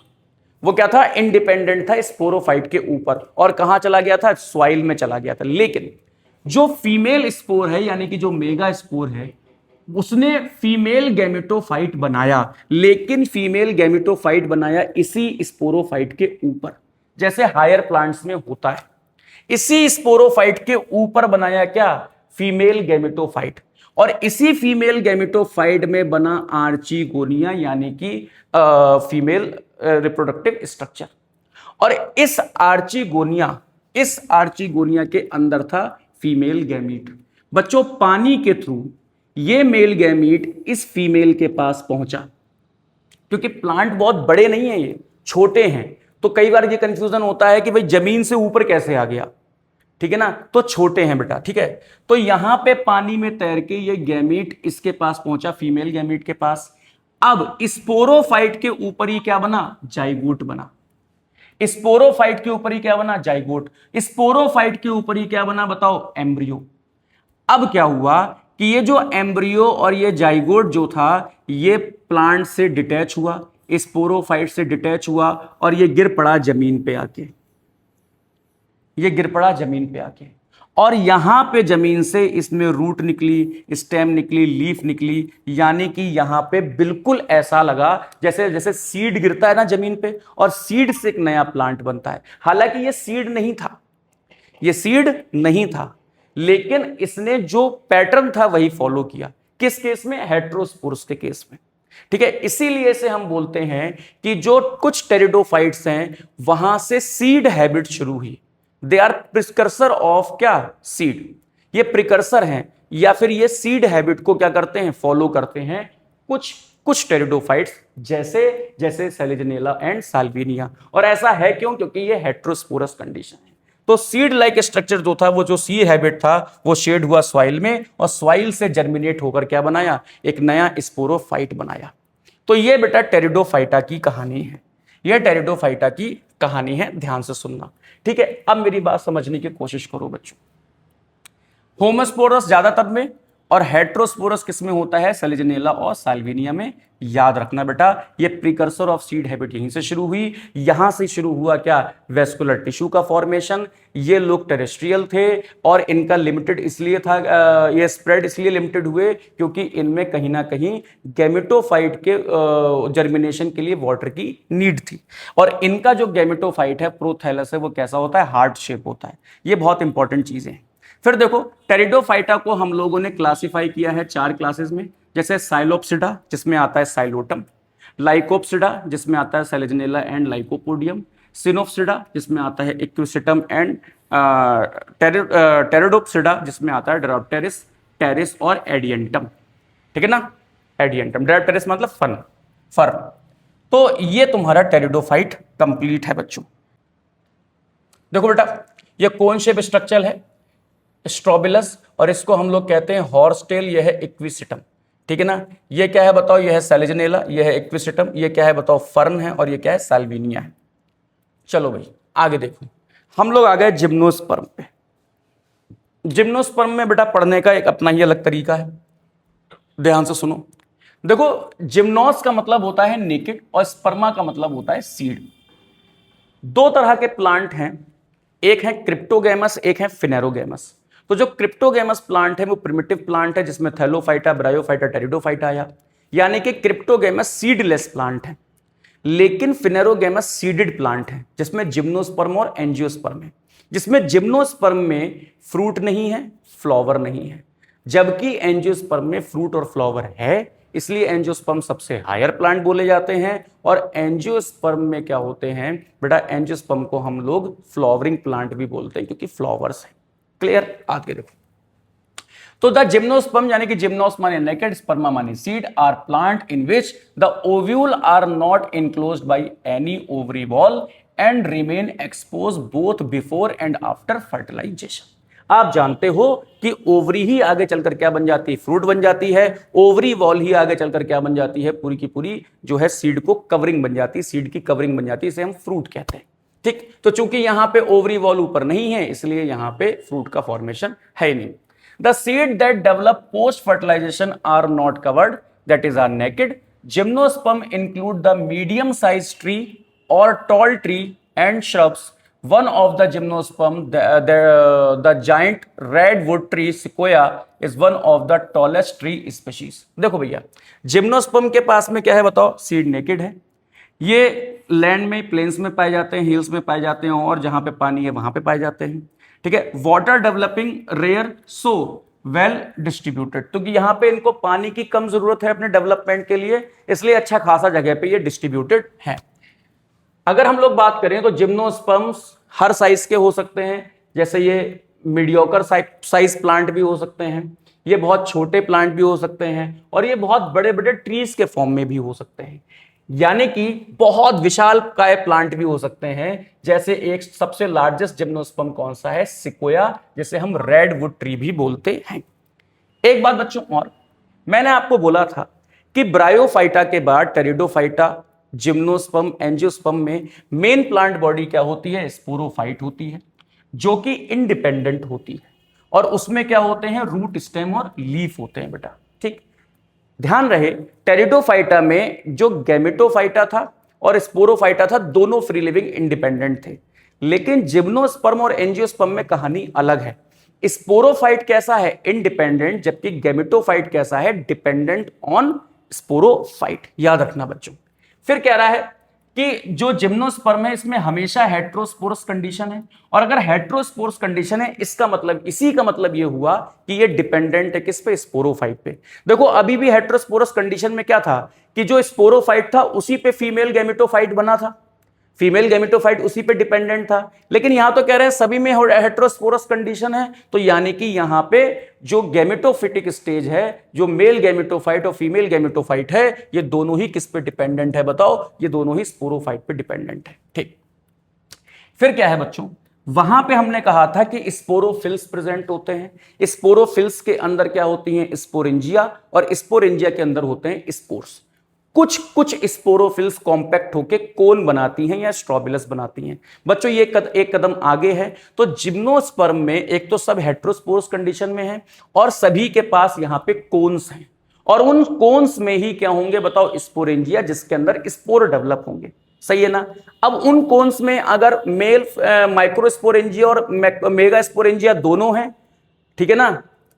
Speaker 1: वो क्या था, इंडिपेंडेंट था स्पोरोफाइट के ऊपर, और कहां चला गया था, सॉइल में चला गया था। लेकिन जो फीमेल स्पोर है यानी कि जो मेगा स्पोर है, उसने फीमेल गैमेटोफाइट बनाया, लेकिन फीमेल गैमेटोफाइट बनाया इसी स्पोरोफाइट के ऊपर, जैसे हायर प्लांट्स में होता है। इसी स्पोरोफाइट के ऊपर बनाया क्या, फीमेल गैमेटोफाइट। और इसी फीमेल गैमेटोफाइट में बना आर्चिगोनिया यानी कि फीमेल रिप्रोडक्टिव स्ट्रक्चर। और इस आर्चिगोनिया के अंदर था फीमेल गैमीट। बच्चों पानी के थ्रू ये मेल गैमीट इस फीमेल के पास पहुंचा, क्योंकि प्लांट बहुत बड़े नहीं है, ये छोटे हैं, तो कई बार ये कंफ्यूजन होता है कि भाई जमीन से ऊपर कैसे आ गया, ठीक है ना, तो छोटे हैं बेटा, ठीक है। तो यहां पे पानी में तैर के ये गैमीट इसके पास पहुंचा, फीमेल गैमीट के पास। अब स्पोरोफाइट के ऊपर ही क्या बना, जाइगोट बना। स्पोरोफाइट के ऊपर ही क्या बना, जाइगोट। स्पोरोफाइट के ऊपर ही क्या बना बताओ, एम्ब्रियो। अब क्या हुआ कि ये जो एम्ब्रियो और ये जाइगोट जो था ये प्लांट से डिटैच हुआ, स्पोरोफाइट से डिटैच हुआ, और ये गिर पड़ा जमीन पे आके, ये गिर पड़ा जमीन पे आके, और यहां पे जमीन से इसमें रूट निकली, स्टेम निकली, लीफ निकली। यानी कि यहां पे बिल्कुल ऐसा लगा जैसे जैसे सीड गिरता है ना जमीन पे, और सीड से एक नया प्लांट बनता है। हालांकि ये सीड नहीं था, ये सीड नहीं था, लेकिन इसने जो पैटर्न था वही फॉलो किया। किस केस में, हेटेरोस्पोरस के केस में, ठीक है। इसीलिए से हम बोलते हैं कि जो कुछ टेरिडोफाइट्स हैं वहां से सीड हैबिट शुरू हुई। दे आर प्रिकर्सर ऑफ क्या, सीड। ये प्रिकर्सर हैं, या फिर ये सीड हैबिट को क्या करते हैं, फॉलो करते हैं कुछ कुछ टेरिडोफाइट्स, जैसे जैसे सेलेजनेला एंड साल्विनिया। और ऐसा है क्यों, क्योंकि ये हेटेरोस्पोरस कंडीशन है। तो सीड लाइक स्ट्रक्चर जो था, वो जो सीड हैबिट था, वो शेड हुआ सॉइल में, और सॉइल से जर्मिनेट होकर क्या बनाया, एक नया स्पोरोफाइट बनाया। तो ये बेटा टेरिडोफाइटा की कहानी है, ये टेरिडोफाइटा की कहानी है, ध्यान से सुनना, ठीक है। अब मेरी बात समझने की कोशिश करो बच्चों। होमोस्पोरस ज्यादातर में और हेटेरोस्पोरस किसमें होता है, सेलेजनेला और साल्विनिया में। याद रखना बेटा, ये प्रिकर्सर ऑफ सीड हैबिट यहीं से शुरू हुई। यहां से शुरू हुआ क्या, वेस्कुलर टिश्यू का फॉर्मेशन। ये लोग टेरेस्ट्रियल थे, और इनका लिमिटेड इसलिए था, ये स्प्रेड इसलिए लिमिटेड हुए क्योंकि इनमें कहीं ना कहीं गैमेटोफाइट के जर्मिनेशन के लिए वाटर की नीड थी। और इनका जो गैमेटोफाइट है, प्रोथैलस है, वो कैसा होता है, हार्ट शेप होता है। ये बहुत इंपॉर्टेंट चीजें हैं। फिर देखो, टेरिडोफाइटा को हम लोगों ने क्लासिफाई किया है 4 क्लासेस में, जैसे साइलोप्सिडा जिसमें आता है साइलोटम, लाइकोप्सिडा जिसमें आता है सेलेजनेला एंड लाइकोपोडियम, सिनोप्सिडा जिसमें आता है इक्विसिटम एंड टेरिडोप्सिडा जिसमें आता है ड्रायोप्टेरिस, टेरिस और एडियंटम, ठीक है ना। एडियंटम, ड्रायोप्टेरिस मतलब फन, फर। तो ये तुम्हारा टेरिडोफाइट कंप्लीट है बच्चों। देखो बेटा, ये कौन शेप स्ट्रक्चर है, स्ट्रोबिलस, और इसको हम लोग कहते हैं हॉर्स टेल, यह है इक्विसिटम, ठीक है ना। ये क्या है बताओ, यह है सेलेजनेला, यह है इक्विसिटम, ये क्या है बताओ, फर्न है, और ये क्या है, साल्विनिया है। चलो भाई आगे देखो, हम लोग आ गए जिम्नोस्पर्म पे। जिम्नोस्पर्म में बेटा पढ़ने का एक अपना ही अलग तरीका है, ध्यान से सुनो। देखो, जिम्नोस का मतलब होता है नेकेड, और स्पर्मा का मतलब होता है सीड। 2 तरह के प्लांट हैं, एक है क्रिप्टोगैमस, एक है फिनेरोगैमस। तो जो क्रिप्टोगैमस प्लांट है वो प्रिमिटिव प्लांट है, जिसमें थैलोफाइटा, ब्रायोफाइटा, टेरिडोफाइटा आया, यानी कि क्रिप्टोगैमस सीडलेस प्लांट है। लेकिन फिनेरोगैमस सीडेड प्लांट है, जिसमें जिम्नोस्पर्म और एंजियोस्पर्म है, जिसमें जिम्नोस्पर्म में फ्रूट नहीं है, फ्लावर नहीं है, जबकि एंजियोस्पर्म में फ्रूट और फ्लावर है। इसलिए एंजियोस्पर्म सबसे हायर प्लांट बोले जाते हैं। और एंजियोस्पर्म में क्या होते हैं बेटा, एंजियोस्पर्म को हम लोग फ्लावरिंग प्लांट भी बोलते हैं, क्योंकि फ्लावर्स है। क्लियर, आगे देखो। तो द जिम्नोस्पर्म यानी कि जिम्नोस माने नेकेड, स्पर्मा माने seed, are plant in which the ovule are not enclosed by any ovary wall and remain expose both before and after fertilization. आप जानते हो कि ओवरी ही आगे चलकर क्या बन जाती है, फ्रूट बन जाती है। ओवरी वॉल ही आगे चलकर क्या बन जाती है, पूरी की पूरी जो है सीड को कवरिंग बन जाती है, सीड की कवरिंग बन जाती है, इसे हम फ्रूट कहते हैं। ठीक, तो चूंकि यहां पे ओवरी वॉल ऊपर नहीं है, इसलिए यहां पे फ्रूट का फॉर्मेशन है नहीं। The seed that develop post fertilization are not covered, that is are naked. Gymnosperm include the medium size tree और tall tree and shrubs. One of the gymnosperm, the giant redwood tree sequoia is one of the tallest tree species. देखो भैया, gymnosperm के पास में क्या है बताओ, seed naked है। ये लैंड में, प्लेन्स में पाए जाते हैं, हिल्स में पाए जाते हैं, और जहां पे पानी है वहां पे पाए जाते हैं। ठीक है, water developing rare, so well distributed, क्योंकि यहां पे इनको पानी की कम जरूरत है अपने डेवलपमेंट के लिए, इसलिए अच्छा खासा जगह पे ये डिस्ट्रीब्यूटेड है। अगर हम लोग बात करें तो जिम्नोस्पर्म्स हर साइज के हो सकते हैं, जैसे ये मीडियोकर साइज प्लांट भी हो सकते हैं, ये बहुत छोटे प्लांट भी हो सकते हैं, और ये बहुत बड़े बड़े ट्रीज के फॉर्म में भी हो सकते हैं, यानी कि बहुत विशाल काय प्लांट भी हो सकते हैं। जैसे एक सबसे लार्जेस्ट जिम्नोस्पर्म कौन सा है, सिकोया, जिसे हम रेडवुड ट्री भी बोलते हैं। एक बात बच्चों और, मैंने आपको बोला था कि ब्रायोफाइटा के बाद टेरिडोफाइटा, जिम्नोस्पर्म, एंजियोस्पर्म में मेन प्लांट बॉडी क्या होती है, स्पोरोफाइट होती है, जो कि इंडिपेंडेंट होती है, और उसमें क्या होते हैं, रूट, स्टेम और लीफ होते हैं बेटा। ठीक, ध्यान रहे, टेरिडोफाइटा में जो गैमेटोफाइटा था और स्पोरोफाइटा था, दोनों फ्री लिविंग इंडिपेंडेंट थे, लेकिन जिम्नोस्पर्म और एंजियोस्पर्म में कहानी अलग है। स्पोरोफाइट कैसा है, इंडिपेंडेंट, जबकि गैमेटोफाइट कैसा है, डिपेंडेंट ऑन स्पोरोफाइट। याद रखना बच्चों। फिर कह रहा है कि जो जिम्नोस्पर्म है इसमें हमेशा हेट्रोस्पोरस कंडीशन है, और अगर हेट्रोस्पोरस कंडीशन है, इसका मतलब, इसी का मतलब ये हुआ कि ये डिपेंडेंट है किस पे, स्पोरोफाइट पे। देखो अभी भी हेट्रोस्पोरस कंडीशन में क्या था कि जो स्पोरोफाइट था उसी पे फीमेल गैमेटोफाइट बना था, फीमेल गैमेटोफाइट उसी पे डिपेंडेंट था, लेकिन यहां तो कह रहे हैं सभी में हेट्रोस्पोरस कंडीशन है, तो यानी कि यहां पे जो गैमेटोफिटिक स्टेज है, जो मेल गैमेटोफाइट और फीमेल गैमेटोफाइट है, ये दोनों ही किस पे डिपेंडेंट है, बताओ, ये दोनों ही स्पोरोफाइट पे डिपेंडेंट है। ठीक, फिर क्या है बच्चों, वहां पे हमने कहा था कि स्पोरोफिल्स प्रेजेंट होते हैं। स्पोरोफिल्स के अंदर क्या होती हैं, स्पोरेंजिया, और स्पोरेंजिया के अंदर होते हैं स्पोर्स। कुछ कुछ स्पोरोफिल्स कॉम्पैक्ट होकर कोन बनाती हैं या स्ट्रोबिलस बनाती हैं। बच्चों ये एक कदम आगे है। तो जिम्नोस्पर्म में एक तो सब हेट्रोस्पोरस कंडीशन में है, और सभी के पास यहां पे कोन्स हैं, और उन कोन्स में ही क्या होंगे बताओ, स्पोरेंजिया, जिसके अंदर स्पोर डेवलप होंगे। सही है ना। अब उन कोन्स में अगर मेल माइक्रोस्पोरेंजिया और मेगा स्पोरेंजिया दोनों हैं, ठीक है ना,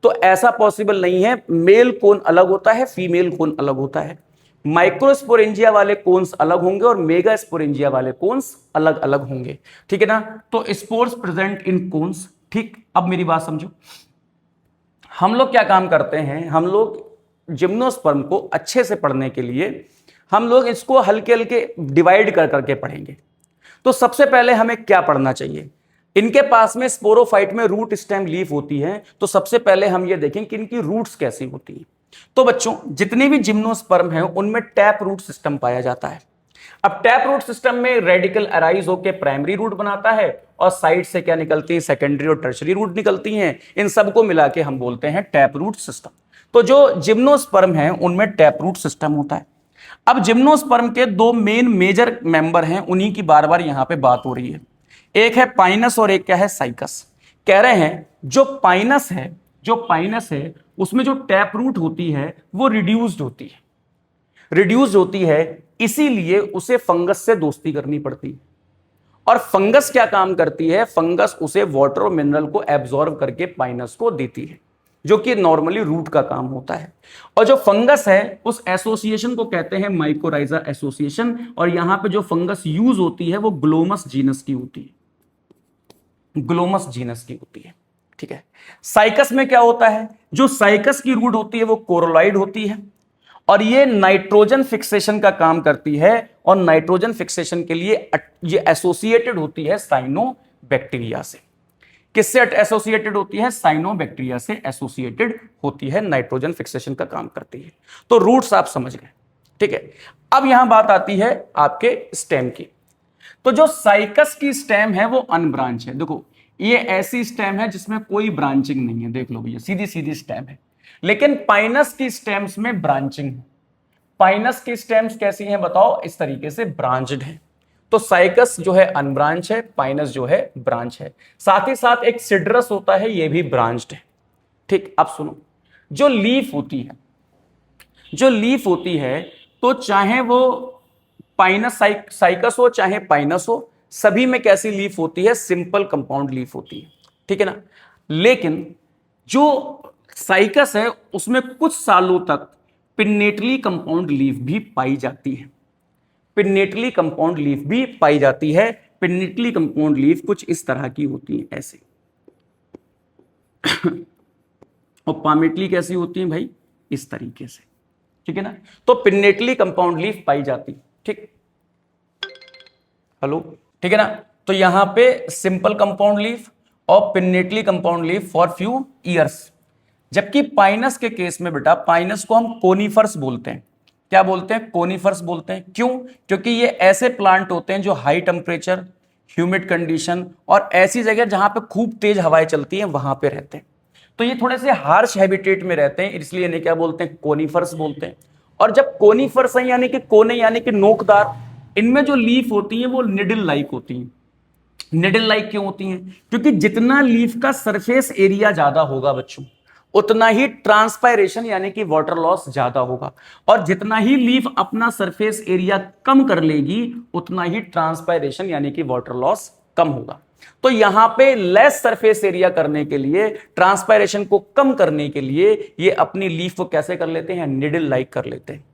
Speaker 1: तो ऐसा पॉसिबल नहीं है, मेल कोन अलग होता है, फीमेल कोन अलग होता है। माइक्रोस्पोरेंजिया वाले कोन्स अलग होंगे और मेगा स्पोरेंजिया वाले कोन्स अलग अलग होंगे, ठीक है ना। तो स्पोर्स प्रेजेंट इन कोन्स। ठीक, अब मेरी बात समझो, हम लोग क्या काम करते हैं, हम लोग जिम्नोस्पर्म को अच्छे से पढ़ने के लिए हम लोग इसको हल्के हल्के डिवाइड कर करके पढ़ेंगे। तो सबसे पहले हमें क्या पढ़ना चाहिए, इनके पास में स्पोरोफाइट में रूट, स्टेम, लीफ होती है, तो सबसे पहले हम ये देखें कि इनकी रूट्स कैसी होती हैं। तो बच्चों जितने भी जिम्नोस्पर्म हैं उनमें टैप रूट सिस्टम पाया जाता है। अब टैप रूट सिस्टम में रेडिकल अराइज होकर प्राइमरी रूट बनाता है, और साइड से क्या निकलती है, सेकेंडरी और टर्शरी रूट निकलती हैं। इन सबको मिला के हम बोलते हैं टैप रूट सिस्टम। तो जो जिम्नोस्पर्म है उनमें टैप रूट सिस्टम होता है। अब जिम्नोस्पर्म के दो मेन मेजर मेंबर हैं, उन्हीं की बार बार यहां पे बात हो रही है। एक है पाइनस और एक क्या है, साइकस। कह रहे हैं जो पाइनस है उसमें जो टैप रूट होती है वो रिड्यूस्ड होती है, इसीलिए उसे फंगस से दोस्ती करनी पड़ती है। और फंगस क्या काम करती है, फंगस उसे वाटर और मिनरल को एब्जॉर्ब करके पाइनस को देती है, जो कि नॉर्मली रूट का काम होता है। और जो फंगस है उस एसोसिएशन को कहते हैं माइकोराइजा एसोसिएशन, और यहां पे जो फंगस यूज होती है वो ग्लोमस जीनस की होती है, ठीक है। साइकस में क्या होता है, जो साइकस की रूट होती है वो कोरोलॉइड होती है, और ये नाइट्रोजन फिक्सेशन का काम करती है, और नाइट्रोजन फिक्सेशन के लिए ये एसोसिएटेड होती है साइनोबैक्टीरिया से। किससे एसोसिएटेड होती है, साइनोबैक्टीरिया से एसोसिएटेड होती है, नाइट्रोजन फिक्सेशन का काम करती है। तो रूट्स आप समझ गए, ठीक है। अब यहां बात आती है आपके स्टेम की। तो जो साइकस की स्टेम है वो अनब्रांच है। देखो ये ऐसी स्टेम है जिसमें कोई ब्रांचिंग नहीं है, देख लो भैया, सीधी सीधी स्टेम है। लेकिन पाइनस की स्टेम्स में ब्रांचिंग है। पाइनस की स्टेम्स कैसी हैं बताओ, इस तरीके से ब्रांच्ड है। तो साइकस जो है अनब्रांच है, पाइनस जो है ब्रांच है। साथ ही साथ एक सिड्रस होता है, ये भी ब्रांच्ड है। ठीक, अब सुनो, जो लीफ होती है तो चाहे वो पाइनस साइकस हो चाहे पाइनस हो, सभी में कैसी लीफ होती है, सिंपल कंपाउंड लीफ होती है, ठीक है ना। लेकिन जो साइकस है उसमें कुछ सालों तक पिन्नेटली कंपाउंड लीफ भी पाई जाती है। पिन्नेटली कंपाउंड लीफ कुछ इस तरह की होती है, ऐसे। और पामेटली कैसी होती है भाई, इस तरीके से, ठीक है ना। तो पिन्नेटली कंपाउंड लीफ पाई जाती है, ठीक। हेलो, ठीक है ना। तो यहां पे सिंपल कंपाउंड लीफ और pinnately compound leaf for few years. जबकि पाइनस के केस में बेटा, पाइनस को हम कोनिफर्स बोलते हैं। क्या बोलते हैं? कोनिफर्स बोलते हैं। क्यों? क्योंकि ये ऐसे प्लांट होते हैं जो हाई टेम्परेचर, ह्यूमिड कंडीशन और ऐसी जगह जहां पे खूब तेज हवाएं चलती हैं वहां पे रहते हैं। तो ये थोड़े से हार्श हैबिटेट में रहते हैं, इसलिए इन्हें क्या बोलते हैं? कोनिफर्स बोलते हैं। और जब कोनिफर्स हैं यानी कि कोने यानी कि नोकदार, इनमें जो लीफ होती हैं वो निडल लाइक होती हैं। निडल लाइक क्यों होती हैं? क्योंकि जितना लीफ का सरफेस एरिया ज्यादा होगा बच्चों, उतना ही ट्रांसपायरेशन यानी कि वाटर लॉस ज्यादा होगा। और जितना ही लीफ अपना सरफेस एरिया कम कर लेगी, उतना ही ट्रांसपायरेशन यानी कि वाटर लॉस कम होगा। तो यहां पे लेस सरफेस एरिया करने के लिए, ट्रांसपायरेशन को कम करने के लिए, ये अपनी लीफ को कैसे कर लेते हैं? निडल लाइक कर लेते हैं।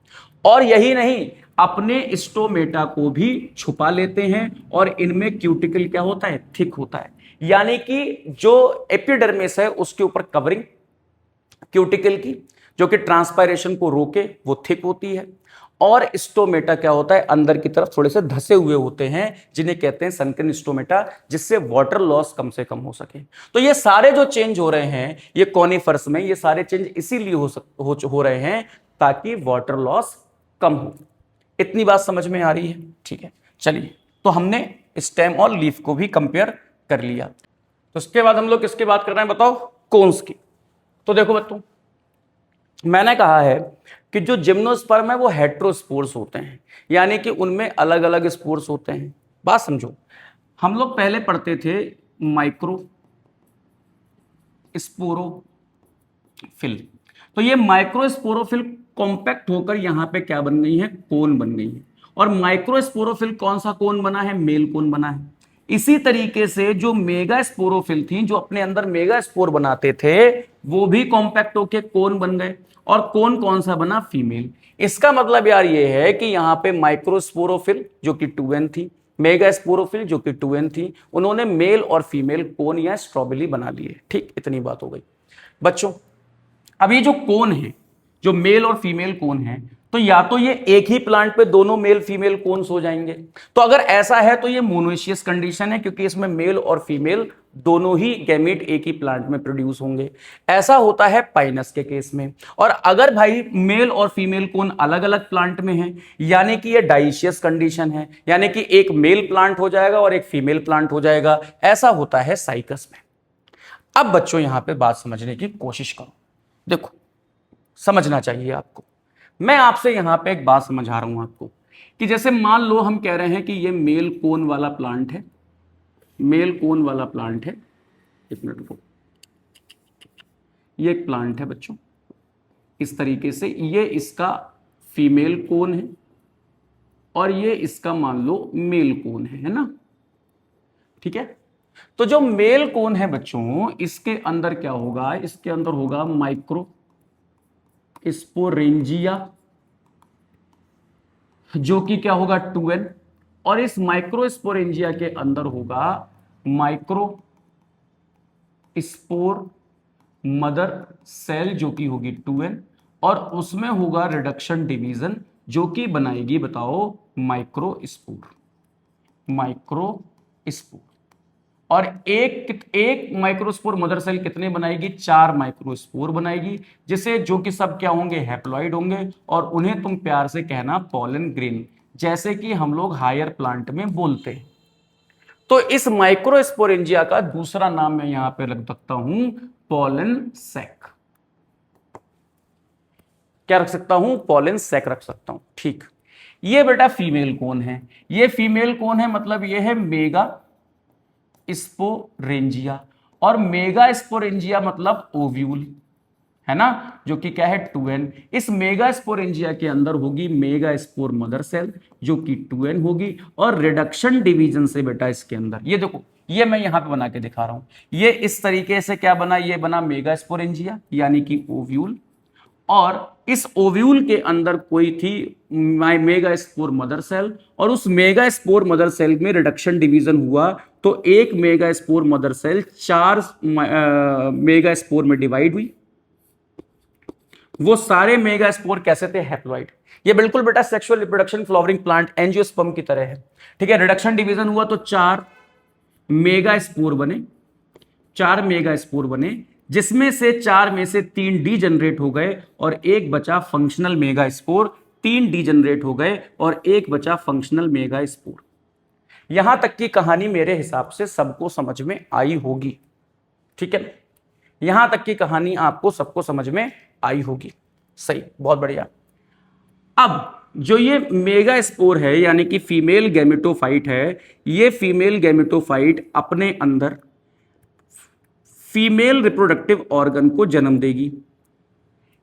Speaker 1: और यही नहीं, अपने स्टोमेटा को भी छुपा लेते हैं और इनमें क्यूटिकल क्या होता है? थिक होता है। यानी कि जो एपिडर्मिस है उसके ऊपर कवरिंग क्यूटिकल की, जो कि ट्रांसपायरेशन को रोके, वो थिक होती है। और स्टोमेटा क्या होता है? अंदर की तरफ थोड़े से धसे हुए होते हैं, जिन्हें कहते हैं सनकन स्टोमेटा, जिससे वाटर लॉस कम से कम हो सके। तो ये सारे जो चेंज हो रहे हैं ये कॉनिफर्स में, ये सारे चेंज इसीलिए हो रहे हैं ताकि वाटर लॉस कम हो। इतनी बात समझ में आ रही है? ठीक है, चलिए। तो हमने स्टेम और लीफ को भी कंपेयर कर लिया। तो उसके बाद हम लोग किसकी बात कर रहे हैं बताओ? कोन्स की। तो देखो बच्चों, मैंने कहा है कि जो जिम्नोस्पर्म है वो हेट्रोस्पोर्स होते हैं, यानी कि उनमें अलग अलग स्पोर्स होते हैं। बात समझो, हम लोग पहले पढ़ते थे माइक्रो स्पोरोफिल। तो ये माइक्रो स्पोरोफिल कॉम्पैक्ट होकर यहां पे क्या बन गई है? कोन बन गई है। और माइक्रो स्पोरोफिल कौन सा कोन बना है? मेल कोन बना है। इसी तरीके से जो मेगा स्पोरोफिल थी, जो अपने अंदर मेगा स्पोर बनाते थे, वो भी कॉम्पैक्ट होके कोन बन गए। और कोन कौन सा बना? फीमेल। इसका मतलब यार ये है कि यहां पे माइक्रोस्पोरोफिल जो कि 2n थी, मेगा स्पोरोफिल जो कि 2n थी, उन्होंने मेल और फीमेल कोन या स्ट्रॉबेरी बना लिए। ठीक, इतनी बात हो गई बच्चों। अब ये जो कोन है, जो मेल और फीमेल कोन है, तो या तो ये एक ही प्लांट पे दोनों मेल फीमेल कोन्स हो जाएंगे। तो अगर ऐसा है तो ये मोनोइशियस कंडीशन है, क्योंकि इसमें मेल और फीमेल दोनों ही गैमीट एक ही प्लांट में प्रोड्यूस होंगे। ऐसा होता है पाइनस के केस में। और अगर भाई मेल और फीमेल कोन अलग अलग प्लांट में है, यानी कि ये डाइशियस कंडीशन है, यानी कि एक मेल प्लांट हो जाएगा और एक फीमेल प्लांट हो जाएगा। ऐसा होता है साइकस में। अब बच्चों यहां पे बात समझने की कोशिश करो। देखो, समझना चाहिए आपको। मैं आपसे यहां पे एक बात समझा रहा हूं आपको कि जैसे मान लो हम कह रहे हैं कि ये मेल कोन वाला प्लांट है, मेल कोन वाला प्लांट है। एक मिनट रुको, ये एक प्लांट है बच्चों, इस तरीके से। ये इसका फीमेल कोन है और ये इसका मान लो मेल कोन है ना? ठीक है। तो जो मेल कोन है बच्चों, इसके अंदर क्या होगा? इसके अंदर होगा माइक्रो स्पोरेंजिया, जो कि क्या होगा? 2n। और इस माइक्रो स्पोरेंजिया के अंदर होगा माइक्रो स्पोर मदर सेल, जो कि होगी 2n। और उसमें होगा रिडक्शन डिवीजन, जो कि बनाएगी, बताओ, माइक्रो स्पोर। Micro spore. और एक माइक्रोस्पोर मदर सेल कितने बनाएगी? 4 माइक्रोस्पोर बनाएगी, जिसे, जो कि सब क्या होंगे? हैप्लॉइड होंगे। और उन्हें तुम प्यार से कहना पॉलन ग्रेन, जैसे कि हम लोग हायर प्लांट में बोलते हैं। तो इस माइक्रोस्पोरेंजिया का दूसरा नाम मैं यहां पे रख सकता हूं पॉलन सैक। क्या रख सकता हूं? पॉलन सैक रख सकता हूं। ठीक, ये बेटा फीमेल कोन है। ये फीमेल कोन है, मतलब ये है मेगा स्पोरेंजिया। और मेगा स्पोरेंजिया मतलब ओव्यूल, है ना, जो कि क्या है? 2n। इस मेगा स्पोरेंजिया के अंदर होगी मेगा स्पोर मदर सेल, जो कि 2n होगी। और रिडक्शन डिवीजन से बेटा इसके अंदर, ये देखो, ये मैं यहां पे बना के दिखा रहा हूं। ये इस तरीके से क्या बना? ये बना मेगा स्पोरेंजिया यानी कि ओव्यूल। और इस ओव्यूल के अंदर कोई थी मेगा स्पोर मदर सेल, और उस मेगा स्पोर मदर सेल में रिडक्शन डिवीजन हुआ। तो एक megaspore mother cell 4 megaspore में डिवाइड हुई। वो सारे मेगास्पोर कैसे थे? हैप्लॉइड। ये बिल्कुल बेटा sexual reproduction flowering plant angiosperm की तरह है, ठीक है। रिडक्शन डिवीजन हुआ तो 4 मेगास्पोर बने, 4 मेगास्पोर बने, जिसमें से 4 में से 3 डीजनरेट हो गए और एक बचा फंक्शनल मेगास्पोर। 3 डीजनरेट हो गए और एक बचा फंक्शनल मेगास्पोर। यहां तक की कहानी मेरे हिसाब से सबको समझ में आई होगी, ठीक है। यहां तक की कहानी आपको सबको समझ में आई होगी, सही, बहुत बढ़िया। अब जो ये मेगास्पोर है यानी कि फीमेल गैमेटोफाइट है, ये फीमेल गैमेटोफाइट अपने अंदर फीमेल रिप्रोडक्टिव ऑर्गन को जन्म देगी।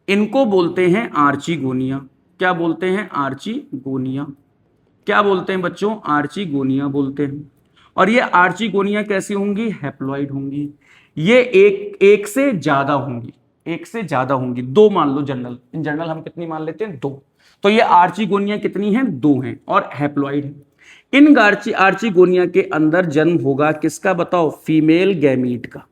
Speaker 1: इनको बोलते हैं आर्चिगोनिया। क्या बोलते हैं? आर्चिगोनिया। क्या बोलते हैं बच्चों? आर्चिगोनिया बोलते हैं। और ये आर्चिगोनिया कैसी होंगी? हैप्लॉइड होंगी। ये एक से ज्यादा होंगी, एक से ज्यादा होंगी। 2 मान लो जनरल, इन जनरल हम कितनी मान लेते हैं? 2। तो ये आर्चिगोनिया कितनी है? 2 हैं और हैप्लॉइड है। इन आर्चिगोनिया के अंदर जन्म होगा किसका बताओ? फीमेल गैमीट का।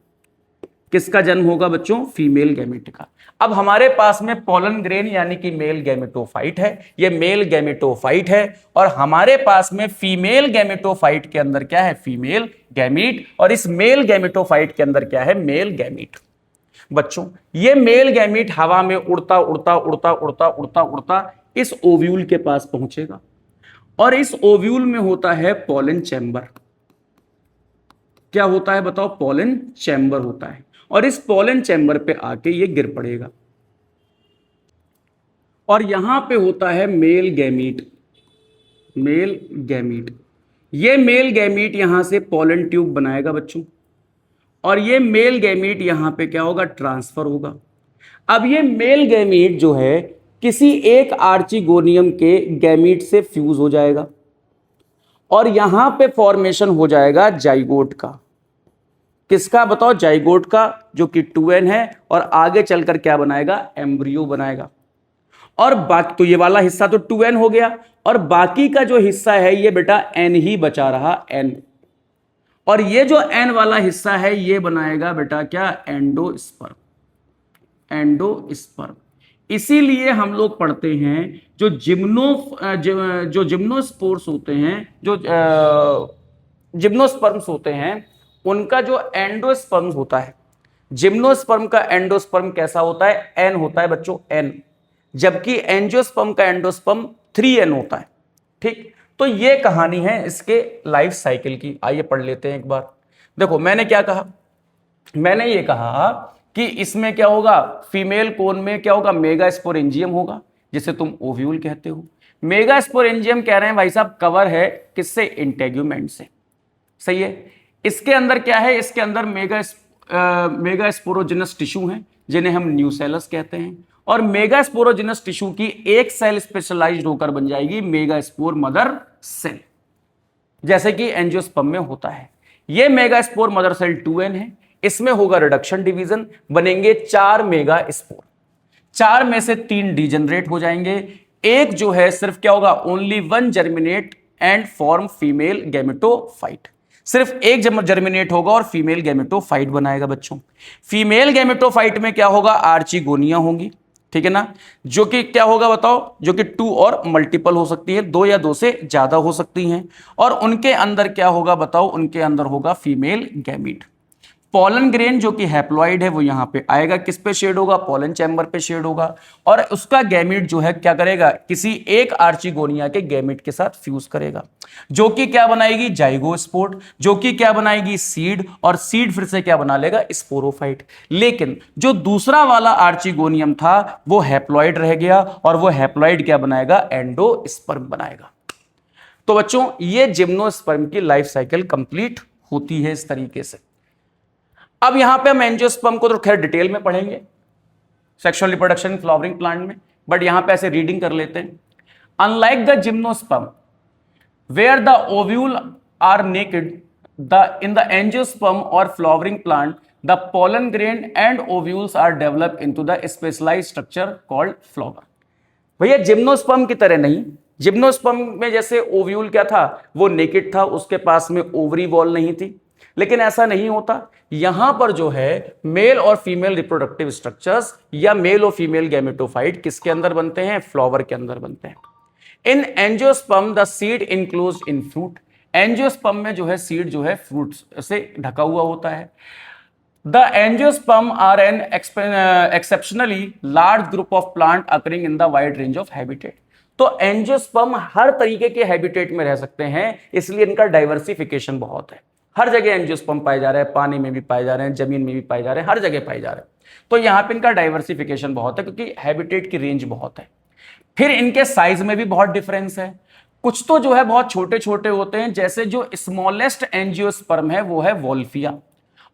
Speaker 1: किसका जन्म होगा बच्चों? फीमेल गैमेट का। अब हमारे पास में पोलन ग्रेन यानी कि मेल गैमेटोफाइट है, ये मेल गैमेटोफाइट है, और हमारे पास में फीमेल गैमेटोफाइट के अंदर क्या है? Female gamete. और इस मेल गैमेटोफाइट के अंदर क्या है? Male gamete. बच्चों ये मेल गैमीट हवा में उड़ता उड़ता उड़ता उड़ता उड़ता उड़ता इस ओव्यूल के पास पहुंचेगा, और इस ओव्यूल में होता है पोलन चैम्बर। क्या होता है बताओ? पोलन चैम्बर होता है। और इस पोलन चैम्बर पे आके ये गिर पड़ेगा, और यहां पे होता है मेल गैमीट। मेल गैमीट, ये मेल गैमीट यहां से पोलन ट्यूब बनाएगा बच्चों, और ये मेल गैमीट यहां पे क्या होगा? ट्रांसफर होगा। अब ये मेल गैमीट जो है किसी एक आर्चिगोनियम के गैमीट से फ्यूज हो जाएगा, और यहां पे फॉर्मेशन हो जाएगा जाइगोट का। किसका बताओ? जाइगोट का, जो कि 2n है, और आगे चलकर क्या बनाएगा? एम्ब्रियो बनाएगा। और बाकी तो ये वाला हिस्सा तो 2n हो गया, और बाकी का जो हिस्सा है ये बेटा n ही बचा रहा, n। और ये जो n वाला हिस्सा है ये बनाएगा बेटा क्या? एंडोस्पर्म। एंडोस्पर्म। इसीलिए हम लोग पढ़ते हैं जो जिम्नोस्पोर्स होते हैं, जो जिम्नोस्पर्म्स होते हैं, उनका जो एंडोस्पर्म होता है, जिम्नोस्पर्म का एंडोस्पर्म कैसा होता है? एन होता है बच्चों, एन। जबकि एंजियोस्पर्म का एंडोस्पर्म 3n होता है, ठीक। तो ये कहानी है इसके लाइफ साइकिल की। आइए पढ़ लेते हैं एक बार। देखो मैंने क्या कहा? मैंने ये कहा कि इसमें क्या होगा? फीमेल कोन में क्या होगा? मेगास्पोरेंजियम होगा, जिसे तुम ओव्यूल कहते हो। मेगास्पोरेंजियम कह रहे हैं भाई साहब कवर है किससे? इंटेग्यूमेंट से, सही है। इसके अंदर क्या है? इसके अंदर मेगास्पोरोजिनस टिश्यू हैं, जिन्हें हम न्यूसेलस कहते हैं। और मेगास्पोरोजिनस टिश्यू की एक सेल स्पेशलाइज्ड होकर बन जाएगी मेगास्पोर मदर सेल, जैसे कि एंजियोस्पर्म में होता है। ये मेगास्पोर मदर सेल 2n है। इसमें होगा रिडक्शन डिवीजन, बनेंगे 4 मेगास्पोर। 4 में से 3 डीजनरेट हो जाएंगे। एक जो है सिर्फ क्या होगा? Only 1 germinate and form female gametophyte. सिर्फ एक जर्मिनेट होगा और फीमेल गैमेटोफाइट बनाएगा बच्चों। फीमेल गैमेटोफाइट में क्या होगा? आर्चिगोनिया होंगी, ठीक है ना, जो कि क्या होगा बताओ? जो कि 2 और मल्टीपल हो सकती है, 2 या 2 से ज्यादा हो सकती हैं। और उनके अंदर क्या होगा बताओ? उनके अंदर होगा फीमेल गैमीट। पोलन ग्रेन जो कि हैप्लॉइड है वो यहां पे आएगा, किस पे शेड होगा? पोलन चैम्बर पे शेड होगा, और उसका गैमीट जो है क्या करेगा? किसी एक आर्चिगोनिया के गैमीट के साथ फ्यूज करेगा, जो कि क्या बनाएगी? जाइगोस्पोर्ट, जो कि क्या बनाएगी? सीड, और सीड फिर से क्या बना लेगा? स्पोरोफाइट। लेकिन जो दूसरा वाला आर्चिगोनियम था वो हैप्लॉइड रह गया, और वो हैप्लॉइड क्या बनाएगा? एंडोस्पर्म बनाएगा। तो बच्चों ये जिम्नोस्पर्म की लाइफ साइकिल कंप्लीट होती है इस तरीके से। अब यहां पे हम एंजियोस्पर्म को तो खैर डिटेल में पढ़ेंगे सेक्सुअल रिप्रोडक्शन फ्लावरिंग प्लांट में, बट यहां पे ऐसे रीडिंग कर लेते हैं। Unlike the gymnosperm where the ovule are naked, in the angiosperm or flowering plant the pollen grain and ovules are developed into the specialized structure called flower। भैया gymnosperm की तरह नहीं। जिम्नोस्पर्म में जैसे ओव्यूल क्या था? वो नेकेड था, उसके पास में ओवरी वॉल नहीं थी। लेकिन ऐसा नहीं होता। यहां पर जो है मेल और फीमेल रिप्रोडक्टिव स्ट्रक्चर्स या मेल और फीमेल गैमेटोफाइट किसके अंदर बनते हैं? फ्लावर के अंदर बनते हैं। इन angiosperm the seed enclosed in fruit. Angiosperm में जो है सीड जो है फ्रूट्स से ढका हुआ होता है। The angiosperm are an exceptionally large group of plant occurring in the wide range of habitat. तो एंजियोस्पर्म हर तरीके के हैबिटेट में रह सकते हैं, इसलिए इनका डाइवर्सिफिकेशन बहुत है। हर जगह एंजियोस्पर्म पाए जा रहे हैं, पानी में भी पाए जा रहे हैं, जमीन में भी पाए जा रहे हैं, हर जगह पाए जा रहे हैं। तो यहां पे इनका डाइवर्सिफिकेशन बहुत है क्योंकि हैबिटेट की रेंज बहुत है। फिर इनके साइज में भी बहुत डिफरेंस है। कुछ तो जो है बहुत छोटे छोटे होते हैं, जैसे जो स्मॉलेस्ट एंजियोस्पर्म है वो है वोल्फिया,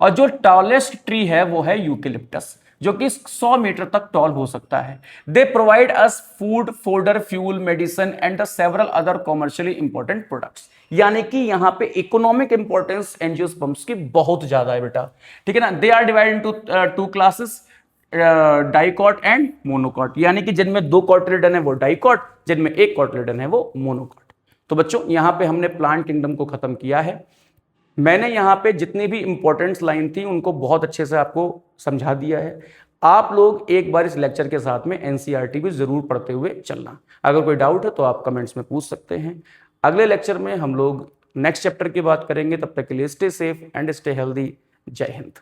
Speaker 1: और जो टॉलेस्ट ट्री है वो है यूकेलिप्टस, जो कि 100 मीटर तक टॉल हो सकता है। They provide us food, fodder, fuel, medicine and the several other commercially important products. यानी कि यहां पे इकोनॉमिक इंपॉर्टेंस एंजियोस्पर्म्स की बहुत ज्यादा है बेटा, ठीक है ना। They are divided into two classes, dicot and monocot, यानी कि जिनमें 2 कॉटिलिडन है वो डाइकॉट, जिनमें 1 कॉटिलिडन है वो मोनोकॉट। तो बच्चों यहां पे हमने प्लांट किंगडम को खत्म किया है। मैंने यहां पे जितनी भी इंपॉर्टेंट लाइन थी उनको बहुत अच्छे से आपको समझा दिया है। आप लोग एक बार इस लेक्चर के साथ में एनसीईआरटी भी जरूर पढ़ते हुए चलना। अगर कोई डाउट है तो आप कमेंट्स में पूछ सकते हैं। अगले लेक्चर में हम लोग नेक्स्ट चैप्टर की बात करेंगे। तब तक के लिए stay safe and stay healthy. जय हिंद।